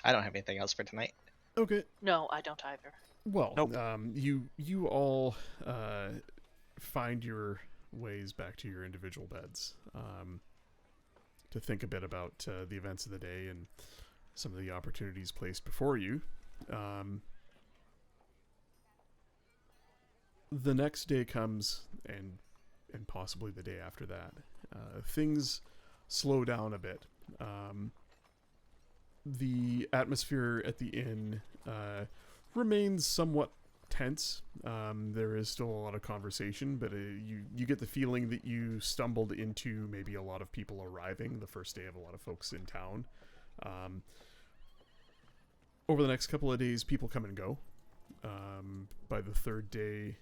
I don't have anything else for tonight. Okay. No, I don't either. Well, Nope. You all find your ways back to your individual beds to think a bit about the events of the day and some of the opportunities placed before you. The next day comes, and possibly the day after that. Things slow down a bit. The atmosphere at the inn remains somewhat tense. There is still a lot of conversation, but you get the feeling that you stumbled into maybe a lot of people arriving the first day of a lot of folks in town. Over the next couple of days, people come and go. By the third day,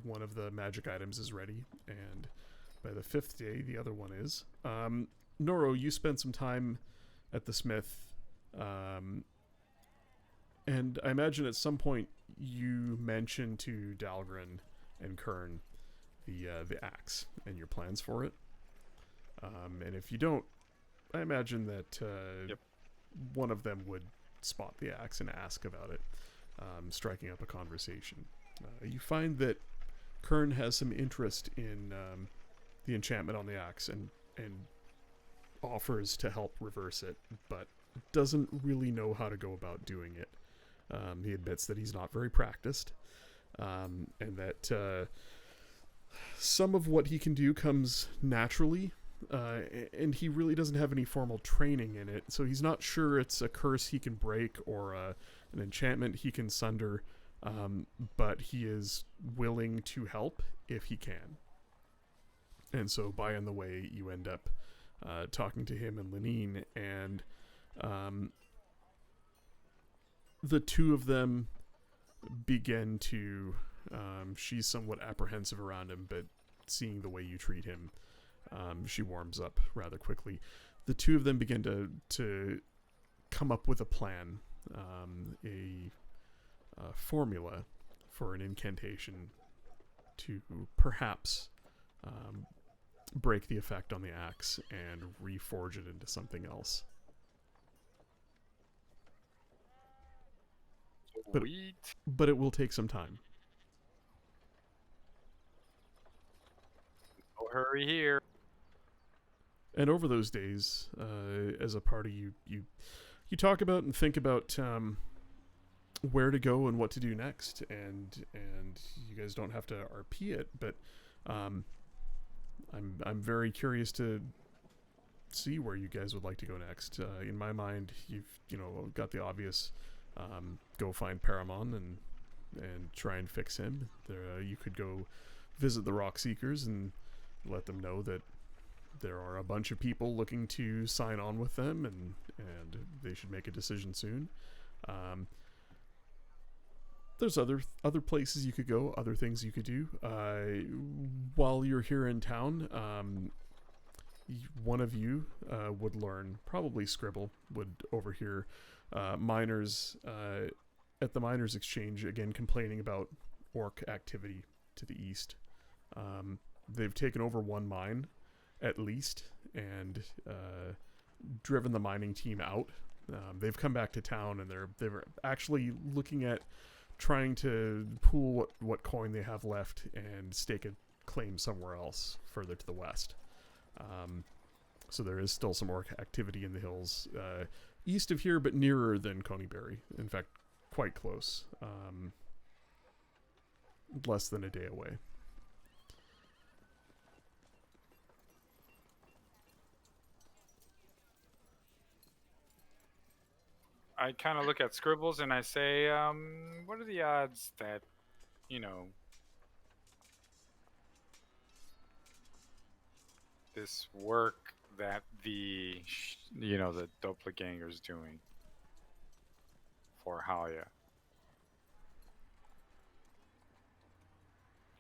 one of the magic items is ready, and by the fifth day, the other one is. Noro, you spent some time at the smith, and I imagine at some point you mentioned to Dahlgren and Kern the axe and your plans for it. And if you don't, I imagine that one of them would spot the axe and ask about it, striking up a conversation. You find that Kern has some interest in the enchantment on the axe and offers to help reverse it, but doesn't really know how to go about doing it. He admits that he's not very practiced, and that some of what he can do comes naturally, and he really doesn't have any formal training in it, so he's not sure it's a curse he can break or an enchantment he can sunder, but he is willing to help if he can. And so by on the way, you end up talking to him and Lenine, and the two of them begin to, she's somewhat apprehensive around him, but seeing the way you treat him, she warms up rather quickly. The two of them begin to come up with a plan, a formula for an incantation to perhaps break the effect on the axe and reforge it into something else. Sweet. But it will take some time. No hurry here. And over those days, as a party, you talk about and think about where to go and what to do next, and you guys don't have to RP it, but I'm very curious to see where you guys would like to go next. In my mind, you've got the obvious, go find Paramon and try and fix him. You could go visit the Rock Seekers and let them know that there are a bunch of people looking to sign on with them, and they should make a decision soon. There's other places you could go, other things you could do. While you're here in town, one of you would learn, probably Scribble would overhear miners at the miners exchange again complaining about orc activity to the east. They've taken over one mine at least and driven the mining team out. They've come back to town, and they're actually looking at trying to pool what coin they have left and stake a claim somewhere else further to the west. So there is still some orc activity in the hills east of here, but nearer than Coneyberry. In fact, quite close. Less than a day away. I kind of look at Scribbles and I say, what are the odds that, this work that the doppelganger's doing for Halia?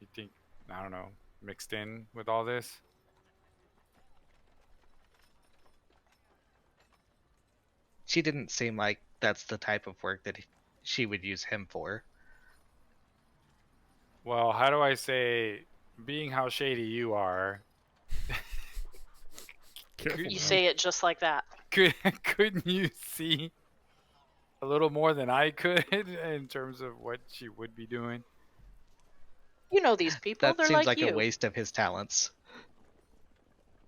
You think, I don't know, mixed in with all this? She didn't seem like that's the type of work that she would use him for. Well, how do I say, being how shady you are, Careful You now. say it just like that. couldn't you see a little more than I could in terms of what she would be doing? You know these people. That They're seems like you. a waste of his talents.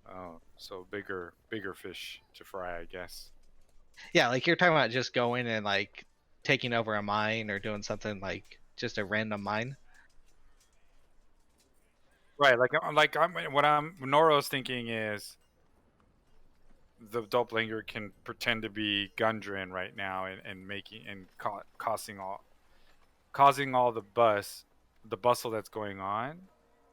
Oh, so bigger fish to fry, I guess. Yeah, like you're talking about just going and like taking over a mine or doing something like just a random mine. Right, Noro's thinking is the doppelganger can pretend to be Gundren right now and making and causing all the bustle that's going on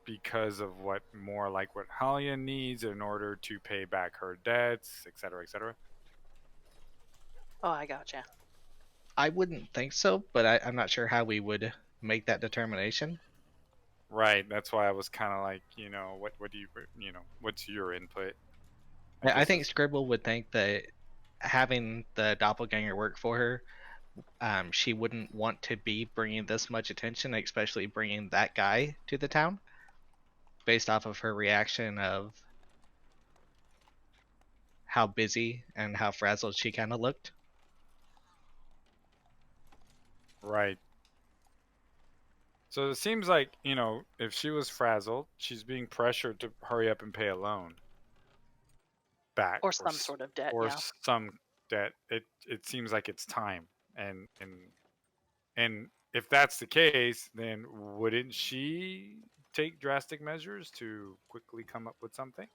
because of what Halia needs in order to pay back her debts, etc., etc. Oh, I gotcha. I wouldn't think so, but I'm not sure how we would make that determination. Right, that's why I was kind of like, what do you, what's your input? I think Scribble would think that having the doppelganger work for her, she wouldn't want to be bringing this much attention, especially bringing that guy to the town, based off of her reaction of how busy and how frazzled she kind of looked. Right. So it seems like, if she was frazzled, she's being pressured to hurry up and pay a loan back. Or some sort of debt, Or yeah. some debt. It seems like it's time. And if that's the case, then wouldn't she take drastic measures to quickly come up with something?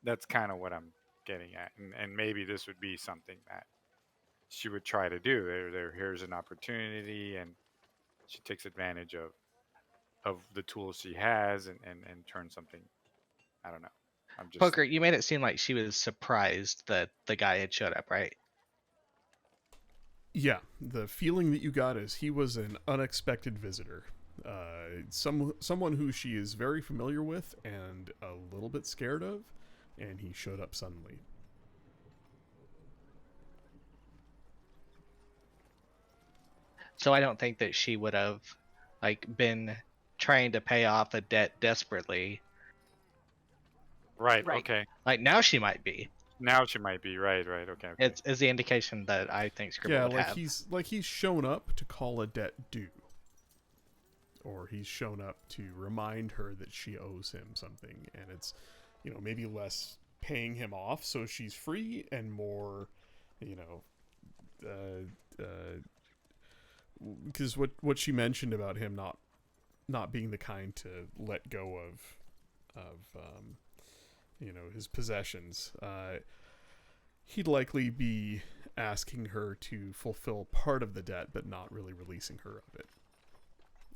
That's kind of what I'm getting at. And maybe this would be something that she would try to do. Here's an opportunity, and she takes advantage of the tools she has and turn something. I don't know. I'm just Poker, you made it seem like she was surprised that the guy had showed up, right? Yeah, the feeling that you got is he was an unexpected visitor. Someone who she is very familiar with and a little bit scared of, and he showed up suddenly. So I don't think that she would have been trying to pay off a debt desperately. right. Right. Okay. Like now she might be. Now she might be right. Okay. It's the indication that I think Scribble Yeah, would like have. he's shown up to call a debt due, or he's shown up to remind her that she owes him something, and it's maybe less paying him off so she's free and more because what she mentioned about him not being the kind to let go of his possessions, he'd likely be asking her to fulfill part of the debt but not really releasing her of it.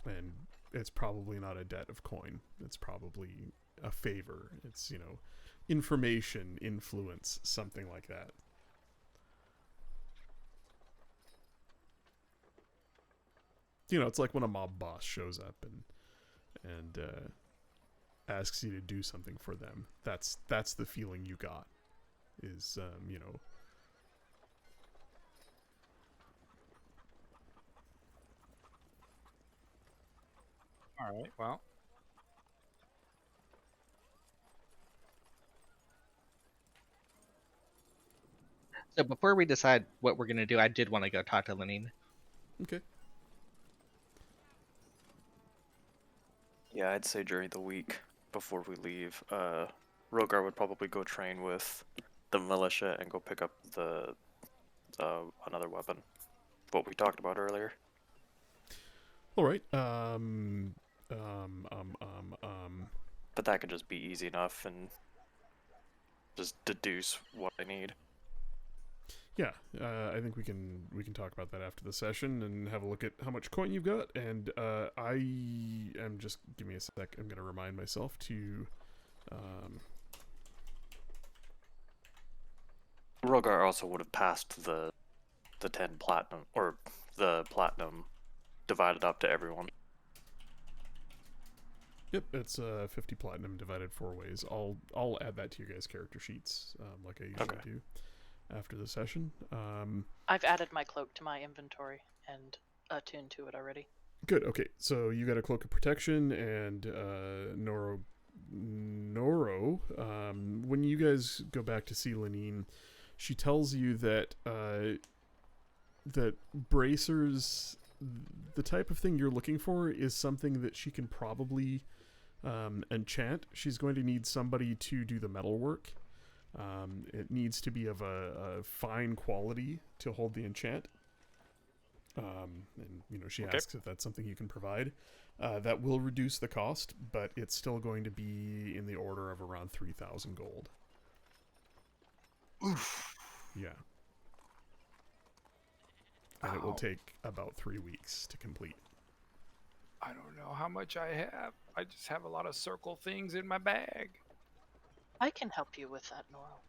And it's probably not a debt of coin. It's probably a favor. It's information, influence, something like that. You know, it's like when a mob boss shows up and asks you to do something for them. That's the feeling you got. Is you know. All right. Well, So before we decide what we're gonna do, I did want to go talk to Lenine. Okay. Yeah, I'd say during the week before we leave, Rogar would probably go train with the militia and go pick up the another weapon, what we talked about earlier. All right. But that could just be easy enough and just deduce what I need. Yeah, I think we can talk about that after the session and have a look at how much coin you've got. And I am just give me a sec. I'm gonna remind myself to. Rogar also would have passed the 10 platinum, or the platinum divided up to everyone. Yep, it's 50 platinum divided 4 ways. I'll add that to your guys' character sheets, like I usually do after the session. I've added my cloak to my inventory and attuned to it already. Good. Okay, so you got a cloak of protection and Noro. When you guys go back to see Lenine, she tells you that that bracers, the type of thing you're looking for, is something that she can probably enchant. She's going to need somebody to do the metal work. It needs to be of a fine quality to hold the enchant. And you know, she asks if that's something you can provide. That will reduce the cost, but it's still going to be in the order of around 3,000 gold. oof. Yeah. And it will take about 3 weeks to complete. I don't know how much I have. I just have a lot of circle things in my bag. I can help you with that, Noro.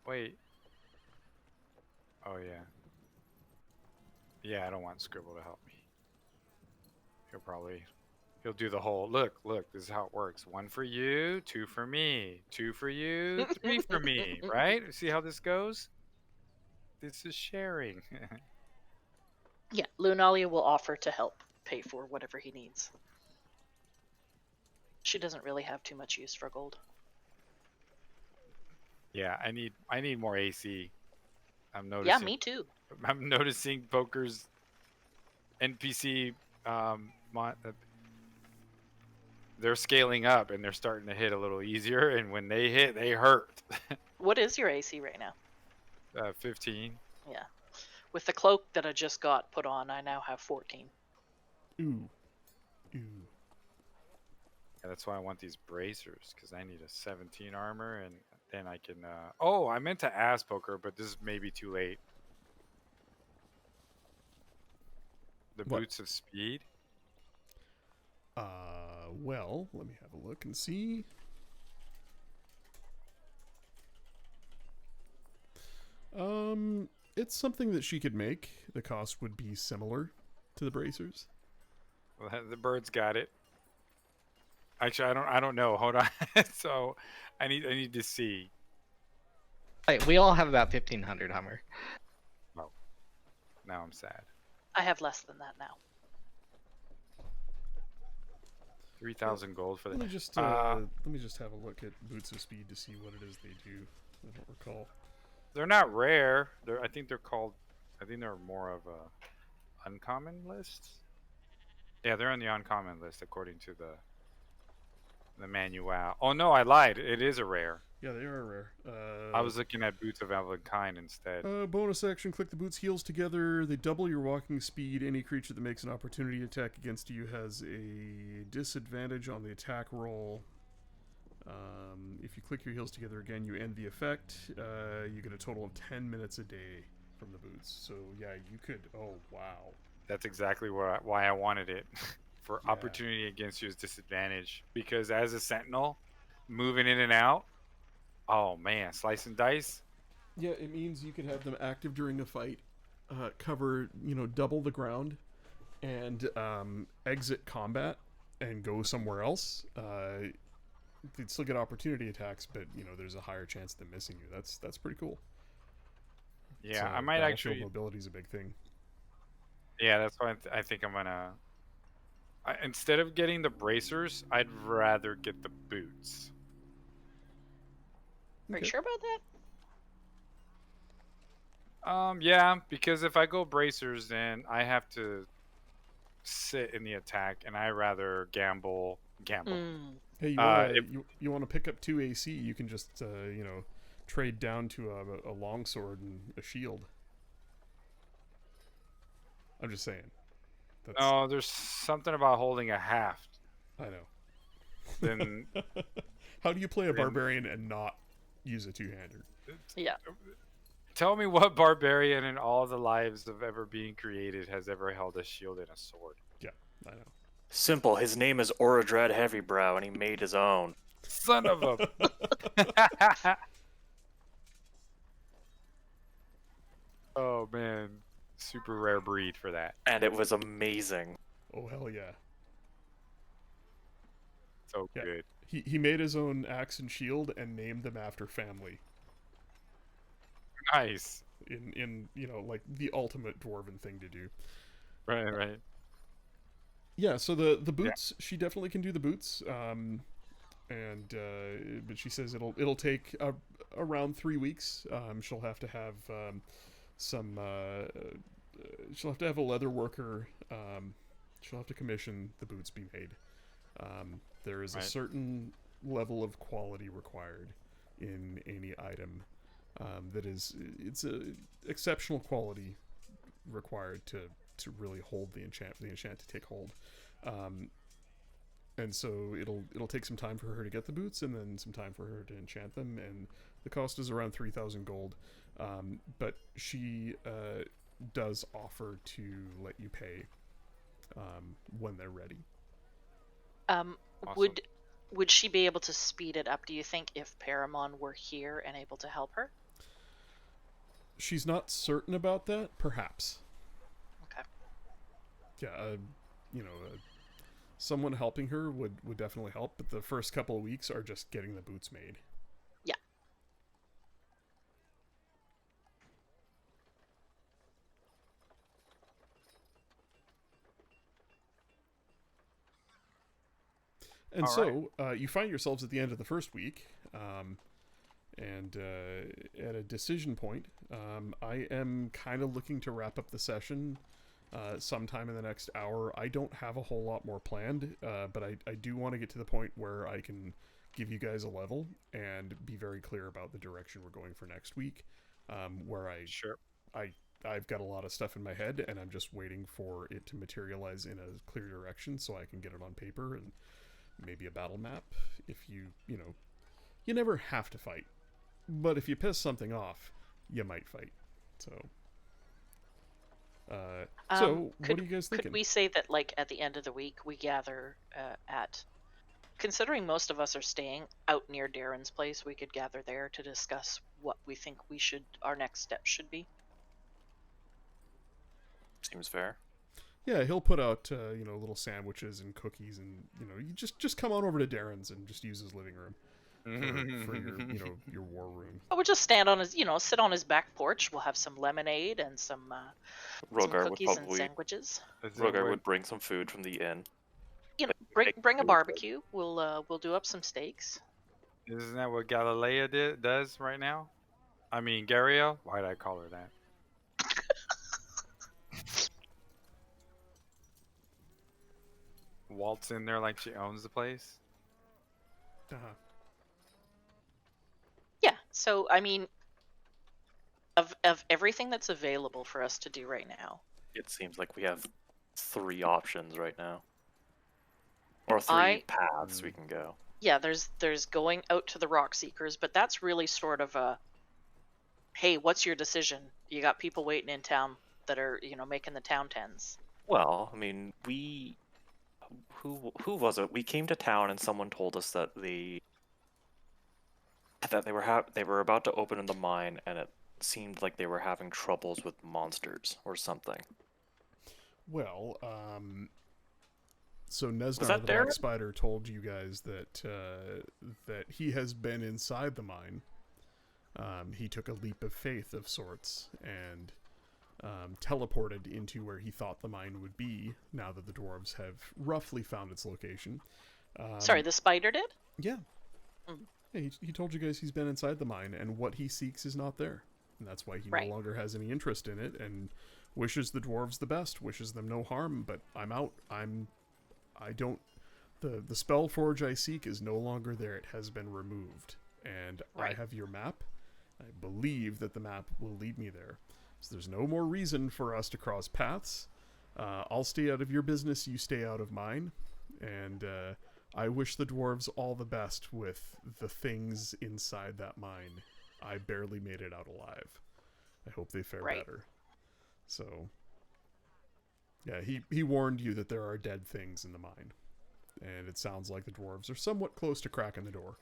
Wait. Oh yeah. Yeah, I don't want Scribble to help me. He'll do the whole look, this is how it works. 1 for you, 2 for me, 2 for you, 3 for me, right? See how this goes? This is sharing. Yeah, Lunalia will offer to help pay for whatever he needs. She doesn't really have too much use for gold. Yeah, I need more AC. I'm noticing. Yeah, me too. I'm noticing Poker's NPC they're scaling up and they're starting to hit a little easier, and when they hit, they hurt. What is your AC right now? 15. Yeah. With the cloak that I just got put on, I now have 14. Ooh. Yeah, that's why I want these bracers, because I need a 17 armor, and then I can... Oh, I meant to ask Poker, but this is maybe too late. The What? Boots of Speed? Well, let me have a look and see. It's something that she could make. The cost would be similar to the bracers. Well, the bird's got it. Actually, I don't know. Hold on. So, I need to see. Wait, we all have about 1,500 Hummer. Oh, now I'm sad. I have less than that now. 3,000 gold for Let me the. just have a look at Boots of Speed to see what it is they do. I don't recall. They're not rare. I think they're called. I think they're more of a uncommon list. Yeah, they're on the uncommon list according to the manual. Oh no, I lied. It is a rare. Yeah, they are rare. I was looking at Boots of Elvenkind instead. Bonus action, click the boots' heels together. They double your walking speed. Any creature that makes an opportunity attack against you has a disadvantage on the attack roll. If you click your heels together again, you end the effect. You get a total of 10 minutes a day from the boots. So yeah, you could... Oh, wow. That's exactly why I wanted it. For Yeah. opportunity against you is disadvantage. Because as a sentinel, moving in and out. Oh man, slice and dice. Yeah, it means you could have them active during a fight, cover double the ground, and exit combat and go somewhere else. They'd still get opportunity attacks, but there's a higher chance of them missing you. That's pretty cool. Yeah, So I might battlefield actually. mobility is a big thing. Yeah, that's why I think I'm gonna. Instead of getting the bracers, I'd rather get the boots. Are you Okay. sure about that? Yeah, because if I go bracers, then I have to sit in the attack, and I rather gamble. Mm. Hey, If you want to pick up 2 AC? You can just trade down to a longsword and a shield. I'm just saying. That's no, there's something about holding a haft. I know. Then How do you play a then- barbarian and not use a two-hander? Yeah. tell me what barbarian in all the lives of ever being created has ever held a shield and a sword. Yeah, I know. Simple. His name is Oradred Heavybrow, and he made his own. Son of a. Oh man, super rare breed for that. And it was amazing. Oh hell yeah. So Yeah. good. He made his own axe and shield and named them after family. Nice. In like the ultimate dwarven thing to do. Right. Yeah, so the boots, she definitely can do the boots. But she says it'll take around 3 weeks. She'll have to have she'll have to have a leather worker. She'll have to commission the boots be made. There is a Right. certain level of quality required in any item it's a exceptional quality required to really hold the enchant to take hold. And so it'll take some time for her to get the boots, and then some time for her to enchant them, and the cost is around 3,000 gold. But she does offer to let you pay when they're ready. Um, Awesome. would she be able to speed it up, do you think, if Paramon were here and able to help her? She's not certain about that. Perhaps. Okay. Yeah, someone helping her would definitely help, but the first couple of weeks are just getting the boots made. Yeah. And All so you find yourselves at the end of the first week, and at a decision point. I am kind of looking to wrap up the session sometime in the next hour. I don't have a whole lot more planned, but I do want to get to the point where I can give you guys a level and be very clear about the direction we're going for next week. Where Sure. I've got a lot of stuff in my head, and I'm just waiting for it to materialize in a clear direction so I can get it on paper and maybe a battle map. If you never have to fight, but if you piss something off, you might fight. So what are you guys thinking? Could we say that, like, at the end of the week, we gather at... Considering most of us are staying out near Darren's place, we could gather there to discuss what we think our next steps should be. Seems fair. Yeah, he'll put out little sandwiches and cookies, and you just come on over to Darren's and just use his living room for your your war room. But we'll just stand on his, sit on his back porch. We'll have some lemonade and some Rogar would cookies and probably sandwiches. Rogar would bring some food from the inn. Bring a barbecue. We'll do up some steaks. Isn't that what Galilea does right now? I mean, Garia? Why did I call her that? Waltz in there like she owns the place. Uh-huh. Yeah. So I mean, of everything that's available for us to do right now, It seems like we have 3 options right now. Or 3 I- paths we can go. yeah, there's going out to the Rock Seekers, but that's really sort of a, hey, what's your decision? You got people waiting in town that are making the town tens. Well, I mean, who was it? We came to town and someone told us that that they were about to open in the mine, and it seemed like they were having troubles with monsters or something. Well, so Nesnar that the Black Darren? Spider told you guys that that he has been inside the mine. He took a leap of faith of sorts and teleported into where he thought the mine would be. Now that the dwarves have roughly found its location. Sorry, the spider did? Yeah. Mm. Yeah, he told you guys he's been inside the mine, and what he seeks is not there. And that's why he Right. no longer has any interest in it, and wishes the dwarves the best, wishes them no harm, but I'm out. I don't... The spell forge I seek is no longer there. It has been removed. And I Right. have your map. I believe that the map will lead me there. So there's no more reason for us to cross paths. I'll stay out of your business, you stay out of mine. And I wish the dwarves all the best with the things inside that mine. I barely made it out alive. I hope they fare Right. better. So, yeah, he warned you that there are dead things in the mine. And it sounds like the dwarves are somewhat close to cracking the door.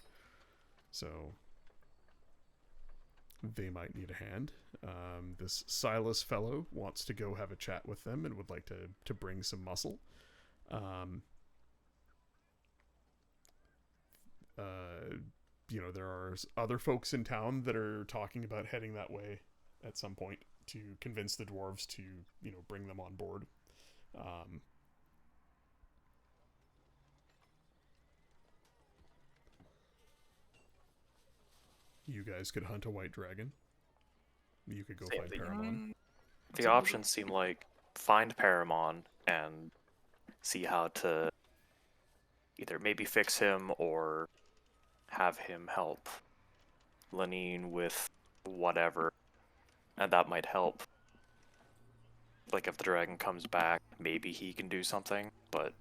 So, they might need a hand. This Silas fellow wants to go have a chat with them and would like to bring some muscle. There are other folks in town that are talking about heading that way at some point to convince the dwarves to, bring them on board. You guys could hunt a white dragon. You could go Same find thing. Paramon. The options seem like find Paramon and see how to either maybe fix him or have him help Lenine with whatever, and that might help. Like if the dragon comes back, maybe he can do something, but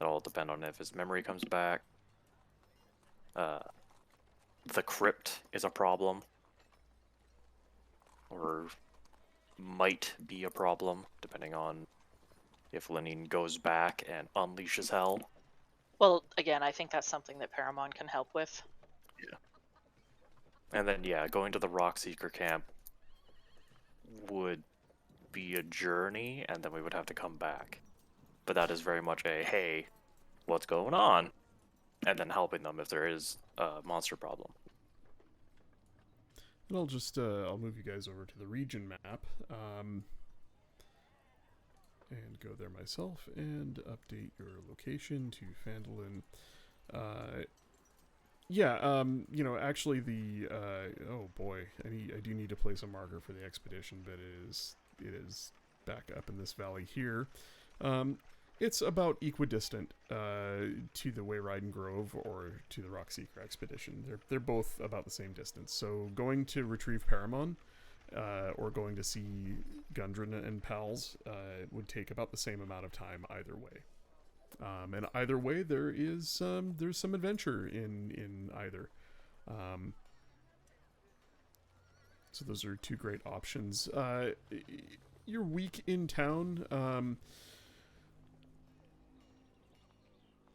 it'll all depend on if his memory comes back. The crypt is a problem, or might be a problem, depending on if Lenine goes back and unleashes hell. Well, again, I think that's something that Paramon can help with. And then, yeah, going to the Rockseeker camp would be a journey, and then we would have to come back. But that is very much a, hey, what's going on? And then helping them if there is a monster problem. And I'll just, I'll move you guys over to the region map. And go there myself and update your location to Phandalin. Actually oh boy, I do need to place a marker for the expedition, but it is back up in this valley here. It's about equidistant to the Wayriding Grove or to the Rockseeker expedition. They're both about the same distance. So going to retrieve Paramon or going to see Gundren and pals would take about the same amount of time either way. And either way, there's some adventure in either. So those are two great options. You're weak in town.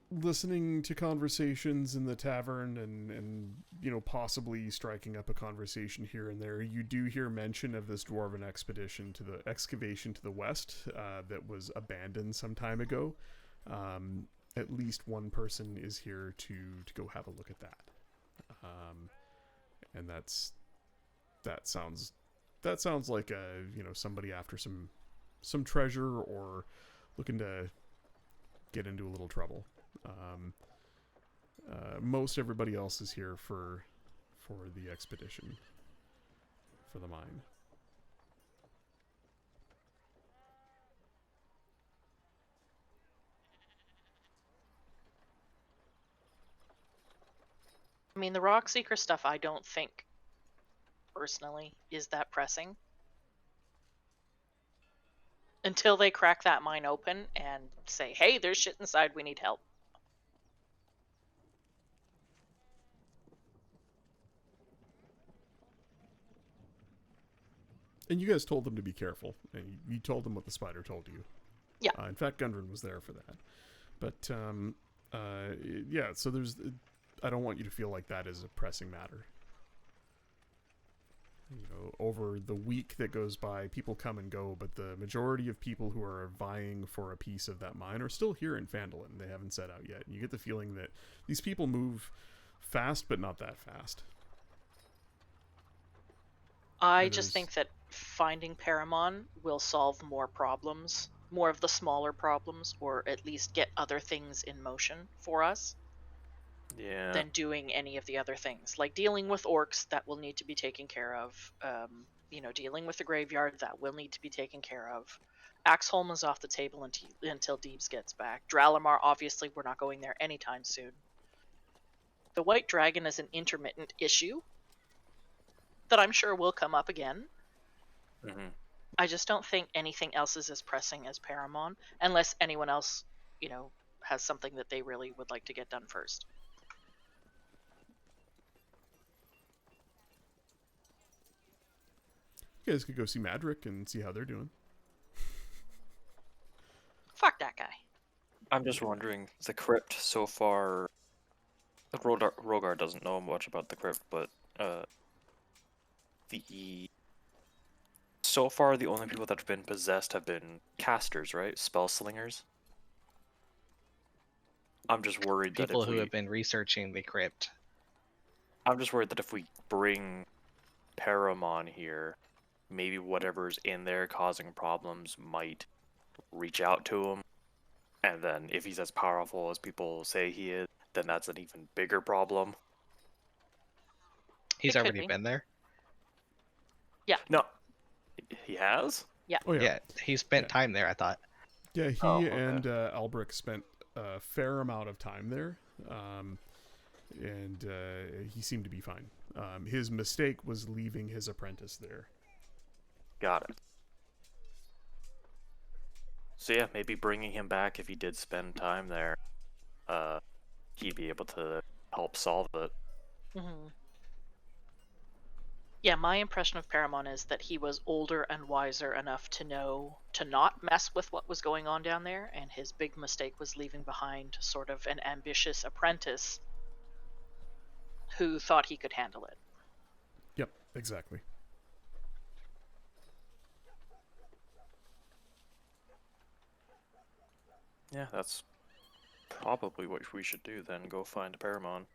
Listening to conversations in the tavern and possibly striking up a conversation here and there, you do hear mention of this dwarven expedition to the excavation to the west that was abandoned some time ago. At least one person is here to go have a look at that. And that sounds like somebody after some treasure or looking to get into a little trouble. Most everybody else is here for the expedition for the mine. I mean, the Rockseeker stuff, I don't think, personally, is that pressing. Until they crack that mine open and say, hey, there's shit inside, we need help. And you guys told them to be careful. And you told them what the spider told you. Yeah. In fact, Gundren was there for that. But, yeah, so there's... I don't want you to feel like that is a pressing matter. over the week that goes by, people come and go, but the majority of people who are vying for a piece of that mine are still here in Phandalin. They haven't set out yet. You get the feeling that these people move fast, but not that fast. I And just there's- think that finding Paramon will solve more problems, more of the smaller problems, or at least get other things in motion for us Yeah. than doing any of the other things. Like dealing with orcs, that will need to be taken care of. Dealing with the graveyard, that will need to be taken care of. Axholm is off the table until Deebs gets back. Dralamar, obviously, we're not going there anytime soon. The White Dragon is an intermittent issue that I'm sure will come up again. Hmm. I just don't think anything else is as pressing as Paramon, unless anyone else, has something that they really would like to get done first. You guys could go see Madrick and see how they're doing. Fuck that guy. I'm just wondering, the crypt so far. Rogar doesn't know much about the crypt, but so far the only people that have been possessed have been casters, right? Spell slingers. I'm just worried that People if who we, have been researching the crypt. I'm just worried that if we bring Paramon here, maybe whatever's in there causing problems might reach out to him, and then if he's as powerful as people say he is, then that's an even bigger problem. He's It could already be. been there. No, he has? Oh Yeah, he spent Yeah. time there, I thought. Yeah, he Oh, okay. and Albrecht spent a fair amount of time there, and he seemed to be fine. His mistake was leaving his apprentice there. Got it. So yeah, maybe bringing him back if he did spend time there, he'd be able to help solve it. Mm-hmm. Yeah, my impression of Paramon is that he was older and wiser enough to know to not mess with what was going on down there, and his big mistake was leaving behind sort of an ambitious apprentice who thought he could handle it. Yep, exactly. Yeah, that's probably what we should do then. Go find Paramon.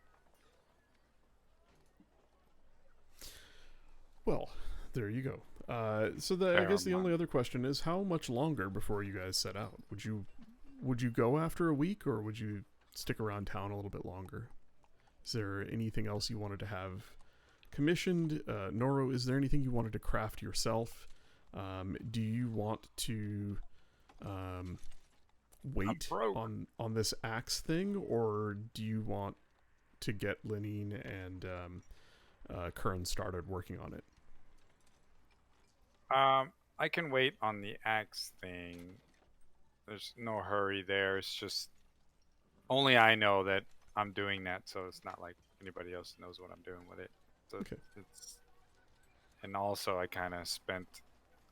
Well, there you go. So I guess the only other question is, how much longer before you guys set out? Would you go after a week, or would you stick around town a little bit longer? Is there anything else you wanted to have commissioned? Noro, is there anything you wanted to craft yourself? Do you want to wait broke. on this axe thing, or do you want to get Lenine and Kern started working on it? I can wait on the axe thing. There's no hurry there. It's just only I know that I'm doing that, so it's not like anybody else knows what I'm doing with it. So Okay. and also I kind of spent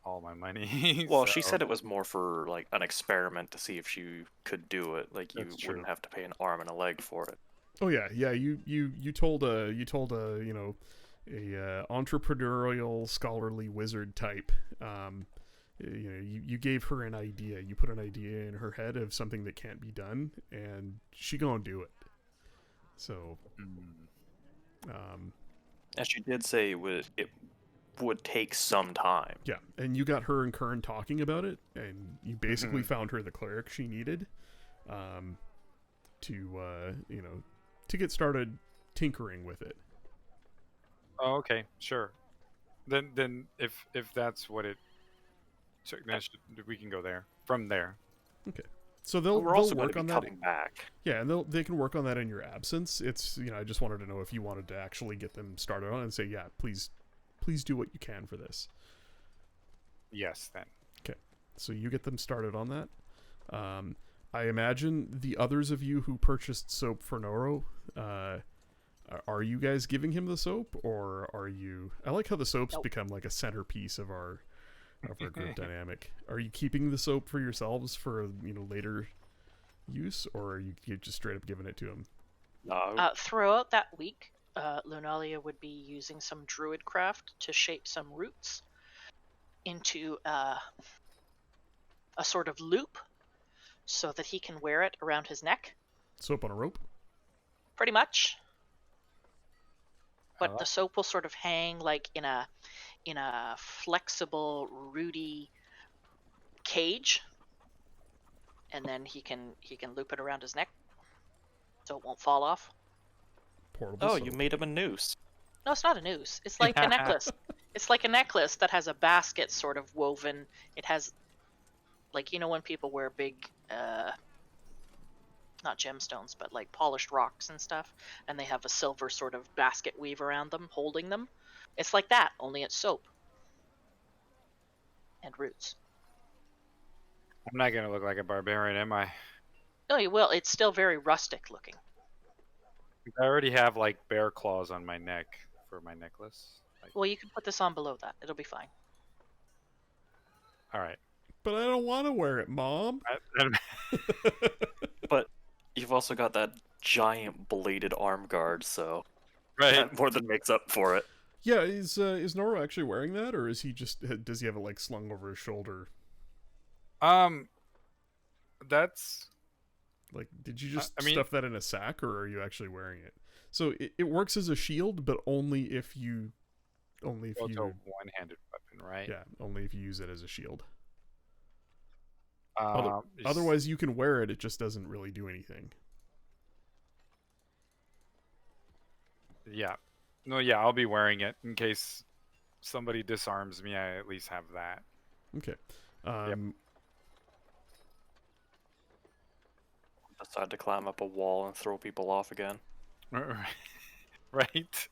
all my money. Well, she so- said it was more for like an experiment to see if she could do it. Like you That's wouldn't true. have to pay an arm and a leg for it. Oh yeah. You told a entrepreneurial scholarly wizard type. You gave her an idea. You put an idea in her head of something that can't be done, and she gonna do it. So, And she did say it would take some time. yeah, and you got her and Kern talking about it, and you basically found her the cleric she needed, to get started tinkering with it. Oh, okay, sure. Then if that's what it took, then we can go there from there. So But they'll we're also going work to on be that. coming back. Yeah, and they can work on that in your absence. It's I just wanted to know if you wanted to actually get them started on it and say, yeah, please do what you can for this. Yes, then. So you get them started on that. I imagine the others of you who purchased soap for Noro, are you guys giving him the soap, or are you? I like how the soaps Nope. become like a centerpiece of our group dynamic. Are you keeping the soap for yourselves for later use, or are you just straight up giving it to him? No, Throughout that week, Lunalia would be using some druid craft to shape some roots into a sort of loop so that he can wear it around his neck, Soap on a rope. pretty much. But Oh. the soap will sort of hang like in a flexible, rooty cage, and then he can loop it around his neck so it won't fall off. Portable Oh, soap. you made him a noose. No, it's not a noose. It's like a necklace. It's like a necklace that has a basket sort of woven. It has, like, you know, when people wear big, not gemstones, but like polished rocks and stuff, and they have a silver sort of basket weave around them, holding them. It's like that, only it's soap and roots. I'm not gonna look like a barbarian, am I? No, you will. It's still very rustic looking. I already have like bear claws on my neck for my necklace. Like, Well, you can put this on below that. It'll be fine. all right. But I don't want to wear it, Mom. But you've also got that giant bladed arm guard, so Right. that more than makes up for it. Yeah, is Noro actually wearing that, or is he just does he have it like slung over his shoulder? That's Like, did you just I mean- stuff that in a sack, or are you actually wearing it? So it works as a shield, but only if you it's a one-handed weapon, right? yeah, only if you use it as a shield. It's- Otherwise, you can wear it; it just doesn't really do anything. yeah. No, yeah, I'll be wearing it in case somebody disarms me. I at least have that. Okay. Decide to climb up a wall and throw people off again. Right.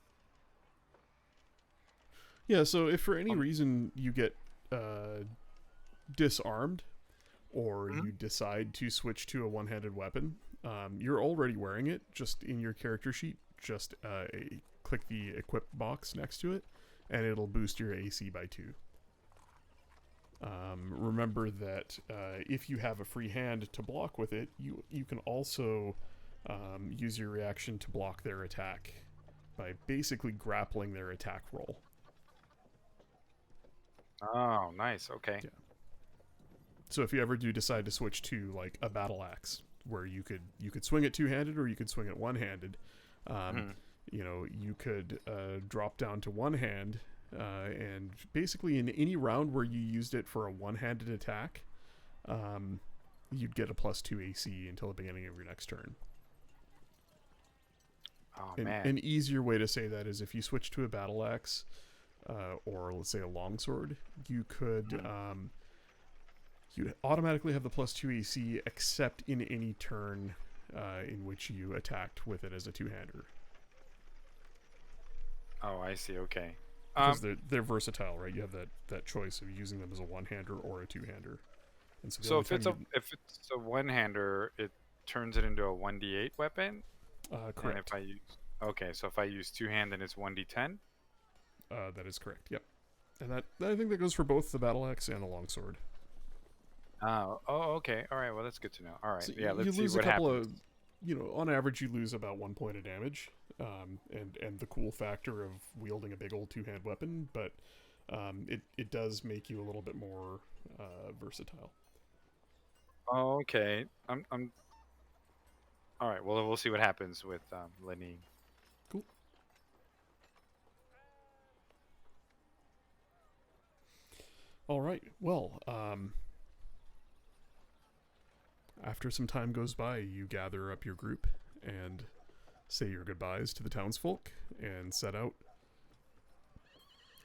Yeah, so if for any reason you get disarmed, or you decide to switch to a one-handed weapon, you're already wearing it. Just in your character sheet, just click the equip box next to it, and it'll boost your AC by 2. Remember that if you have a free hand to block with it, you can also use your reaction to block their attack by basically grappling their attack roll. Oh, nice. Okay. Yeah. So if you ever do decide to switch to like a battle axe, where you could swing it two-handed or you could swing it one-handed, you know, you could drop down to one hand, and basically in any round where you used it for a one-handed attack, you'd get a +2 AC until the beginning of your next turn. Oh An, man. an easier way to say that is if you switch to a battle axe, or let's say a longsword, you could you'd automatically have the +2 AC except in any turn in which you attacked with it as a two-hander. Oh, I see. Okay. Because they're versatile, right? You have that choice of using them as a one-hander or a two-hander. And so, the So only if it's a one-hander, it turns it into a 1d8 weapon. And correct. if I use so if I use two-hand, then it's 1d10. That is correct. Yep. And that I think that goes for both the battle axe and the longsword. Oh, okay. All right. Well, that's good to know. All right. So Yeah, you let's see lose what a couple happens. of, you know, on average you lose about 1 point of damage, and the cool factor of wielding a big old two-hand weapon, but it does make you a little bit more versatile. Oh, okay. I'm. All right. Well, we'll see what happens with Lenine. Cool. All right. Well, after some time goes by, you gather up your group and say your goodbyes to the townsfolk and set out.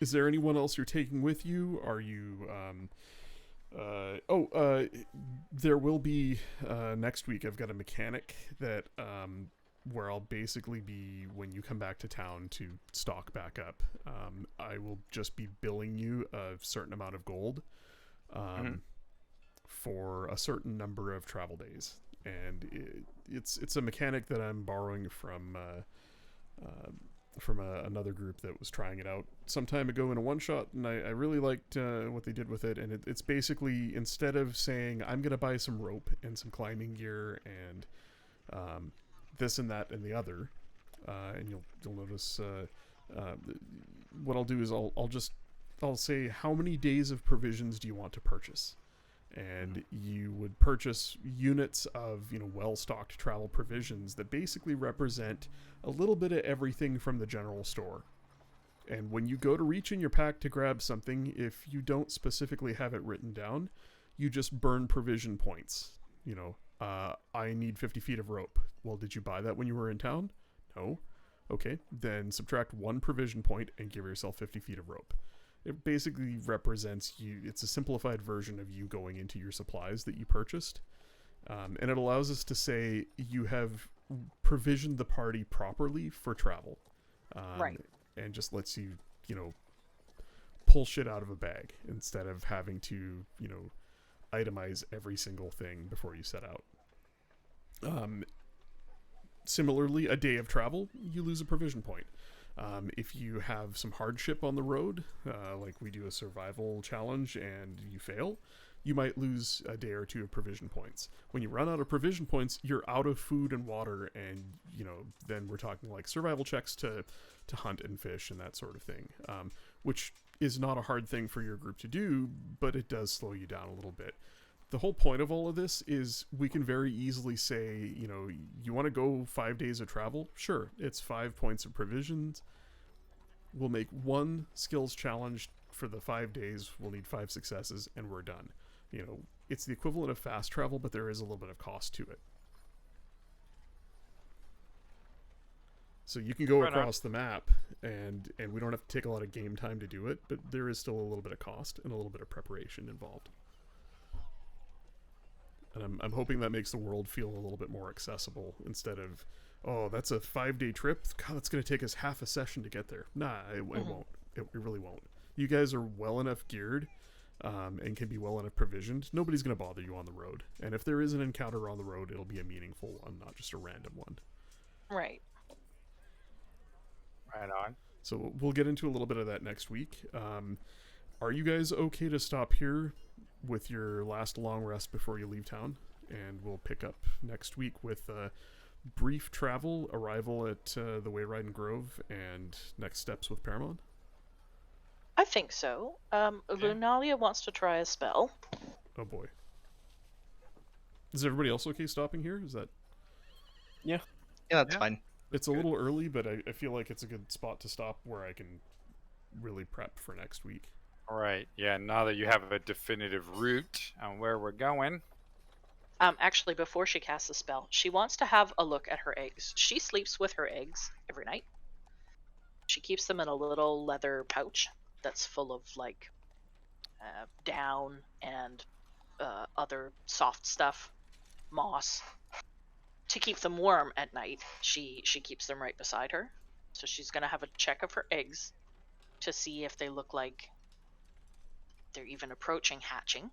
Is there anyone else you're taking with you? Are you there will be next week I've got a mechanic that where I'll basically be, when you come back to town to stock back up, I will just be billing you a certain amount of gold for a certain number of travel days, and it's a mechanic that I'm borrowing from another group that was trying it out some time ago in a one-shot, and I really liked what they did with it. And it's basically, instead of saying I'm gonna buy some rope and some climbing gear and this and that and the other, and you'll notice what I'll do is I'll say how many days of provisions do you want to purchase, and you would purchase units of well-stocked travel provisions that basically represent a little bit of everything from the general store. And when you go to reach in your pack to grab something, if you don't specifically have it written down, you just burn provision points. I need 50 feet of rope. Well, did you buy that when you were in town? No. Okay, then subtract 1 provision point and give yourself 50 feet of rope. It basically represents you. It's a simplified version of you going into your supplies that you purchased. And it allows us to say you have provisioned the party properly for travel. Right. And just lets you, pull shit out of a bag instead of having to, itemize every single thing before you set out. Similarly, a day of travel, you lose a provision point. If you have some hardship on the road, like we do a survival challenge and you fail, you might lose a day or 2 of provision points. When you run out of provision points, you're out of food and water, and then we're talking like survival checks to hunt and fish and that sort of thing, which is not a hard thing for your group to do, but it does slow you down a little bit. The whole point of all of this is we can very easily say, you want to go 5 days of travel? Sure, it's 5 points of provisions. We'll make 1 skills challenge for the 5 days. We'll need 5 successes, and we're done. It's the equivalent of fast travel, but there is a little bit of cost to it. So you can go across the map, and we don't have to take a lot of game time to do it, but there is still a little bit of cost and a little bit of preparation involved. And I'm hoping that makes the world feel a little bit more accessible instead of, oh, that's a 5-day trip. God, that's going to take us half a session to get there. Nah, it won't. It really won't. You guys are well enough geared and can be well enough provisioned. Nobody's going to bother you on the road. And if there is an encounter on the road, it'll be a meaningful one, not just a random one. Right. Right on. So we'll get into a little bit of that next week. Are you guys okay to stop here with your last long rest before you leave town? And we'll pick up next week with brief travel, arrival at the Wayriding Grove, and next steps with Paramount? I think so. Lunalia wants to try a spell. Oh boy. Is everybody else okay stopping here? Is that... Yeah, that's fine. It's a little early, but I feel like it's a good spot to stop where I can really prep for next week. All right. Yeah, now that you have a definitive route on where we're going. Actually, before she casts the spell, she wants to have a look at her eggs. She sleeps with her eggs every night. She keeps them in a little leather pouch that's full of down and other soft stuff, moss. To keep them warm at night, she keeps them right beside her. So she's gonna have a check of her eggs to see if they look like they're even approaching hatching.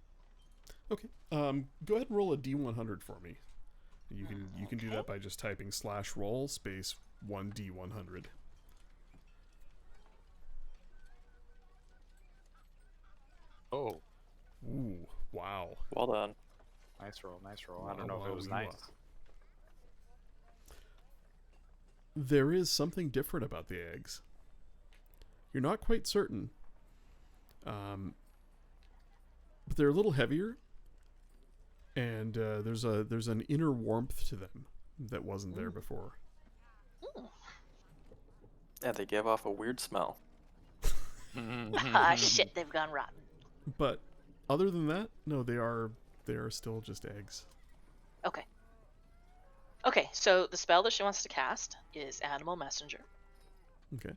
Okay. Go ahead and roll a D100 for me. You can do that by just typing /roll space 1D100. Oh, Ooh, wow. Well done. nice roll, nice roll. I Wow, don't know if it was wow, you nice. There is something different about the eggs. You're not quite certain. But they're a little heavier, and there's an inner warmth to them that wasn't there before. And they give off a weird smell. Ah, shit, they've gone rotten. But other than that, no, they are still just eggs. Okay. Okay, so the spell that she wants to cast is Animal Messenger. Okay.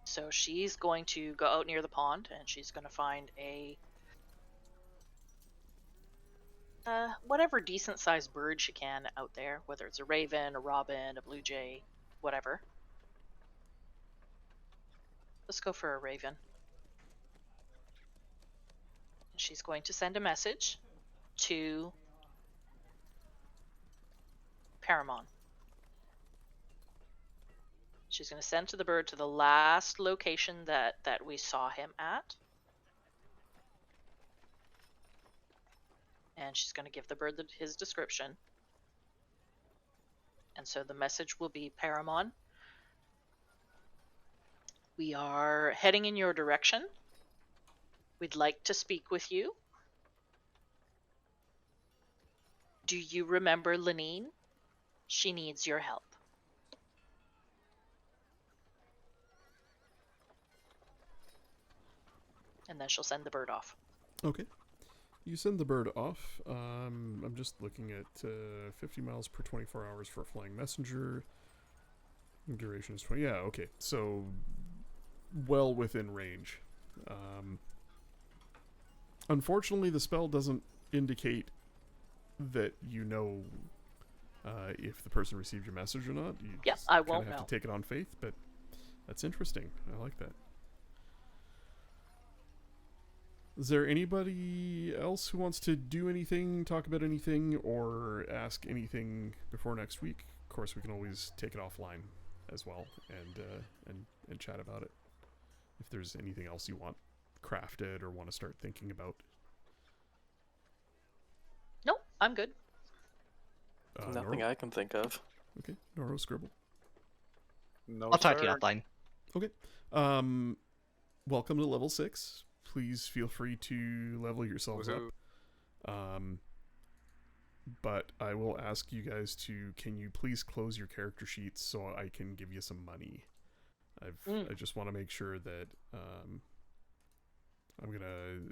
So she's going to go out near the pond, and she's going to find a whatever decent-sized bird she can out there, whether it's a raven, a robin, a blue jay, whatever. Let's go for a raven. And she's going to send a message to Paramount. She's going to send to the bird to the last location that we saw him at. And she's going to give the bird his description. And so the message will be, Paramon, we are heading in your direction. We'd like to speak with you. Do you remember Lenine? She needs your help. And then she'll send the bird off. Okay. You send the bird off. I'm just looking at 50 miles per 24 hours for a flying messenger. Duration is 20. Yeah, okay. So, well within range. Unfortunately, the spell doesn't indicate that you know if the person received your message or not. You Yep, just I kinda won't have know. to take it on faith, but that's interesting. I like that. Is there anybody else who wants to do anything, talk about anything, or ask anything before next week? Of course, we can always take it offline as well and chat about it. If there's anything else you want crafted or want to start thinking about. Nope, I'm good. Nothing Noro? I can think of. Okay, Noro, scribble. No, I'll talk to you sir. offline. Okay. Welcome to level 6. Please feel free to level yourselves Woohoo. up. But I will ask you guys to, can you please close your character sheets so I can give you some money? I just want to make sure that I'm gonna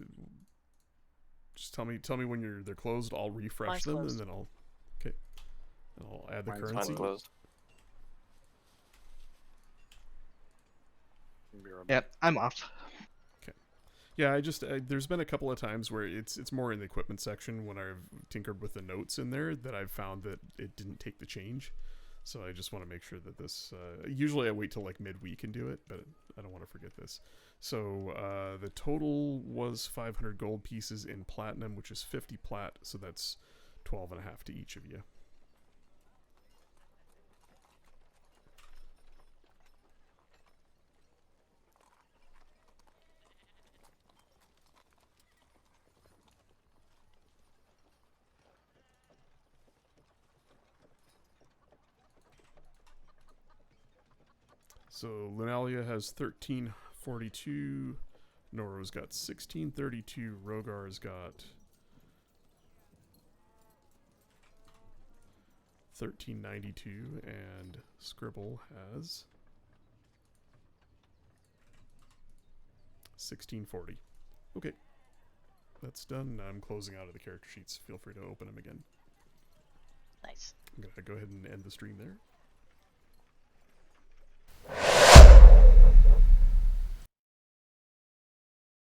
just tell me when they're closed. I'll refresh Mine's them closed. and then I'll and I'll add the Mine's currency. Mine's closed. Be right back. Yep, I'm off. Yeah, there's been a couple of times where it's more in the equipment section when I've tinkered with the notes in there that I've found that it didn't take the change. So I just want to make sure that this. Usually I wait till like midweek and do it, but I don't want to forget this. So the total was 500 gold pieces in platinum, which is 50 plat. So that's 12.5 to each of you. So Lunalia has 1342. Noro's got 1632. Rogar's got 1392, and Scribble has 1640. Okay, that's done. I'm closing out of the character sheets. Feel free to open them again. Nice. I'm gonna go ahead and end the stream there.